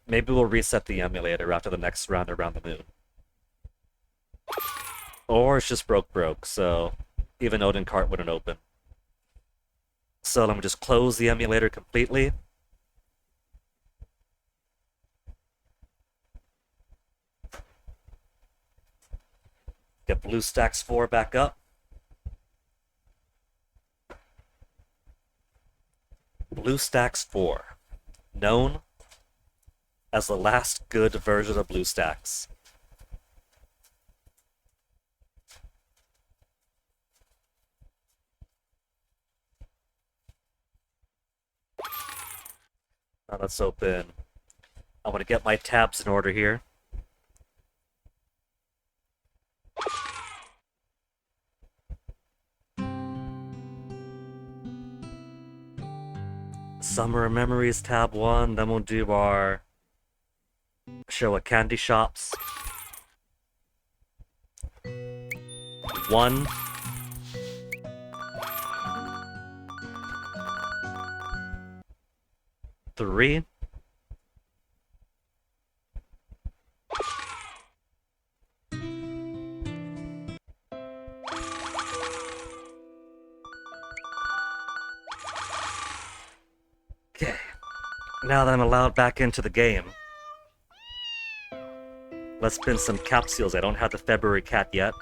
Speaker 1: Maybe we'll reset the emulator after the next round around the moon. Or it's just broke, so even Odin Cart wouldn't open. So let me just close the emulator completely. Get BlueStacks 4 back up. BlueStacks 4, known as the last good version of BlueStacks. Now let's open. I want to get my tabs in order here. Summer Memories tab 1, then we'll do our Showa Candy Shops. 1. Three. 4. Now that I'm allowed back into the game, let's spin some capsules. I don't have the February cat yet.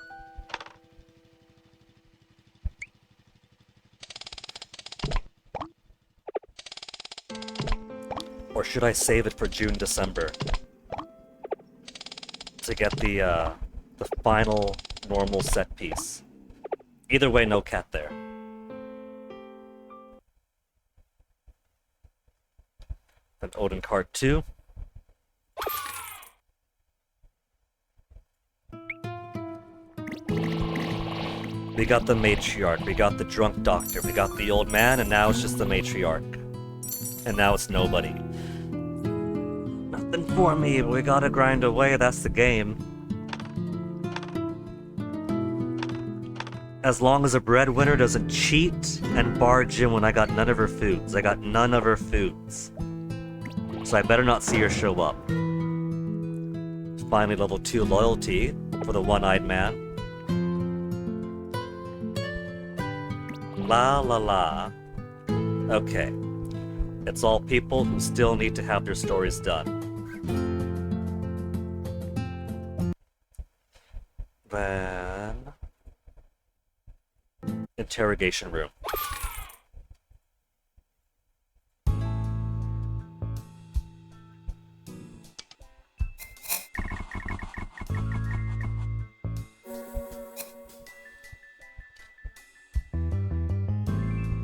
Speaker 1: Or should I save it for June, December? To get the final normal set piece. Either way, no cat there. Then Odin card 2. We got the matriarch, we got the drunk doctor, we got the old man, and now it's just the matriarch. And now it's nobody. Nothing for me, but we gotta grind away, that's the game. As long as a breadwinner doesn't cheat and barge in when I got none of her foods. I got none of her foods. So I better not see her show up. Finally, level 2 loyalty for the one-eyed man. La la la. Okay. It's all people who still need to have their stories done. Then... interrogation room.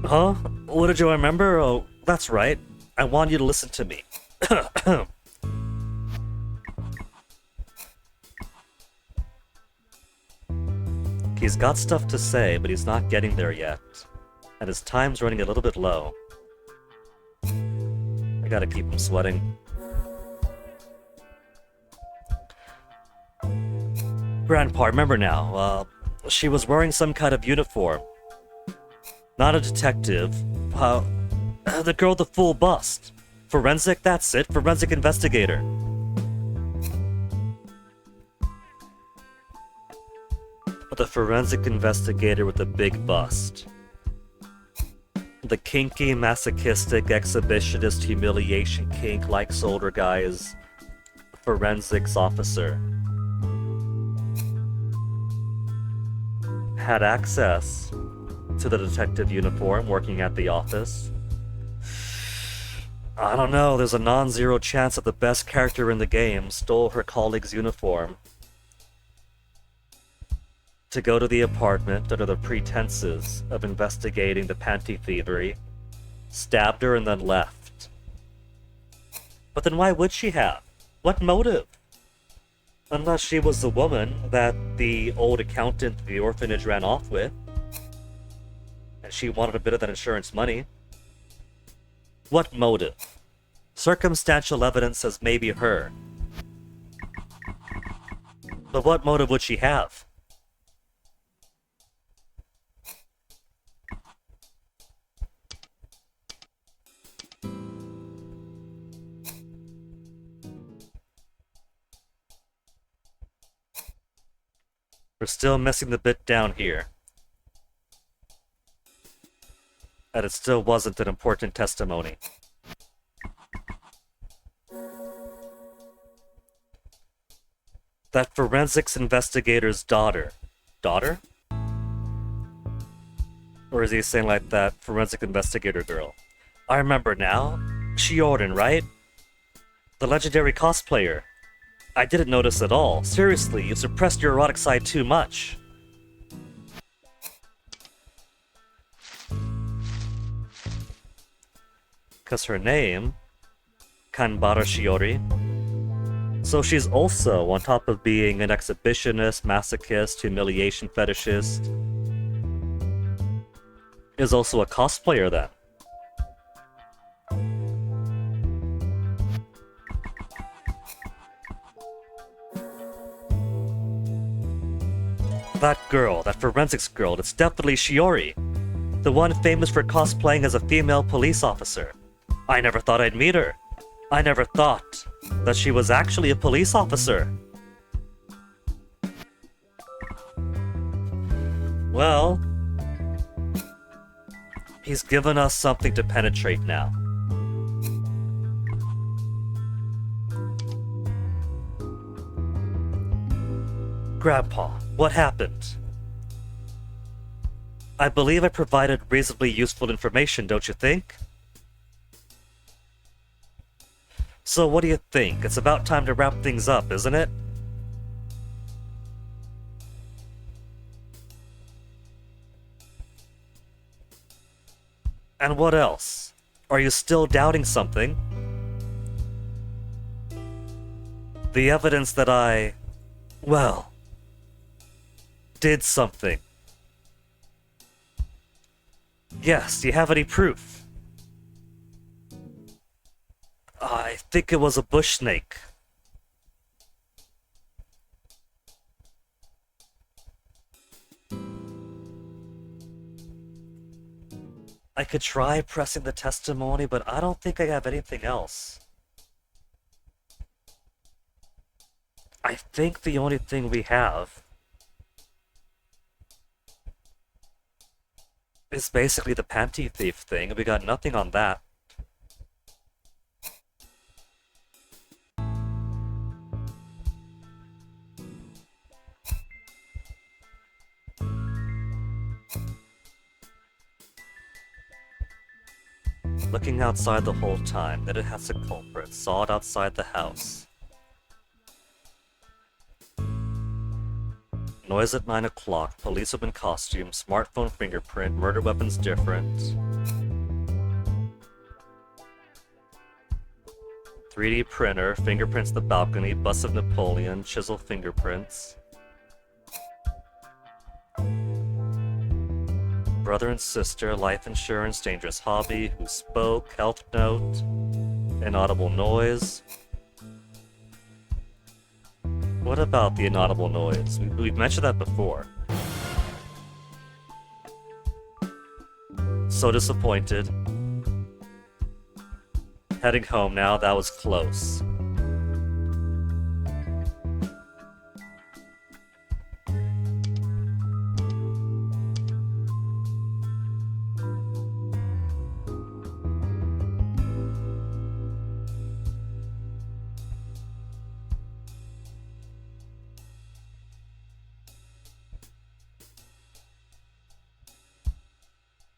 Speaker 1: Huh? What did you remember? Oh, that's right. I want you to listen to me. He's got stuff to say, but he's not getting there yet. And his time's running a little bit low. I gotta keep him sweating. Grandpa, remember now, she was wearing some kind of uniform. Not a detective. The girl with the full bust. Forensic, that's it. Forensic investigator. The forensic investigator with the big bust. The kinky, masochistic, exhibitionist, humiliation kink likes older guys. Forensics officer. Had access to the detective uniform working at the office. I don't know, there's a non-zero chance that the best character in the game stole her colleague's uniform to go to the apartment under the pretenses of investigating the panty thievery, stabbed her and then left. But then why would she have? What motive? Unless she was the woman that the old accountant the orphanage ran off with, and she wanted a bit of that insurance money. What motive? Circumstantial evidence says maybe her. But what motive would she have? We're still missing the bit down here. And it still wasn't an important testimony. That forensics investigator's daughter. Daughter? Or is he saying like that forensic investigator girl? I remember now. Shiorden, right? The legendary cosplayer. I didn't notice at all. Seriously, you suppressed your erotic side too much. Because her name, Kanbara Shiori. So she's also, on top of being an exhibitionist, masochist, humiliation fetishist, is also a cosplayer then. That girl, that forensics girl, it's definitely Shiori. The one famous for cosplaying as a female police officer. I never thought I'd meet her. I never thought that she was actually a police officer. Well, he's given us something to penetrate now. Grandpa, what happened? I believe I provided reasonably useful information, don't you think? So what do you think? It's about time to wrap things up, isn't it? And what else? Are you still doubting something? The evidence that I... well... did something. Yes, do you have any proof? I think it was a bush snake. I could try pressing the testimony, but I don't think I have anything else. I think the only thing we have is basically the panty thief thing, and we got nothing on that. Looking outside the whole time, that it has a culprit. Saw it outside the house. Noise at 9 o'clock. Policewoman costume. Smartphone fingerprint. Murder weapons different. 3D printer. Fingerprints the balcony. Bust of Napoleon. Chisel fingerprints. Brother and sister, life insurance, dangerous hobby, who spoke, health note, inaudible noise. What about the inaudible noise? We've mentioned that before. So disappointed. Heading home now, that was close.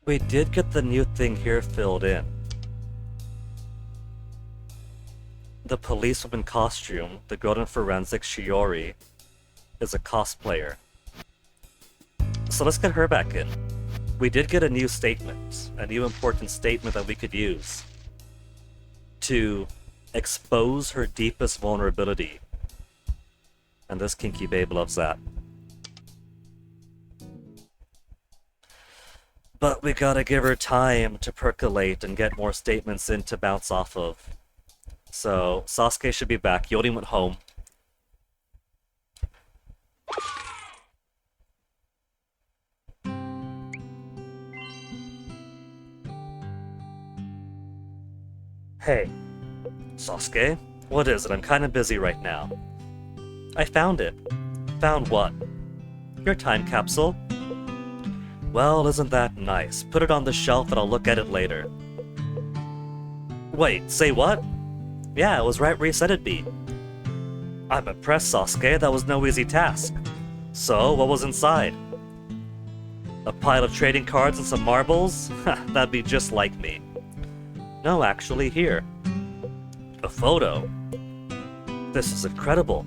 Speaker 1: We did get the new thing here filled in. The policewoman costume, the girl in forensics, Shiori, is a cosplayer. So let's get her back in. We did get a new statement, a new important statement that we could use to expose her deepest vulnerability. And this kinky babe loves that. But we gotta give her time to percolate and get more statements in to bounce off of. So, Sasuke should be back. Yori went home. Hey, Sasuke? What is it? I'm kinda busy right now. I found it. Found what? Your time capsule. Well, isn't that nice? Put it on the shelf and I'll look at it later. Wait, say what? Yeah, it was right where you said it'd be. I'm impressed, Sasuke. That was no easy task. So, what was inside? A pile of trading cards and some marbles? That'd be just like me. No, actually, here. A photo. This is incredible.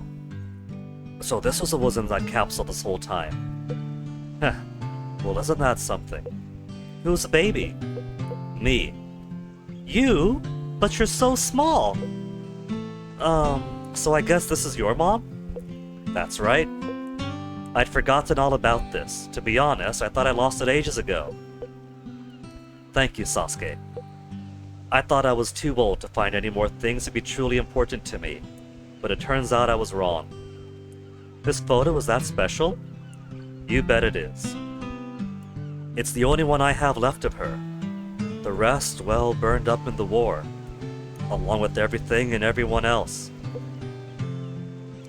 Speaker 1: So this was what was in that capsule this whole time. Heh. Well, isn't that something? Who's the baby? Me. You? But you're so small! So I guess this is your mom? That's right. I'd forgotten all about this. To be honest, I thought I lost it ages ago. Thank you, Sasuke. I thought I was too old to find any more things to be truly important to me, but it turns out I was wrong. This photo is that special? You bet it is. It's the only one I have left of her. The rest, well, burned up in the war, along with everything and everyone else.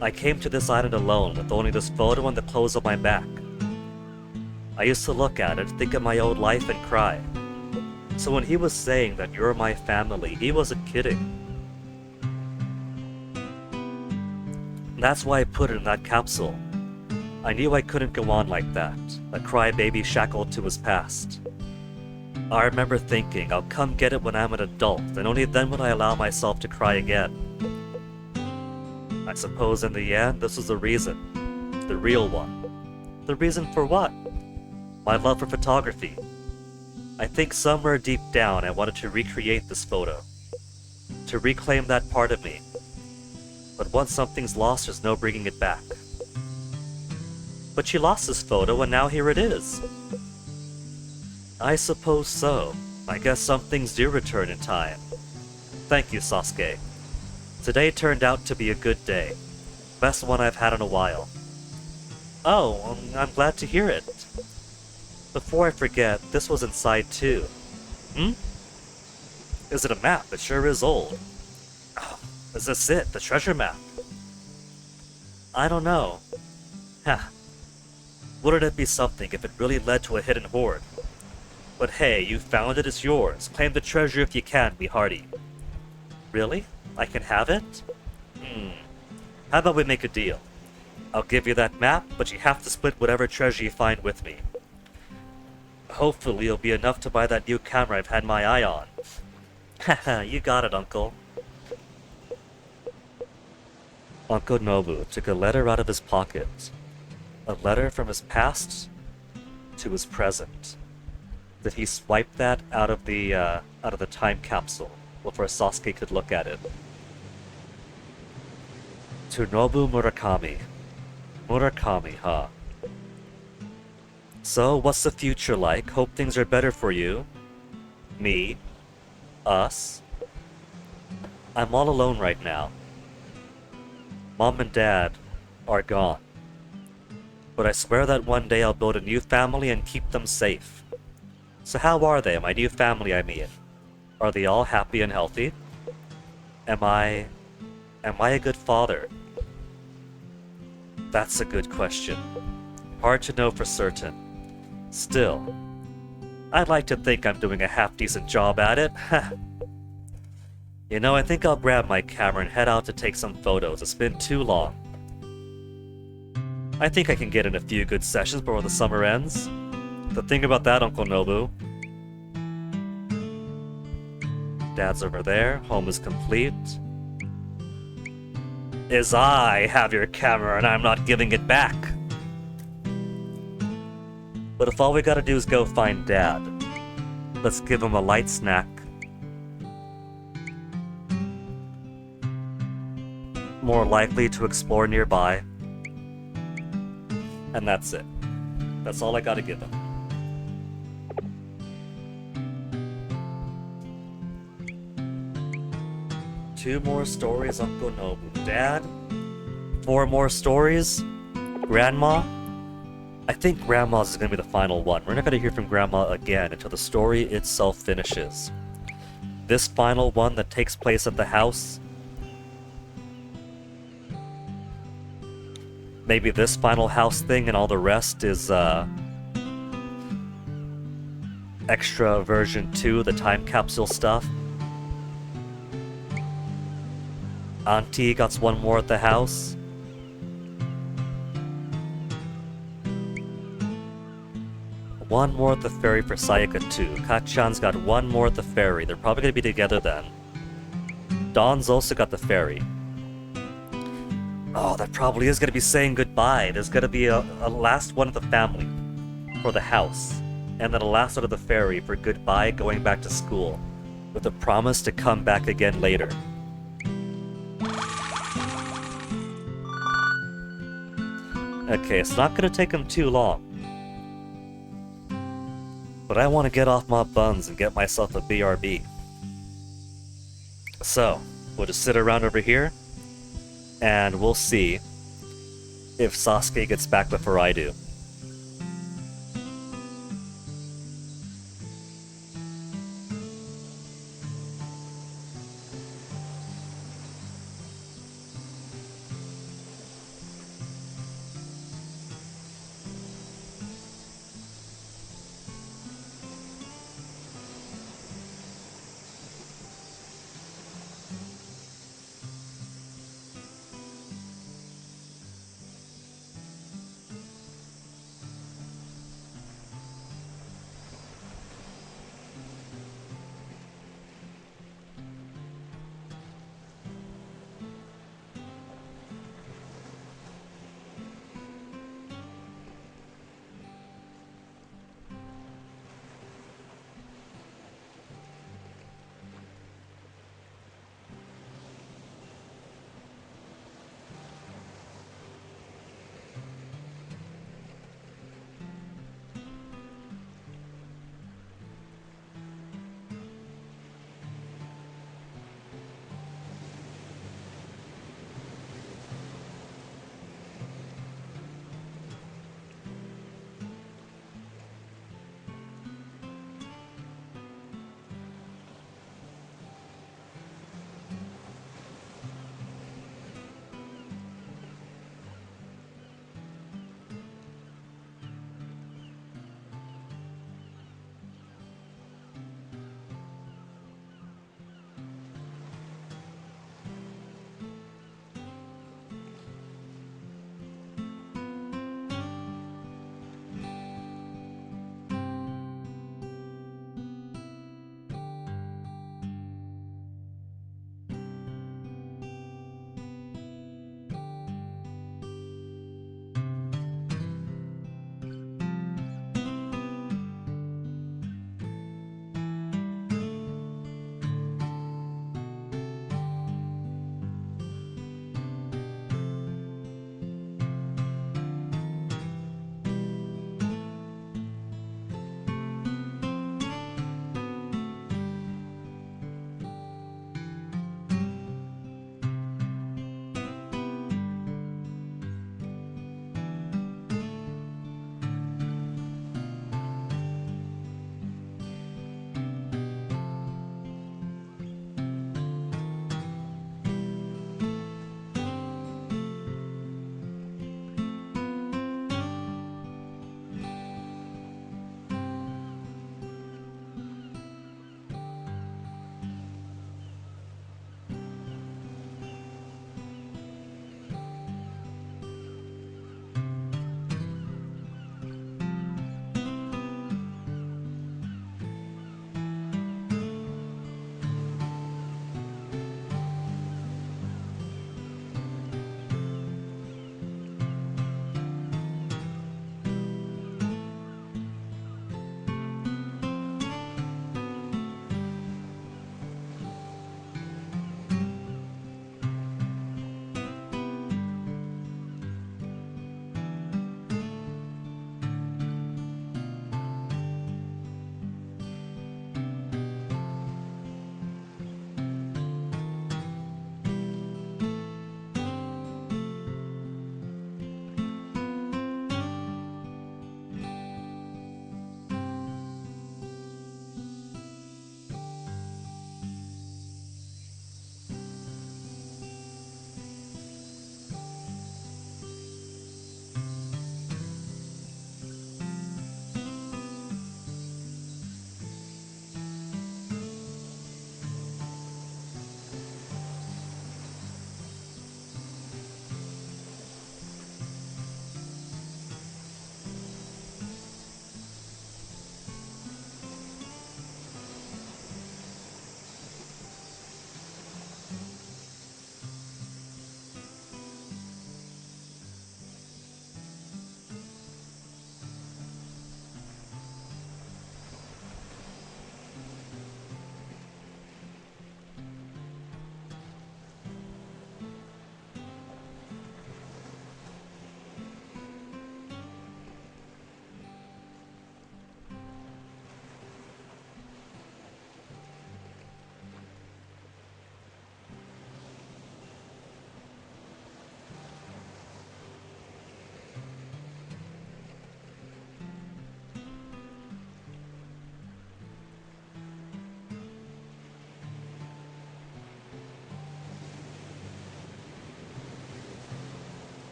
Speaker 1: I came to this island alone with only this photo and the clothes on my back. I used to look at it, think of my old life and cry. So when he was saying that you're my family, he wasn't kidding. That's why I put it in that capsule. I knew I couldn't go on like that, a crybaby shackled to his past. I remember thinking, I'll come get it when I'm an adult, and only then would I allow myself to cry again. I suppose in the end, this was the reason. The real one. The reason for what? My love for photography. I think somewhere deep down I wanted to recreate this photo. To reclaim that part of me. But once something's lost, there's no bringing it back. But she lost this photo, and now here it is. I suppose so. I guess some things do return in time. Thank you, Sosuke. Today turned out to be a good day. Best one I've had in a while. Oh, I'm glad to hear it. Before I forget, this was inside too. Is it a map? It sure is old. Oh, is this it? The treasure map? I don't know. Wouldn't it be something if it really led to a hidden hoard? But hey, you found it, it's yours. Claim the treasure if you can, be hearty. Really? I can have it? How about we make a deal? I'll give you that map, but you have to split whatever treasure you find with me. Hopefully it'll be enough to buy that new camera I've had my eye on. Haha, you got it, Uncle. Uncle Nobu took a letter out of his pocket. A letter from his past to his present. Did he swipe that out of the time capsule before Sosuke could look at it? To Nobu Murakami. Murakami, huh? So, what's the future like? Hope things are better for you. Me. Us. I'm all alone right now. Mom and Dad are gone. But I swear that one day I'll build a new family and keep them safe. So how are they, my new family I mean? Are they all happy and healthy? Am I a good father? That's a good question. Hard to know for certain. Still, I'd like to think I'm doing a half-decent job at it. You know, I think I'll grab my camera and head out to take some photos. It's been too long. I think I can get in a few good sessions before the summer ends. The thing about that, Uncle Nobu. Dad's over there. Home is complete. Is I have your camera and I'm not giving it back. But if all we gotta do is go find Dad, let's give him a light snack. More likely to explore nearby. And that's it. That's all I gotta give him. Two more stories, Uncle Nobu. Dad? 4 more stories? Grandma? I think Grandma's is gonna be the final one. We're not gonna hear from Grandma again until the story itself finishes. This final one that takes place at the house. Maybe this final house thing and all the rest is, extra version 2, the time capsule stuff. Auntie got one more at the house. One more at the ferry for Sayaka too. Kachan's got one more at the ferry. They're probably gonna be together then. Dawn's also got the ferry. Oh, that probably is gonna be saying goodbye. There's gonna be a last one of the family for the house. And then a last one of the ferry for goodbye going back to school. With a promise to come back again later. Okay, it's not gonna take them too long. But I want to get off my buns and get myself a BRB. So, we'll just sit around over here, and we'll see if Sosuke gets back before I do.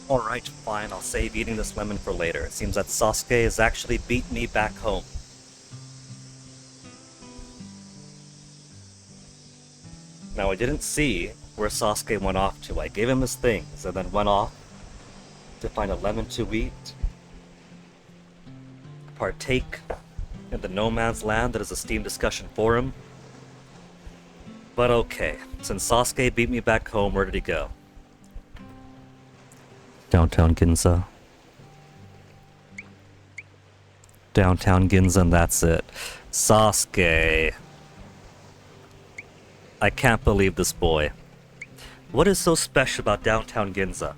Speaker 1: Alright, fine, I'll save eating this lemon for later. It seems that Sasuke has actually beat me back home. Now, I didn't see where Sasuke went off to. I gave him his things and then went off to find a lemon to eat, partake in the no man's land that is a Steam discussion forum. But okay, since Sasuke beat me back home, where did he go? Downtown Ginza. Downtown Ginza, and that's it. Sasuke. I can't believe this boy. What is so special about downtown Ginza?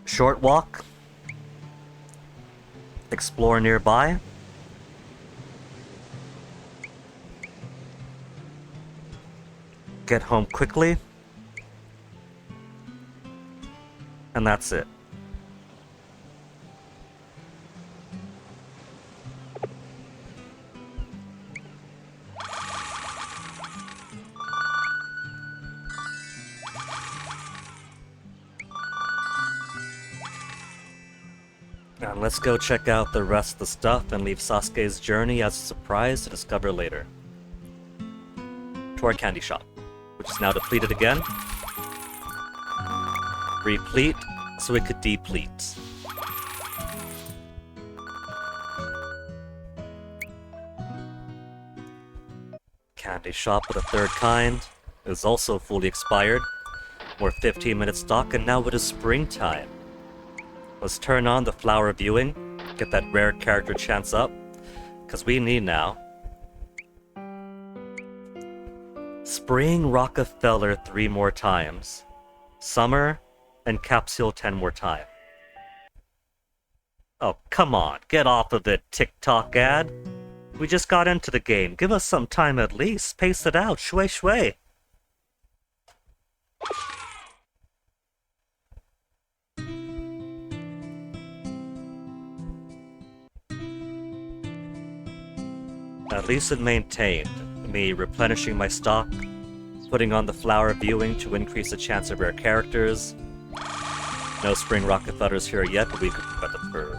Speaker 1: Short walk? Explore nearby? Get home quickly? And that's it. And let's go check out the rest of the stuff and leave Sasuke's journey as a surprise to discover later. To our candy shop, which is now depleted again. Replete so it could deplete. Candy shop with a third kind is also fully expired. More 15-minute stock, and now it is springtime. Let's turn on the flower viewing, get that rare character chance up, because we need now. Spring Rockefeller 3 more times. Summer and Capsule 10 more times. Oh, come on, get off of it, TikTok ad. We just got into the game. Give us some time at least. Pace it out. Shui shui. At least it maintained me replenishing my stock, putting on the flower viewing to increase the chance of rare characters. No Spring Rockefellers here yet, but we could get the third.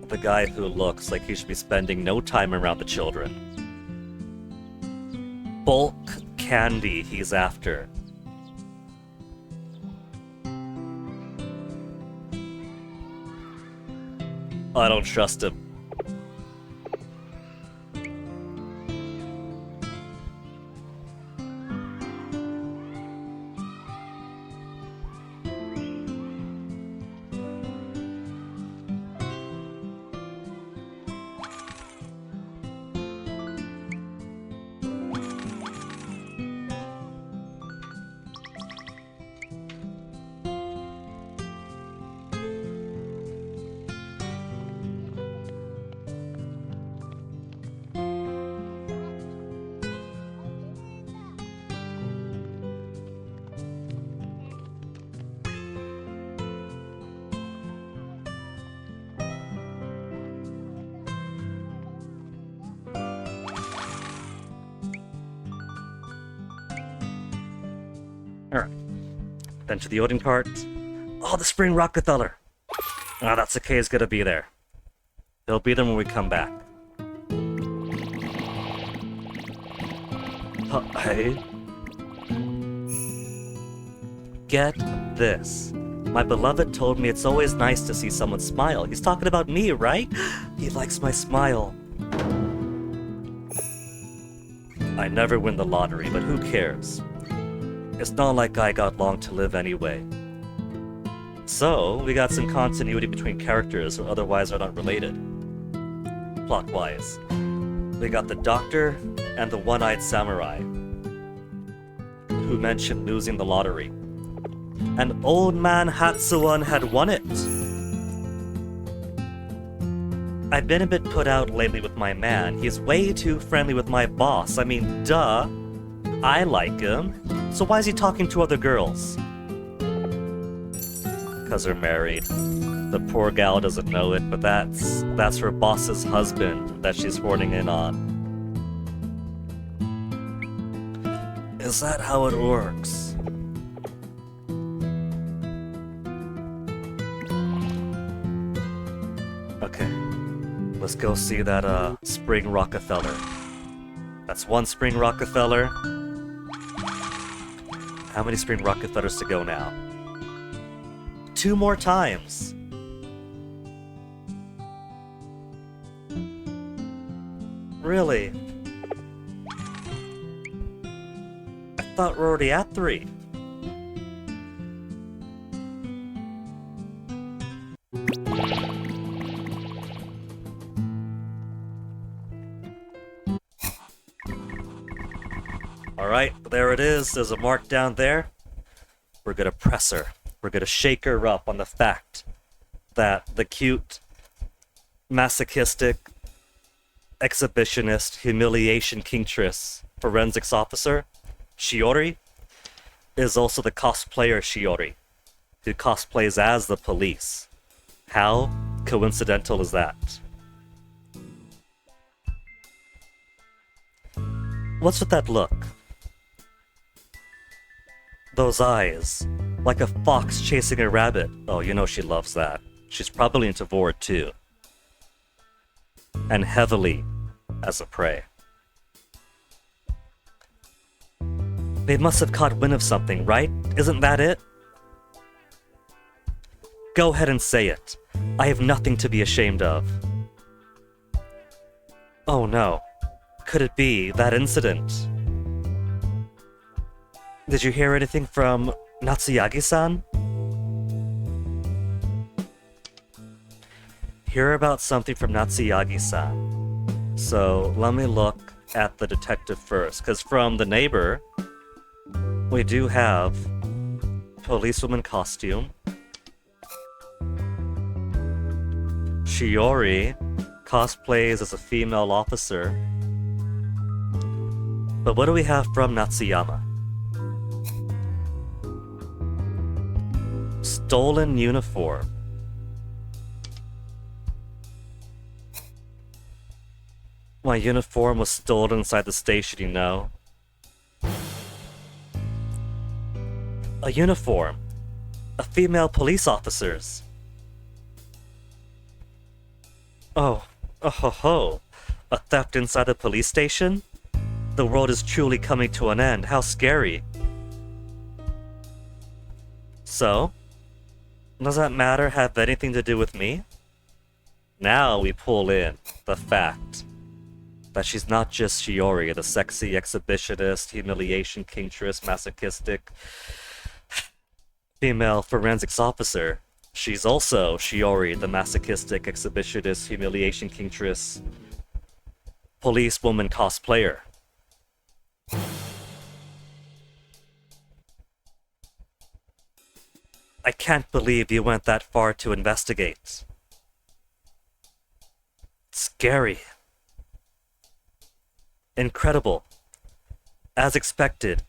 Speaker 1: The guy who looks like he should be spending no time around the children. Bulk candy he's after. I don't trust him. Alright. Then to the Odin cart. Oh, the Spring Rockefeller! Ah, that's okay, he's gonna be there. He'll be there when we come back. Hey? Get this. My beloved told me it's always nice to see someone smile. He's talking about me, right? He likes my smile. I never win the lottery, but who cares? It's not like I got long to live anyway. So, we got some continuity between characters who otherwise are not related. Plot-wise. We got the doctor and the one-eyed samurai, who mentioned losing the lottery. And old man Hatsuan had won it! I've been a bit put out lately with my man. He's way too friendly with my boss. I mean, duh. I like him. So why is he talking to other girls? Because they're married. The poor gal doesn't know it, but that's her boss's husband that she's horning in on. Is that how it works? Okay. Let's go see that, Spring Rockefeller. That's one Spring Rockefeller. How many Spring Rockefellers to go now? 2 more times! Really? I thought we're already at 3. Alright, there it is. There's a mark down there. We're gonna press her. We're gonna shake her up on the fact that the cute, masochistic, exhibitionist, humiliation kingtress, forensics officer, Shiori, is also the cosplayer Shiori, who cosplays as the police. How coincidental is that? What's with that look? Those eyes, like a fox chasing a rabbit. Oh, you know she loves that. She's probably into Vord too. And heavily as a prey. They must have caught wind of something, right? Isn't that it? Go ahead and say it. I have nothing to be ashamed of. Oh no. Could it be that incident? Did you hear anything from Natsuyagi-san? Hear about something from Natsuyagi-san. So let me look at the detective first, because from the neighbor, we do have policewoman costume. Shiori cosplays as a female officer. But what do we have from Natsuyama? Stolen uniform. My uniform was stolen inside the station, you know. A uniform. A female police officer's. Oh ho ho. A theft inside a police station? The world is truly coming to an end. How scary. So, does that matter have anything to do with me? Now we pull in the fact that she's not just Shiori, the sexy exhibitionist, humiliation kingtress, masochistic female forensics officer. She's also Shiori, the masochistic exhibitionist, humiliation kingtress, policewoman cosplayer. I can't believe you went that far to investigate. Scary. Incredible. As expected,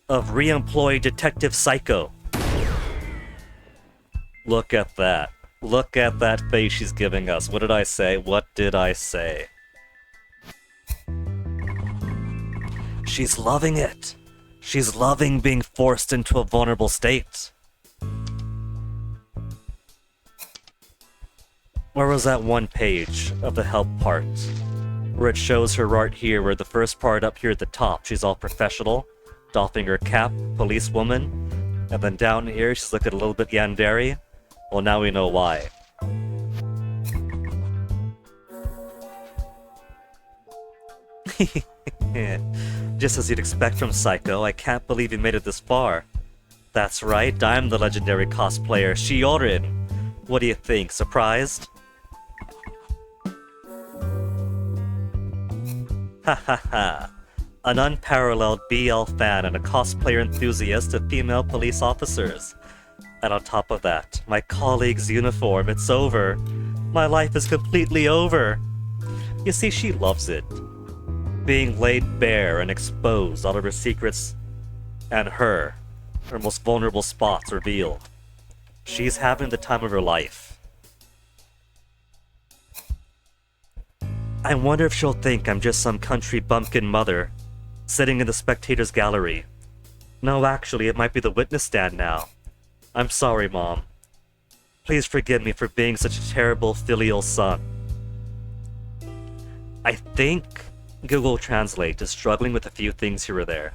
Speaker 1: of re-employed Detective Psycho. Look at that. Look at that face she's giving us. What did I say? What did I say? She's loving it. She's loving being forced into a vulnerable state. Where was that one page of the help part? Where it shows her right here, where the first part up here at the top, she's all professional, doffing her cap, policewoman. And then down here, she's looking a little bit yandere. Well, now we know why. Just as you'd expect from Psycho, I can't believe you made it this far. That's right, I'm the legendary cosplayer, Shiorin. What do you think, surprised? Ha ha ha. An unparalleled BL fan and a cosplayer enthusiast of female police officers. And on top of that, my colleague's uniform, it's over. My life is completely over. You see, she loves it. Being laid bare and exposed, all of her secrets, and her most vulnerable spots revealed. She's having the time of her life. I wonder if she'll think I'm just some country bumpkin mother, sitting in the spectator's gallery, No, actually, it might be the witness stand now. I'm sorry, Mom. Please forgive me for being such a terrible filial son. I think Google Translate is struggling with a few things here or there.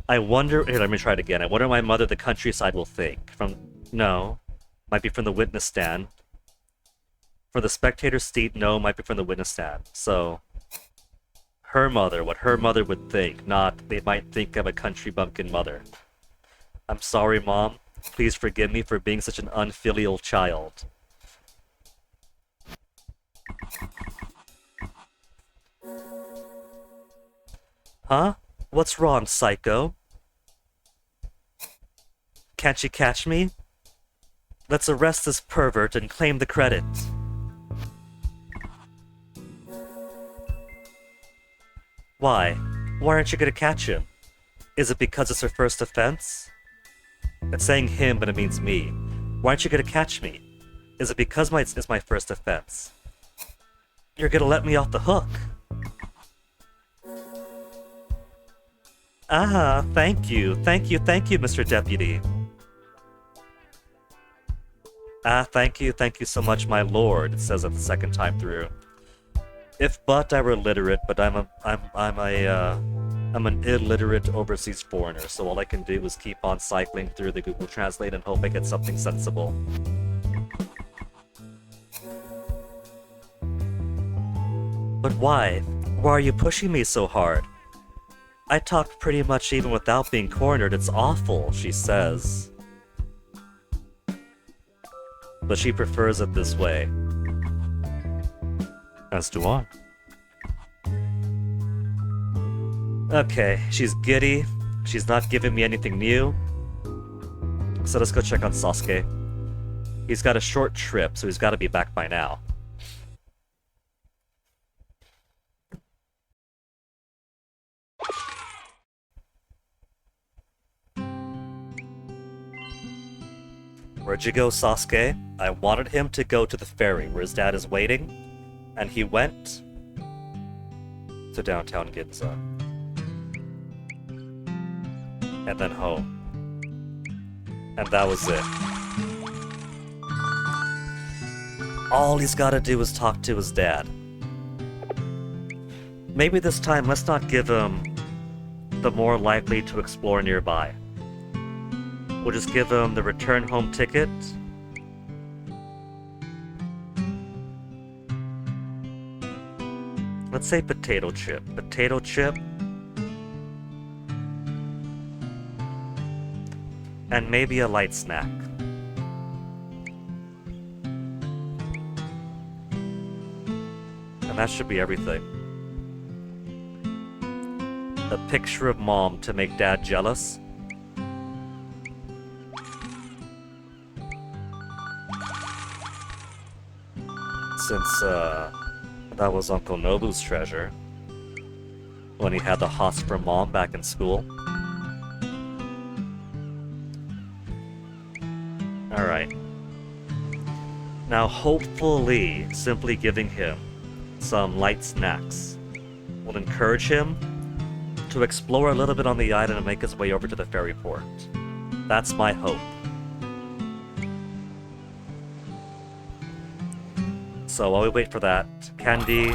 Speaker 1: I wonder. Here, let me try it again. I wonder my mother the countryside will think. No. Might be from the witness stand. For the spectator seat, no, might be from the witness stand. So, her mother, what her mother would think, not they might think of a country bumpkin mother. I'm sorry, Mom. Please forgive me for being such an unfilial child. Huh? What's wrong, psycho? Can't you catch me? Let's arrest this pervert and claim the credit. Why? Why aren't you gonna catch him? Is it because it's her first offense? It's saying him, but it means me. Why aren't you gonna catch me? Is it because it's my first offense? You're gonna let me off the hook. Ah, thank you, Mr. Deputy. Ah, thank you so much, my lord, it says it the second time through. If but I were literate, but I'm an illiterate overseas foreigner, so all I can do is keep on cycling through the Google Translate and hope I get something sensible. But why? Why are you pushing me so hard? I talk pretty much even without being cornered, it's awful, she says. But she prefers it this way. As do I. Okay, she's giddy. She's not giving me anything new. So let's go check on Sosuke. He's got a short trip, so he's got to be back by now. Where'd you go, Sosuke? I wanted him to go to the ferry where his dad is waiting, and he went to downtown Ginza. And then home. And that was it. All he's gotta do is talk to his dad. Maybe this time let's not give him the more likely to explore nearby. We'll just give him the return home ticket. Let's say potato chip. Potato chip. And maybe a light snack. And that should be everything. A picture of Mom to make Dad jealous. Since, that was Uncle Nobu's treasure. When he had the hots for Mom back in school. Alright. Now hopefully, simply giving him some light snacks will encourage him to explore a little bit on the island and make his way over to the ferry port. That's my hope. So while we wait for that, candy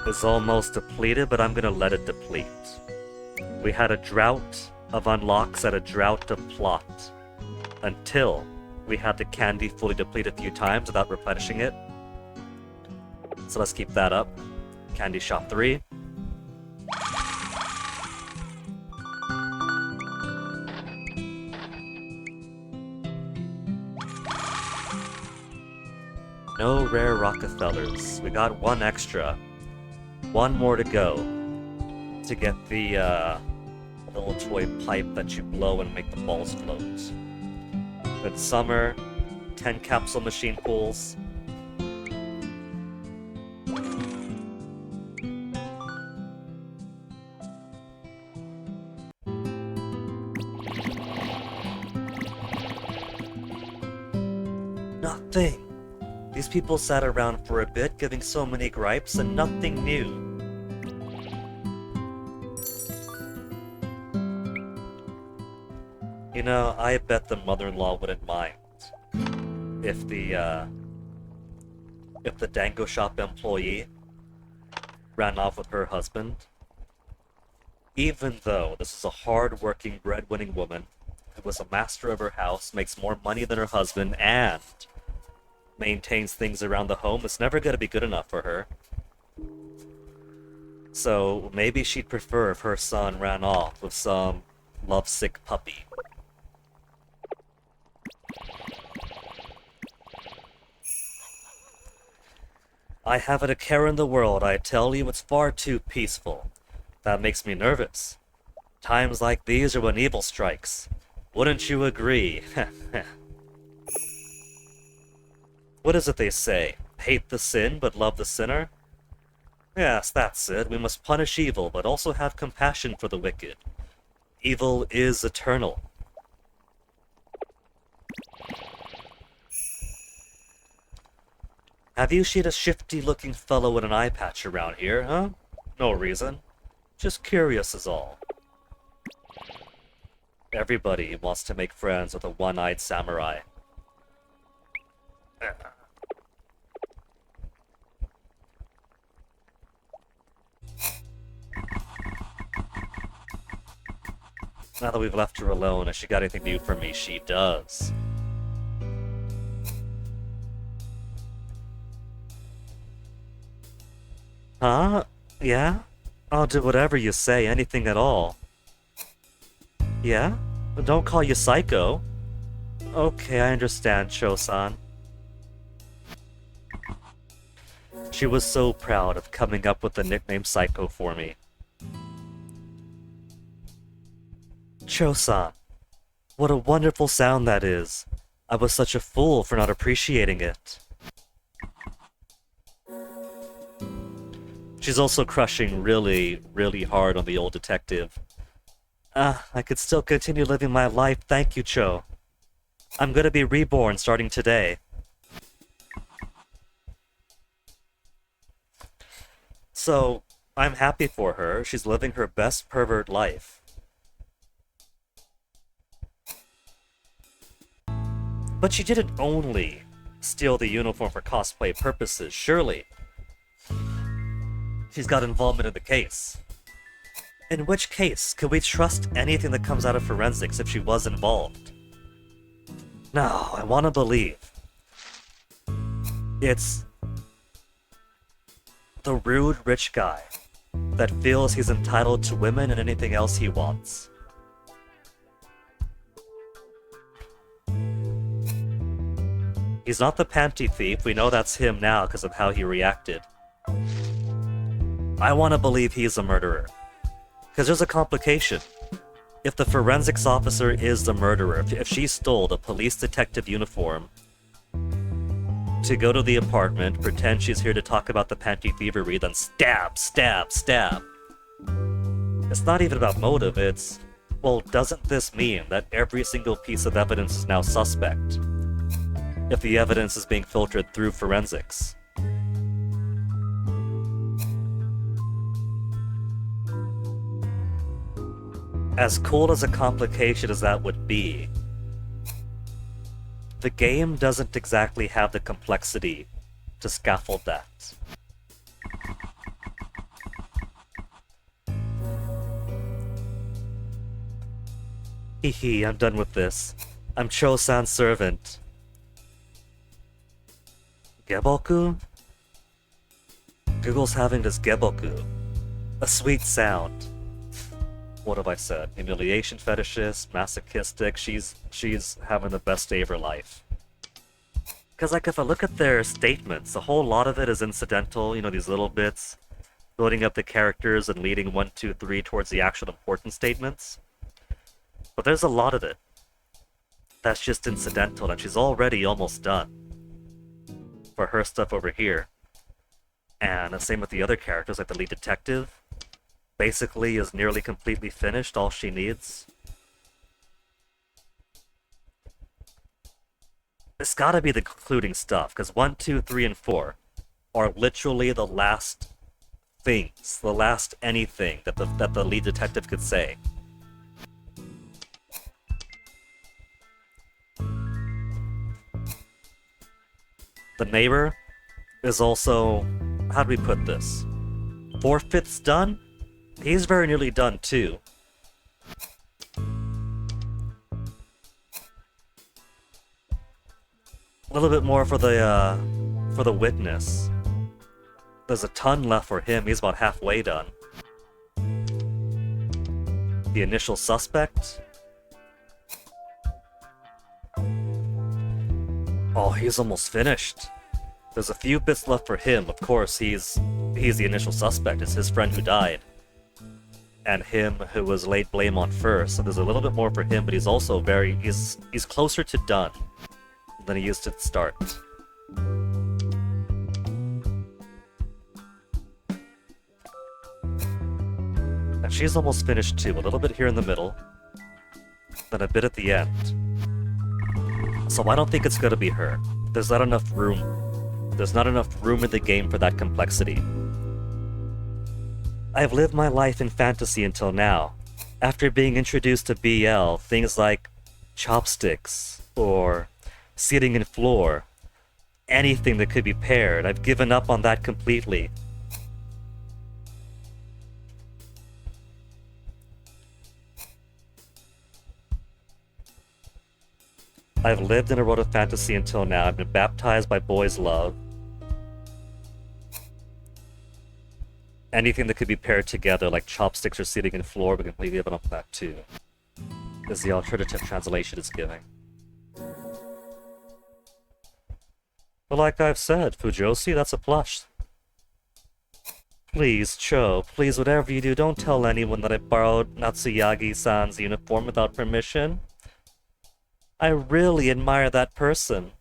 Speaker 1: is almost depleted, but I'm gonna let it deplete. We had a drought of unlocks and a drought of plot until we had the candy fully deplete a few times without replenishing it. So let's keep that up. Candy shop 3. No rare Rockefellers. We got one extra. One more to go to get the little toy pipe that you blow and make the balls float. Good summer, 10 capsule machine pools. Nothing. These people sat around for a bit, giving so many gripes and nothing new. You know, I bet the mother-in-law wouldn't mind if the Dango Shop employee ran off with her husband. Even though this is a hard-working, bread-winning woman who was a master of her house, makes more money than her husband, and maintains things around the home, it's never going to be good enough for her. So maybe she'd prefer if her son ran off with some lovesick puppy. I haven't a care in the world, I tell you, it's far too peaceful. That makes me nervous. Times like these are when evil strikes. Wouldn't you agree? What is it they say? Hate the sin, but love the sinner? Yes, that's it. We must punish evil, but also have compassion for the wicked. Evil is eternal. Have you seen a shifty-looking fellow with an eye patch around here, huh? No reason. Just curious is all. Everybody wants to make friends with a one-eyed samurai. Now that we've left her alone, if she got anything new for me, she does. Huh? Yeah? I'll do whatever you say, anything at all. Yeah? Don't call you Psycho. Okay, I understand, Cho-san. She was so proud of coming up with the nickname Psycho for me. Cho-san, what a wonderful sound that is. I was such a fool for not appreciating it. She's also crushing really, really hard on the old detective. I could still continue living my life, thank you, Cho. I'm gonna be reborn starting today. So, I'm happy for her. She's living her best pervert life. But she didn't only steal the uniform for cosplay purposes, surely. She's got involvement in the case. In which case, could we trust anything that comes out of forensics if she was involved? No, I want to believe. It's the rude rich guy that feels he's entitled to women and anything else he wants. He's not the panty thief, we know that's him now because of how he reacted. I want to believe he's a murderer. Because there's a complication. If the forensics officer is the murderer, if she stole the police detective uniform to go to the apartment, pretend she's here to talk about the panty thievery, then stab, stab, stab. It's not even about motive, it's, well, doesn't this mean that every single piece of evidence is now suspect? If the evidence is being filtered through forensics. As cool as a complication as that would be, the game doesn't exactly have the complexity to scaffold that. Hehe, I'm done with this. I'm Cho-san's servant. Geboku? Google's having this Geboku. A sweet sound. What have I said? Humiliation fetishist, masochistic, she's having the best day of her life. Because, like, if I look at their statements, a whole lot of it is incidental, you know, these little bits, building up the characters and leading 1, 2, 3 towards the actual important statements. But there's a lot of it that's just incidental, and she's already almost done for her stuff over here. And the same with the other characters, like the lead detective. Basically is nearly completely finished, all she needs. It's gotta be the concluding stuff, because 1, 2, 3, and 4 are literally the last things, the last anything that the lead detective could say. The neighbor is also, how do we put this? 4/5 done? He's very nearly done too. A little bit more for the witness. There's a ton left for him. He's about halfway done. The initial suspect. Oh, he's almost finished. There's a few bits left for him. Of course, he's the initial suspect. It's his friend who died. And him who was laid blame on first. So there's a little bit more for him, but he's also he's closer to done than he used to start. And she's almost finished too. A little bit here in the middle. Then a bit at the end. So I don't think it's gonna be her. There's not enough room. There's not enough room in the game for that complexity. I've lived my life in fantasy until now. After being introduced to BL, things like chopsticks or sitting in floor, anything that could be paired, I've given up on that completely. I've lived in a world of fantasy until now. I've been baptized by boys' love. Anything that could be paired together, like chopsticks or sitting in floor, we completely given up on that too. Is the alternative translation is giving. But like I've said, Fujoshi, that's a plush. Please, Cho, please, whatever you do, don't tell anyone that I borrowed Natsuyagi-san's uniform without permission. I really admire that person.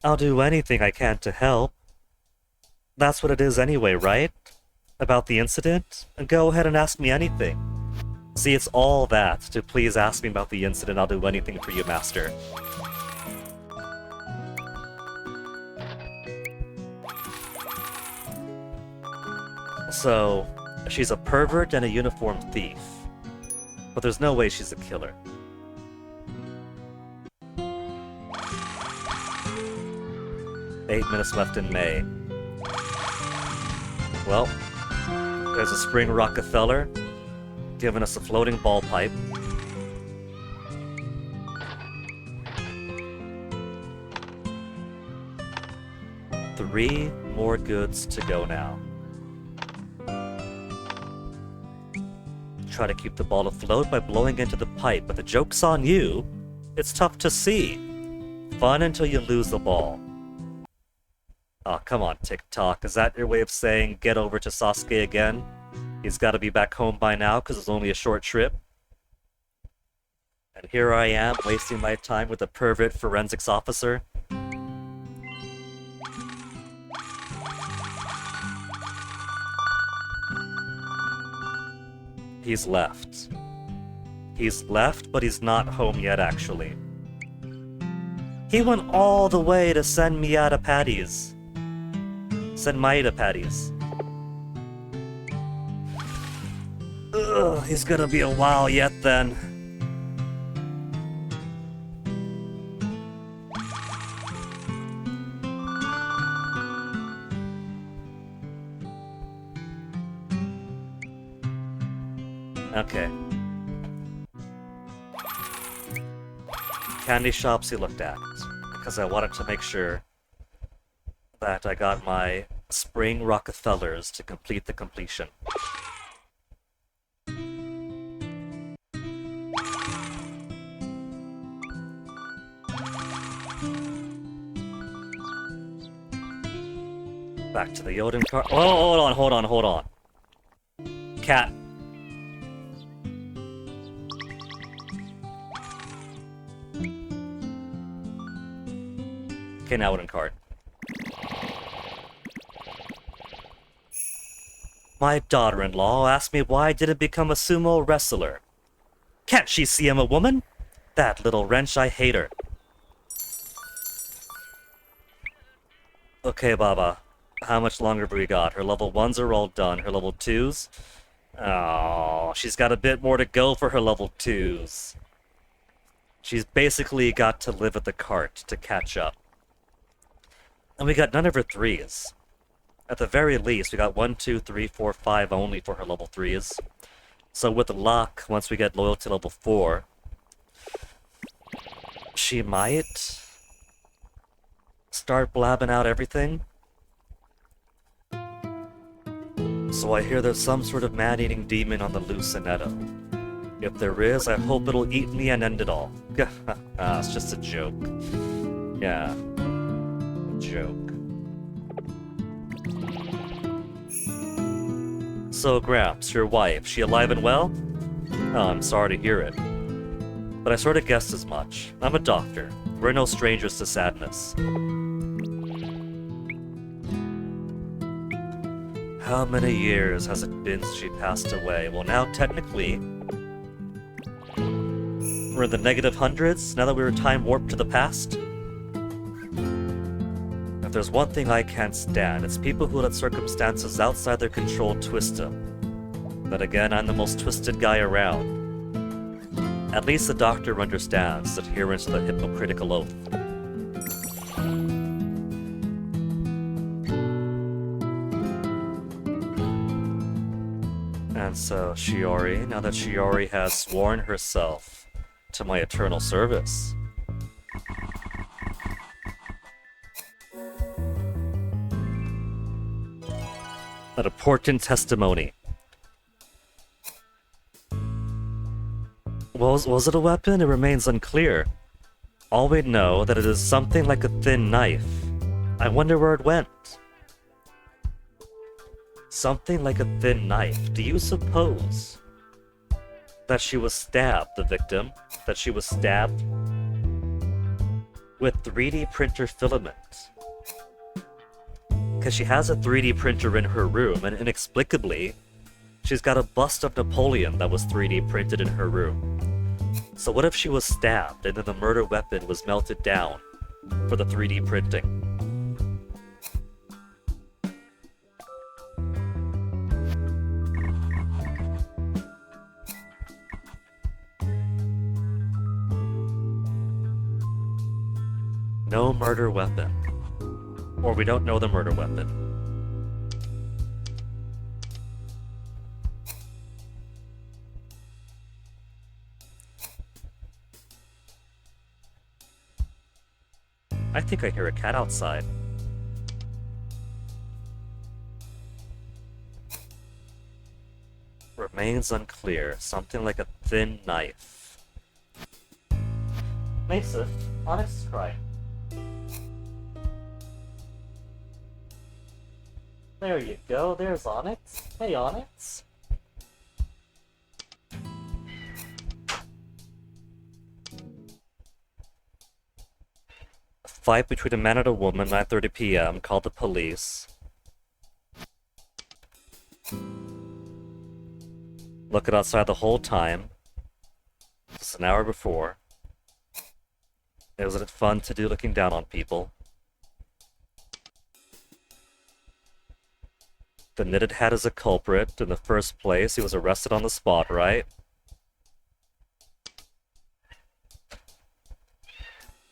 Speaker 1: I'll do anything I can to help. That's what it is anyway, right? About the incident? Go ahead and ask me anything. See, it's all that. To please ask me about the incident, I'll do anything for you, Master. So, she's a pervert and a uniformed thief. But there's no way she's a killer. Eight minutes left in May. Well, there's a spring Rockefeller giving us a floating ball pipe. Three more goods to go now. Try to keep the ball afloat by blowing into the pipe, but the joke's on you. It's tough to see. Fun until you lose the ball. Oh, come on, TikTok. Is that your way of saying get over to Sosuke again? He's got to be back home by now because it's only a short trip. And here I am, wasting my time with a pervert forensics officer. He's left. He's left, but he's not home yet, actually. He went all the way to send Miyata patties. Send Maeda patties. Ugh, he's gonna be a while yet then. Okay. Candy shops he looked at, because I wanted to make sure that I got my spring Rockefellers to complete the completion. Back to the Yoden car. Oh, hold on. Cat. Okay, now Yoden card. My daughter-in-law asked me why I didn't become a sumo wrestler. Can't she see I'm a woman? That little wrench, I hate her. Okay, Baba. How much longer have we got? Her level 1s are all done. Her level 2s? Oh, she's got a bit more to go for her level 2s. She's basically got to live at the cart to catch up. And we got none of her 3s. At the very least, we got 1, 2, 3, 4, 5 only for her level 3s. So with luck, once we get loyalty level 4, she might start blabbing out everything. So I hear there's some sort of man-eating demon on the loose in Edo. If there is, I hope it'll eat me and end it all. It's just a joke. Yeah. A joke. So, Gramps, your wife, she alive and well? Oh, I'm sorry to hear it. But I sort of guessed as much. I'm a doctor. We're no strangers to sadness. How many years has it been since she passed away? Well, now, technically, we're in the negative hundreds, now that we were time warped to the past. If there's one thing I can't stand, it's people who let circumstances outside their control twist them. But again, I'm the most twisted guy around. At least the doctor understands adherence to the hypocritical oath. And so, Shiori, now that Shiori has sworn herself to my eternal service, an important testimony. Was it a weapon? It remains unclear. All we know that it is something like a thin knife. I wonder where it went. Something like a thin knife. Do you suppose that she was stabbed, the victim? That she was stabbed with 3D printer filament? Because she has a 3D printer in her room, and inexplicably, she's got a bust of Napoleon that was 3D printed in her room. So what if she was stabbed, and then the murder weapon was melted down for the 3D printing? No murder weapon. Or we don't know the murder weapon. I think I hear a cat outside. Remains unclear. Something like a thin knife. Mason, Onyx is crying. There you go, there's Onyx. Hey, Onyx. A fight between a man and a woman, 9:30 p.m. Called the police. Looking outside the whole time. Just an hour before. Isn't it fun to do looking down on people? The knitted hat is a culprit. In the first place, he was arrested on the spot, right?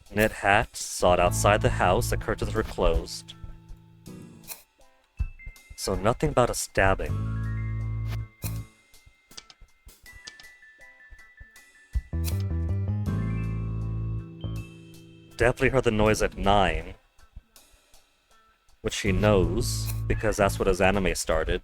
Speaker 1: Knit hat, saw it outside the house, the curtains were closed. So nothing about a stabbing. Definitely heard the noise at 9. Which he knows, because that's what his anime started.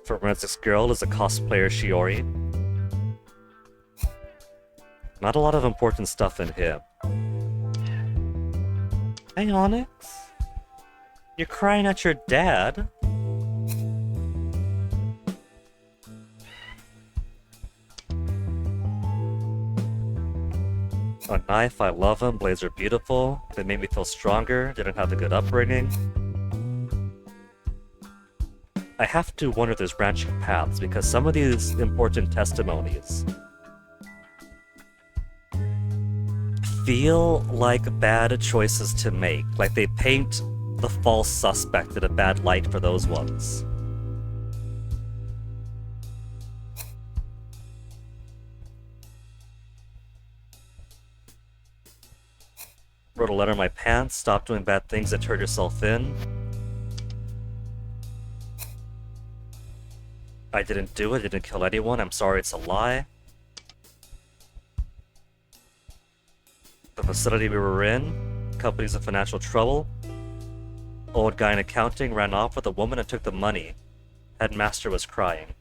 Speaker 1: Forensics Girl is a cosplayer Shiori. Not a lot of important stuff in him. Hey Onyx? You're crying at your dad? A knife, I love them. Blades are beautiful. They made me feel stronger. Didn't have a good upbringing. I have to wonder if there's branching paths, because some of these important testimonies feel like bad choices to make. Like they paint the false suspect in a bad light for those ones. Wrote a letter in my pants. Stop doing bad things that turn yourself in. I didn't do it. I didn't kill anyone. I'm sorry, it's a lie. The facility we were in, company's in financial trouble. Old guy in accounting ran off with a woman and took the money. Headmaster was crying.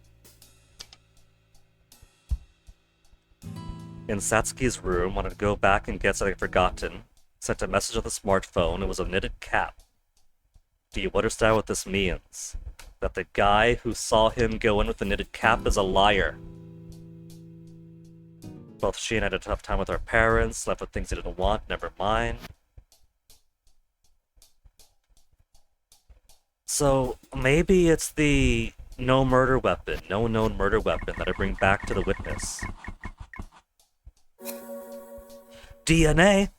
Speaker 1: In Satsuki's room, wanted to go back and get something forgotten. Sent a message on the smartphone. It was a knitted cap. Do you understand what this means? That the guy who saw him go in with the knitted cap is a liar. Both she and I had a tough time with our parents, left with things they didn't want, never mind. So, maybe it's the no murder weapon, no known murder weapon that I bring back to the witness. DNA!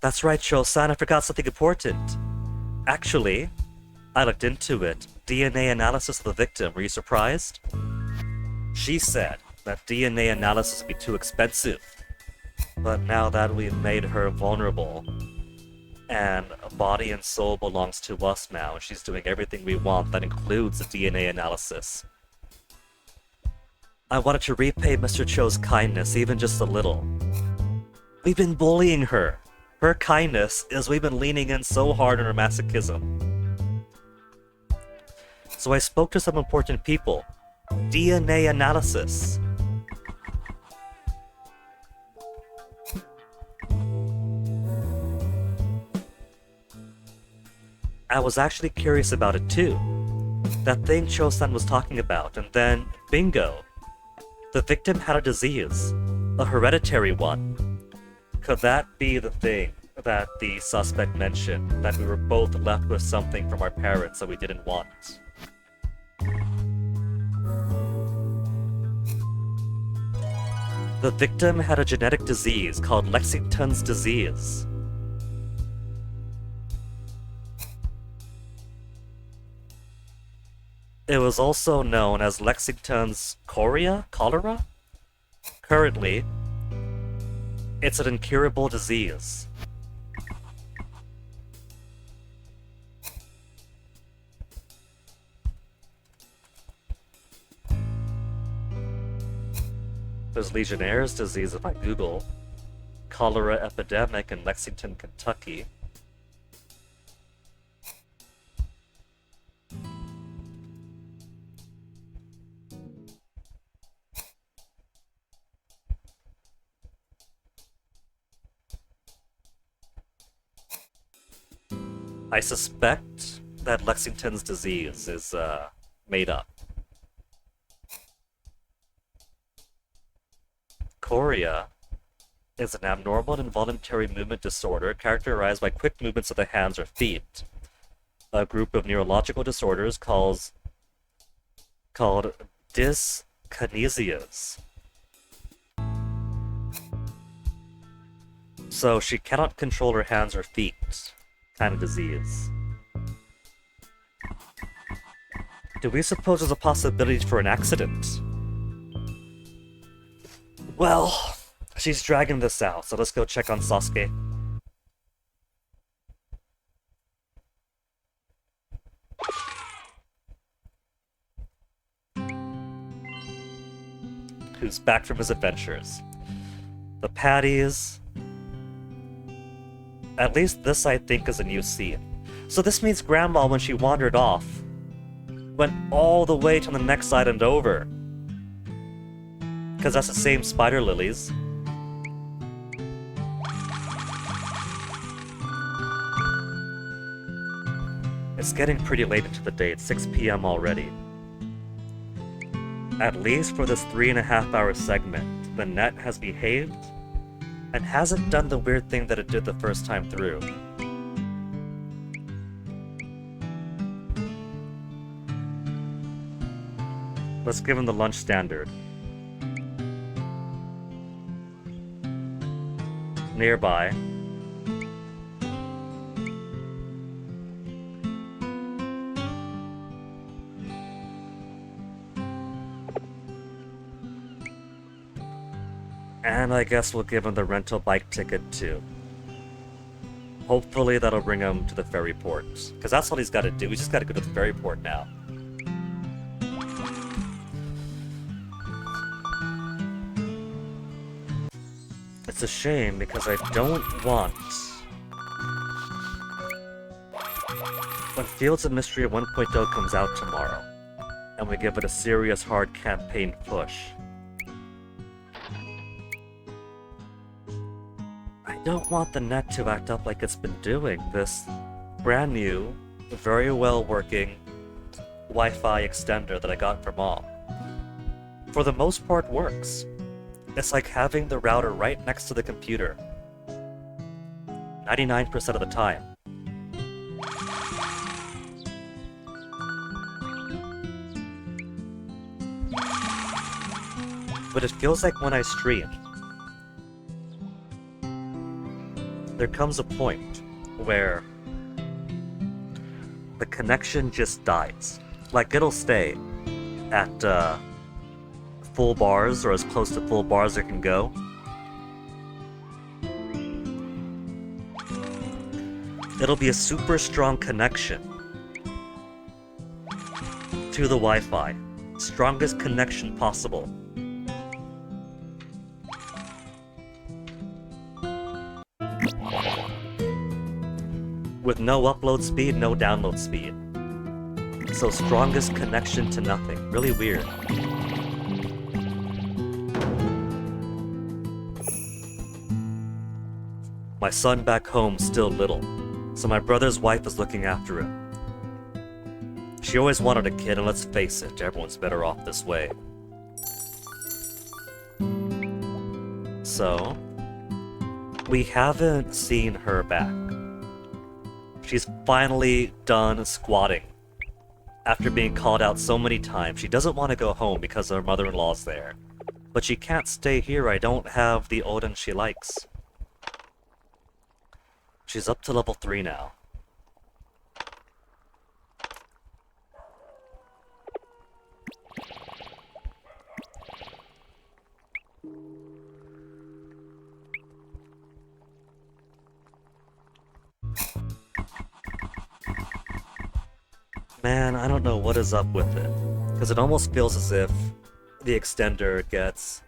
Speaker 1: That's right, Cho-san, I forgot something important. Actually, I looked into it. DNA analysis of the victim. Were you surprised? She said that DNA analysis would be too expensive. But now that we've made her vulnerable, and body and soul belongs to us now, and she's doing everything we want, that includes the DNA analysis. I wanted to repay Mr. Cho's kindness, even just a little. We've been bullying her. Her kindness is we've been leaning in so hard on her masochism. So I spoke to some important people. DNA analysis. I was actually curious about it too. That thing Cho-san was talking about, and then, bingo! The victim had a disease. A hereditary one. Could that be the thing that the suspect mentioned? That we were both left with something from our parents that we didn't want? The victim had a genetic disease called Lexington's disease. It was also known as Lexington's cholera? Currently, it's an incurable disease. There's Legionnaire's disease if I Google. Cholera epidemic in Lexington, Kentucky. I suspect that Lexington's disease is made up. Chorea is an abnormal and involuntary movement disorder characterized by quick movements of the hands or feet. A group of neurological disorders called dyskinesias. So she cannot control her hands or feet. Kind of disease. Do we suppose there's a possibility for an accident? Well, she's dragging this out, so let's go check on Sosuke. Who's back from his adventures. The patties. At least this, I think, is a new scene. So this means Grandma, when she wandered off, went all the way to the next island over. Because that's the same spider lilies. It's getting pretty late into the day. It's 6 p.m. already. At least for this 3.5-hour segment, the net has behaved and hasn't done the weird thing that it did the first time through. Let's give him the lunch standard. Nearby. And I guess we'll give him the rental bike ticket too. Hopefully that'll bring him to the ferry port. Because that's all he's got to do. He's just got to go to the ferry port now. It's a shame because I don't want... When Fields of Mistria 1.0 comes out tomorrow, and we give it a serious hard campaign push, I don't want the net to act up like it's been doing. This brand new, very well working Wi-Fi extender that I got from Mom, for the most part, works. It's like having the router right next to the computer 99% of the time. But it feels like when I stream, there comes a point where the connection just dies. Like, it'll stay at full bars, or as close to full bars as it can go. It'll be a super strong connection to the Wi-Fi. Strongest connection possible. With no upload speed, no download speed. So strongest connection to nothing. Really weird. My son back home still little, so my brother's wife is looking after him. She always wanted a kid, and let's face it, everyone's better off this way. So, we haven't seen her back. She's finally done squatting. After being called out so many times, she doesn't want to go home because her mother-in-law's there. But she can't stay here, I don't have the Odin she likes. She's up to level 3 now. Man, I don't know what is up with it. Because it almost feels as if the extender gets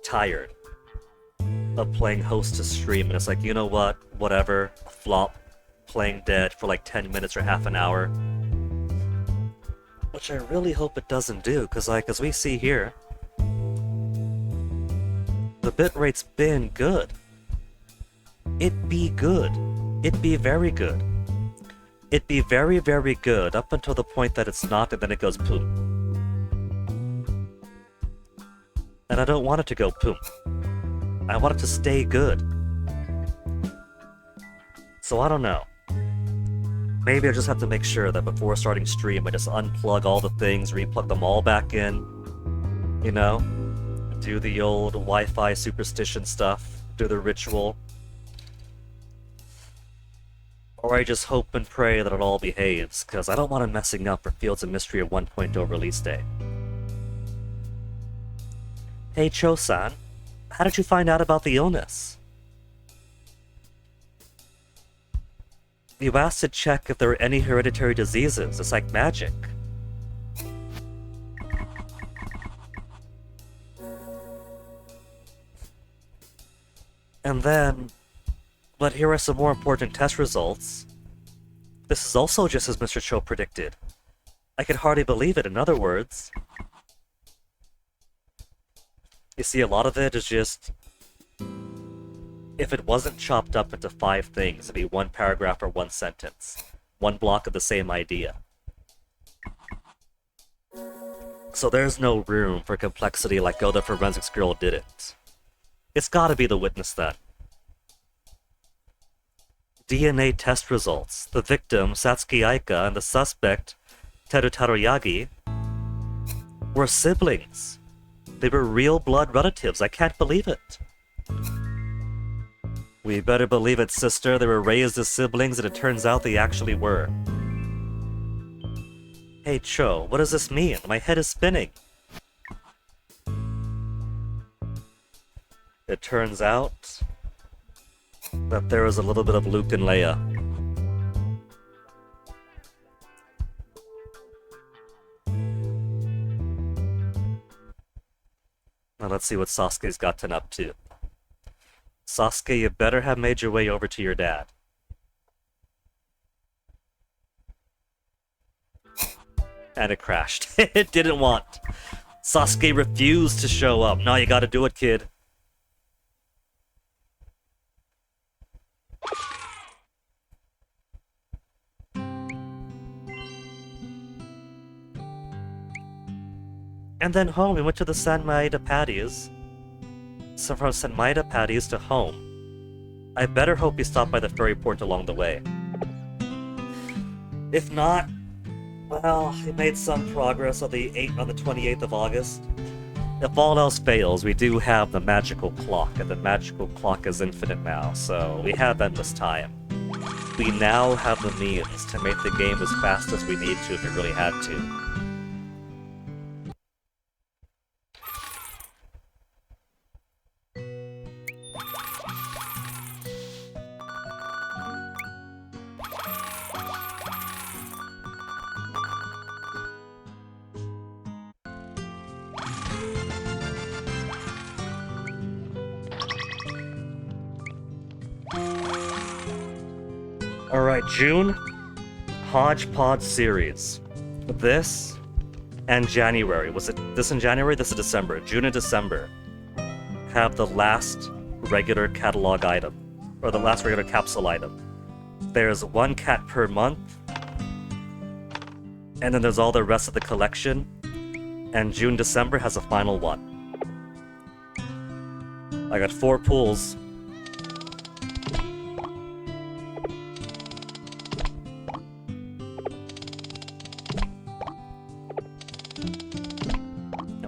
Speaker 1: tired of playing host to stream, and it's like, you know what, whatever, flop, playing dead for like 10 minutes or half an hour. Which I really hope it doesn't do, because like, as we see here, the bitrate's been good. It be good. It be very good. It be very, very good up until the point that it's not, and then it goes poop. And I don't want it to go poop. I want it to stay good. So I don't know. Maybe I just have to make sure that before starting stream, I just unplug all the things, replug them all back in. You know? Do the old Wi-Fi superstition stuff. Do the ritual. Or I just hope and pray that it all behaves, because I don't want it messing up for Fields of Mistria 1.0 release day. Hey Cho-san, how did you find out about the illness? You asked to check if there were any hereditary diseases. It's like magic. And then... But here are some more important test results. This is also just as Mr. Cho predicted. I can hardly believe it, in other words. You see, a lot of it is just... If it wasn't chopped up into 5 things, it'd be 1 paragraph or 1 sentence. 1 block of the same idea. So there's no room for complexity like, oh, the forensics girl did it. It's gotta be the witness then. DNA test results. The victim, Satsuki Aika, and the suspect, Terutaro Yagi, were siblings. They were real blood relatives. I can't believe it. We better believe it, sister. They were raised as siblings, and it turns out they actually were. Hey, Cho, what does this mean? My head is spinning. It turns out that there was a little bit of Luke and Leia. Now let's see what Sasuke's gotten up to. Sasuke, you better have made your way over to your dad. And it crashed. It didn't want. Sasuke refused to show up. Now you gotta do it, kid. And then home, we went to the San Maida patties. So from San Maida patties to home. I better hope you stop by the ferry port along the way. If not, well, we made some progress on the 28th of August. If all else fails, we do have the magical clock, and the magical clock is infinite now, so we have endless time. We now have the means to make the game as fast as we need to if we really had to. Alright, June, Hodgepodge series. This and January. Was it this in January? This is December. June and December have the last regular catalog item, or the last regular capsule item. There's one cat per month, and then there's all the rest of the collection, and June, December has a final one. I got 4 pools.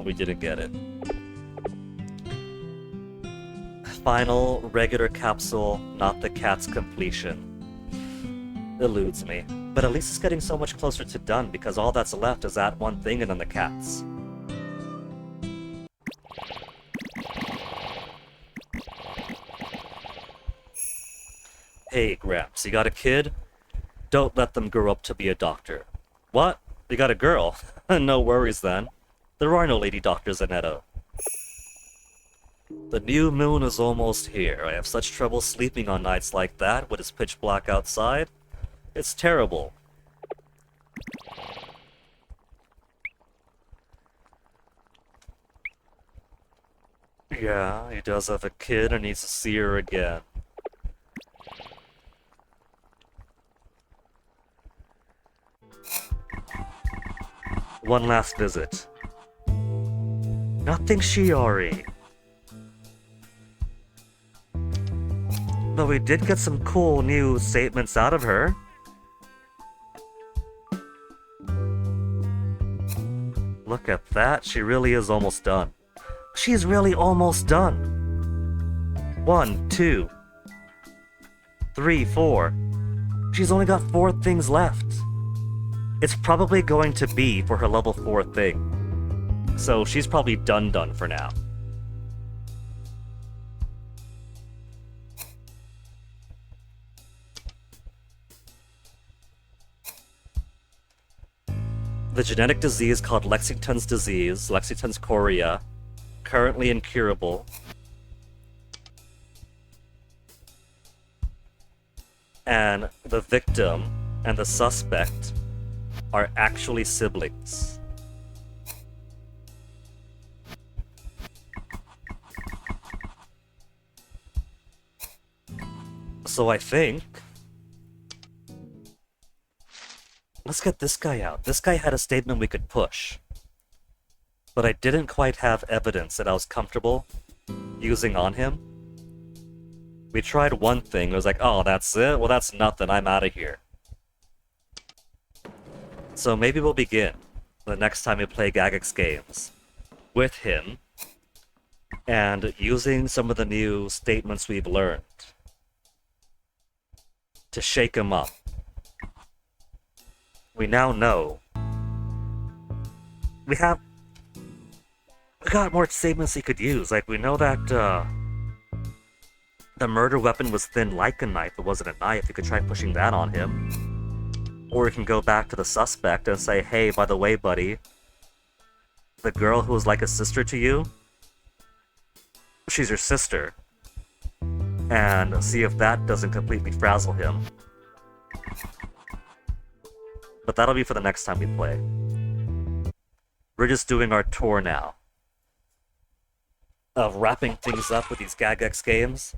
Speaker 1: We didn't get it. Final regular capsule, not the cat's completion. Eludes me. But at least it's getting so much closer to done because all that's left is that one thing and then the cats. Hey, Gramps, you got a kid? Don't let them grow up to be a doctor. What? You got a girl? No worries then. There are no lady doctors in Edo. The new moon is almost here. I have such trouble sleeping on nights like that when it's pitch black outside. It's terrible. Yeah, he does have a kid and needs to see her again. One last visit. Nothing Shiori. But we did get some cool new statements out of her. Look at that, she really is almost done. She's really almost done. 1, 2, 3, 4. She's only got 4 things left. It's probably going to be for her level 4 thing. So she's probably done for now. The genetic disease called Lexington's disease, Lexington's chorea, currently incurable. And the victim and the suspect are actually siblings. So I think... let's get this guy out. This guy had a statement we could push. But I didn't quite have evidence that I was comfortable using on him. We tried one thing, it was like, oh, that's it? Well, that's nothing, I'm out of here. So maybe we'll begin the next time we play Gygax games with him and using some of the new statements we've learned to shake him up. We now know we got more statements he could use. Like, we know that the murder weapon was thin like a knife, it wasn't a knife. You could try pushing that on him. Or we can go back to the suspect and say, hey, by the way, buddy, the girl who was like a sister to you, she's your sister. And see if that doesn't completely frazzle him. But that'll be for the next time we play. We're just doing our tour now of wrapping things up with these Gygax games.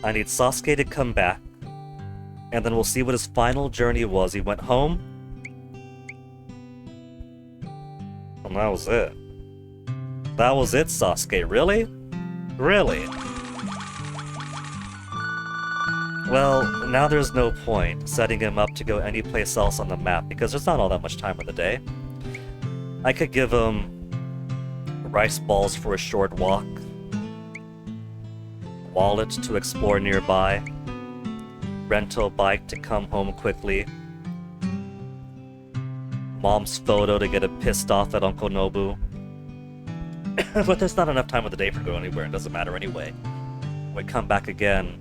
Speaker 1: I need Sosuke to come back, and then we'll see what his final journey was. He went home, and that was it. That was it, Sosuke. Really? Really? Well, now there's no point setting him up to go anyplace else on the map, because there's not all that much time in the day. I could give him rice balls for a short walk, wallet to explore nearby, rental bike to come home quickly, mom's photo to get him pissed off at Uncle Nobu. But there's not enough time of the day for going anywhere, it doesn't matter anyway. We come back again,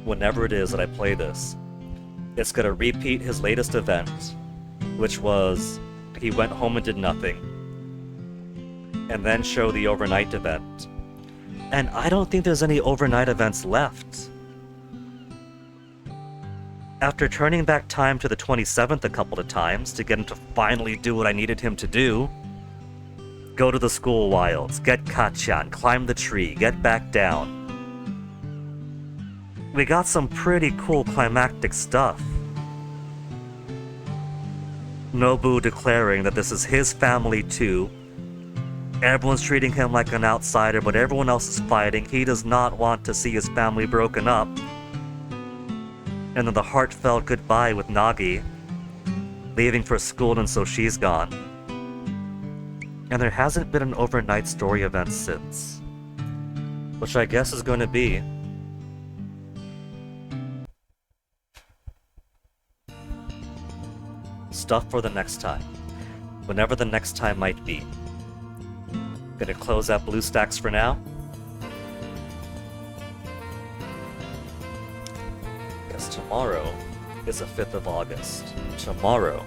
Speaker 1: whenever it is that I play this. It's gonna repeat his latest event, which was he went home and did nothing, and then show the overnight event. And I don't think there's any overnight events left. After turning back time to the 27th a couple of times to get him to finally do what I needed him to do, go to the school wilds, get Kachan, climb the tree, get back down. We got some pretty cool climactic stuff. Nobu declaring that this is his family too. Everyone's treating him like an outsider, but everyone else is fighting. He does not want to see his family broken up. And then the heartfelt goodbye with Nagi, leaving for school, and so she's gone. And there hasn't been an overnight story event since. Which I guess is going to be stuff for the next time. Whenever the next time might be. Gonna close out BlueStacks for now. Because tomorrow is the 5th of August. Tomorrow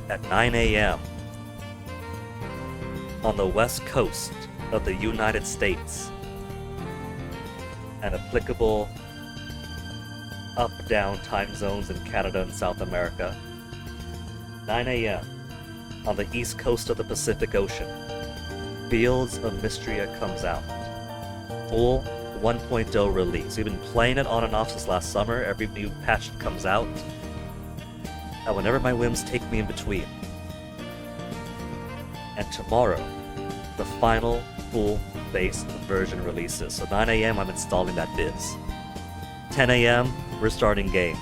Speaker 1: at 9 a.m. on the west coast of the United States and applicable up-down time zones in Canada and South America. 9 a.m. on the east coast of the Pacific Ocean. Fields of Mistria comes out. Full 1.0 release. We've been playing it on and off since last summer. Every new patch that comes out. And whenever my whims take me in between. And tomorrow, the final full base version releases. So 9 a.m. I'm installing that biz. 10 a.m. we're starting game.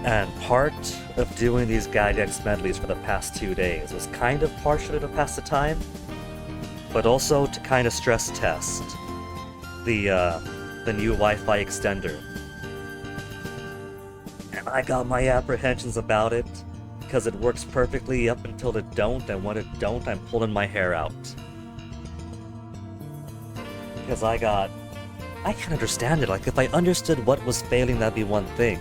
Speaker 1: And part of doing these Gygax medleys for the past 2 days was kind of partially to pass the time, but also to kind of stress test the new Wi-Fi extender. And I got my apprehensions about it, because it works perfectly up until it don't, and when it don't, I'm pulling my hair out. Because I can't understand it. Like, if I understood what was failing, that'd be one thing.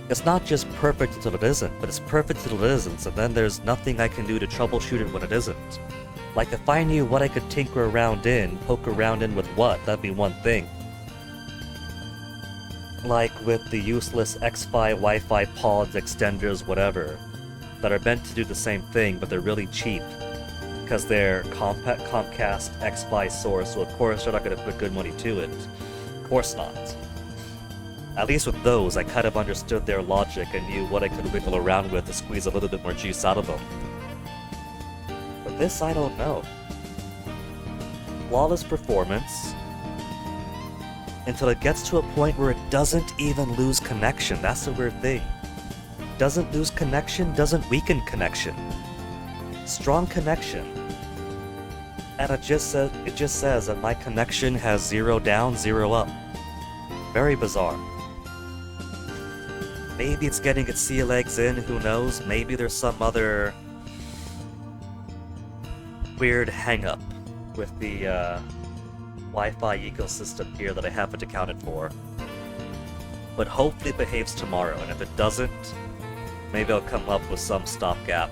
Speaker 1: It's not just perfect until it isn't, but it's perfect until it isn't, and then there's nothing I can do to troubleshoot it when it isn't. Like, if I knew what I could tinker around in, poke around in with what, that'd be one thing. Like with the useless X-Fi, Wi-Fi pods, extenders, whatever, that are meant to do the same thing, but they're really cheap, because they're Comcast X-Fi source, so of course they're not going to put good money to it. Of course not. At least with those, I kind of understood their logic and knew what I could wiggle around with to squeeze a little bit more juice out of them. But This I don't know. Flawless performance until it gets to a point where it doesn't even lose connection. That's the weird thing. Doesn't lose connection, doesn't weaken connection. Strong connection. And it just says that my connection has 0 down, 0 up. Very bizarre. Maybe it's getting its sea legs in, who knows? Maybe there's some other weird hang-up with the Wi-Fi ecosystem here that I haven't accounted for. But hopefully it behaves tomorrow, and if it doesn't, maybe I'll come up with some stopgap.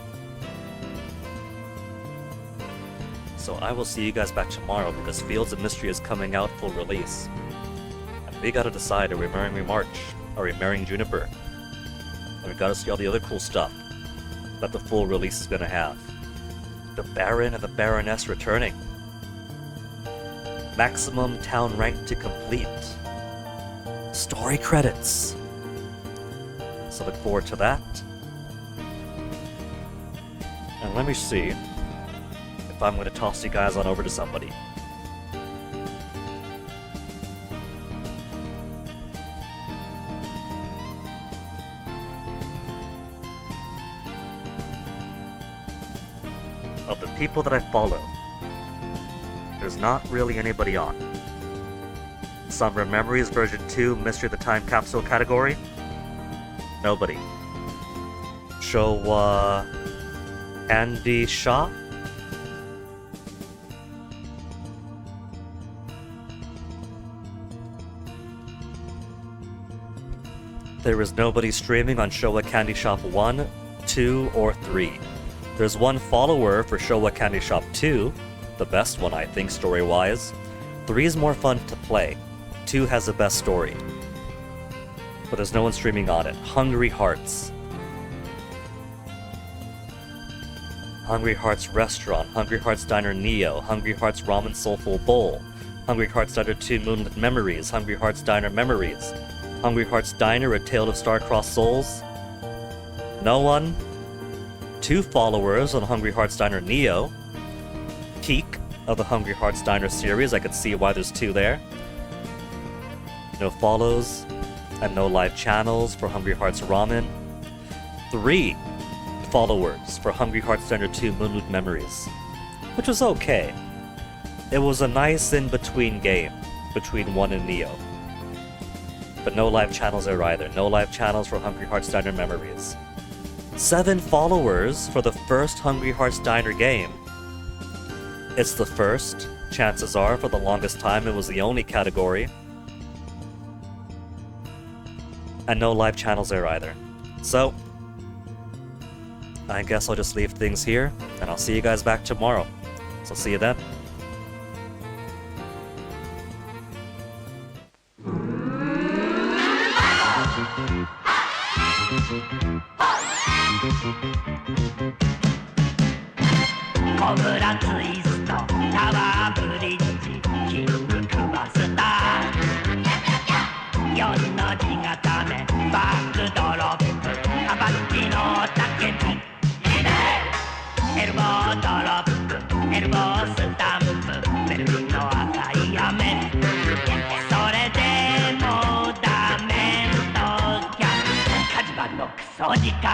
Speaker 1: So I will see you guys back tomorrow because Fields of Mistria is coming out full release. And we gotta decide, are we marrying March? Are we marrying Juniper? And we gotta see all the other cool stuff that the full release is gonna have. The Baron and the Baroness returning. Maximum town rank to complete. Story credits. So look forward to that. And let me see if I'm going to toss you guys on over to somebody. Of the people that I follow, there's not really anybody on. Summer Memories version 2 Mystery of the Time Capsule category. Nobody. Showa Andy Shaw. There is nobody streaming on Showa Candy Shop 1, 2, or 3. There's one follower for Showa Candy Shop 2, the best one I think story-wise. 3 is more fun to play. 2 has the best story. But there's no one streaming on it. Hungry Hearts. Hungry Hearts Restaurant, Hungry Hearts Diner Neo, Hungry Hearts Ramen Soulful Bowl, Hungry Hearts Diner 2 Moonlit Memories, Hungry Hearts Diner Memories, Hungry Hearts Diner A Tale of Star-Crossed Souls. No one. 2 followers on Hungry Hearts Diner Neo. Peak of the Hungry Hearts Diner series, I could see why there's 2 there. No follows, and no live channels for Hungry Hearts Ramen. 3 followers for Hungry Hearts Diner 2 Moonlit Memories, which was okay. It was a nice in-between game between 1 and Neo. But no live channels there either. No live channels for Hungry Hearts Diner Memories. 7 followers for the first Hungry Hearts Diner game. It's the first. Chances are, for the longest time, it was the only category. And no live channels there either. So, I guess I'll just leave things here, and I'll see you guys back tomorrow. So see you then.
Speaker 2: Sosuke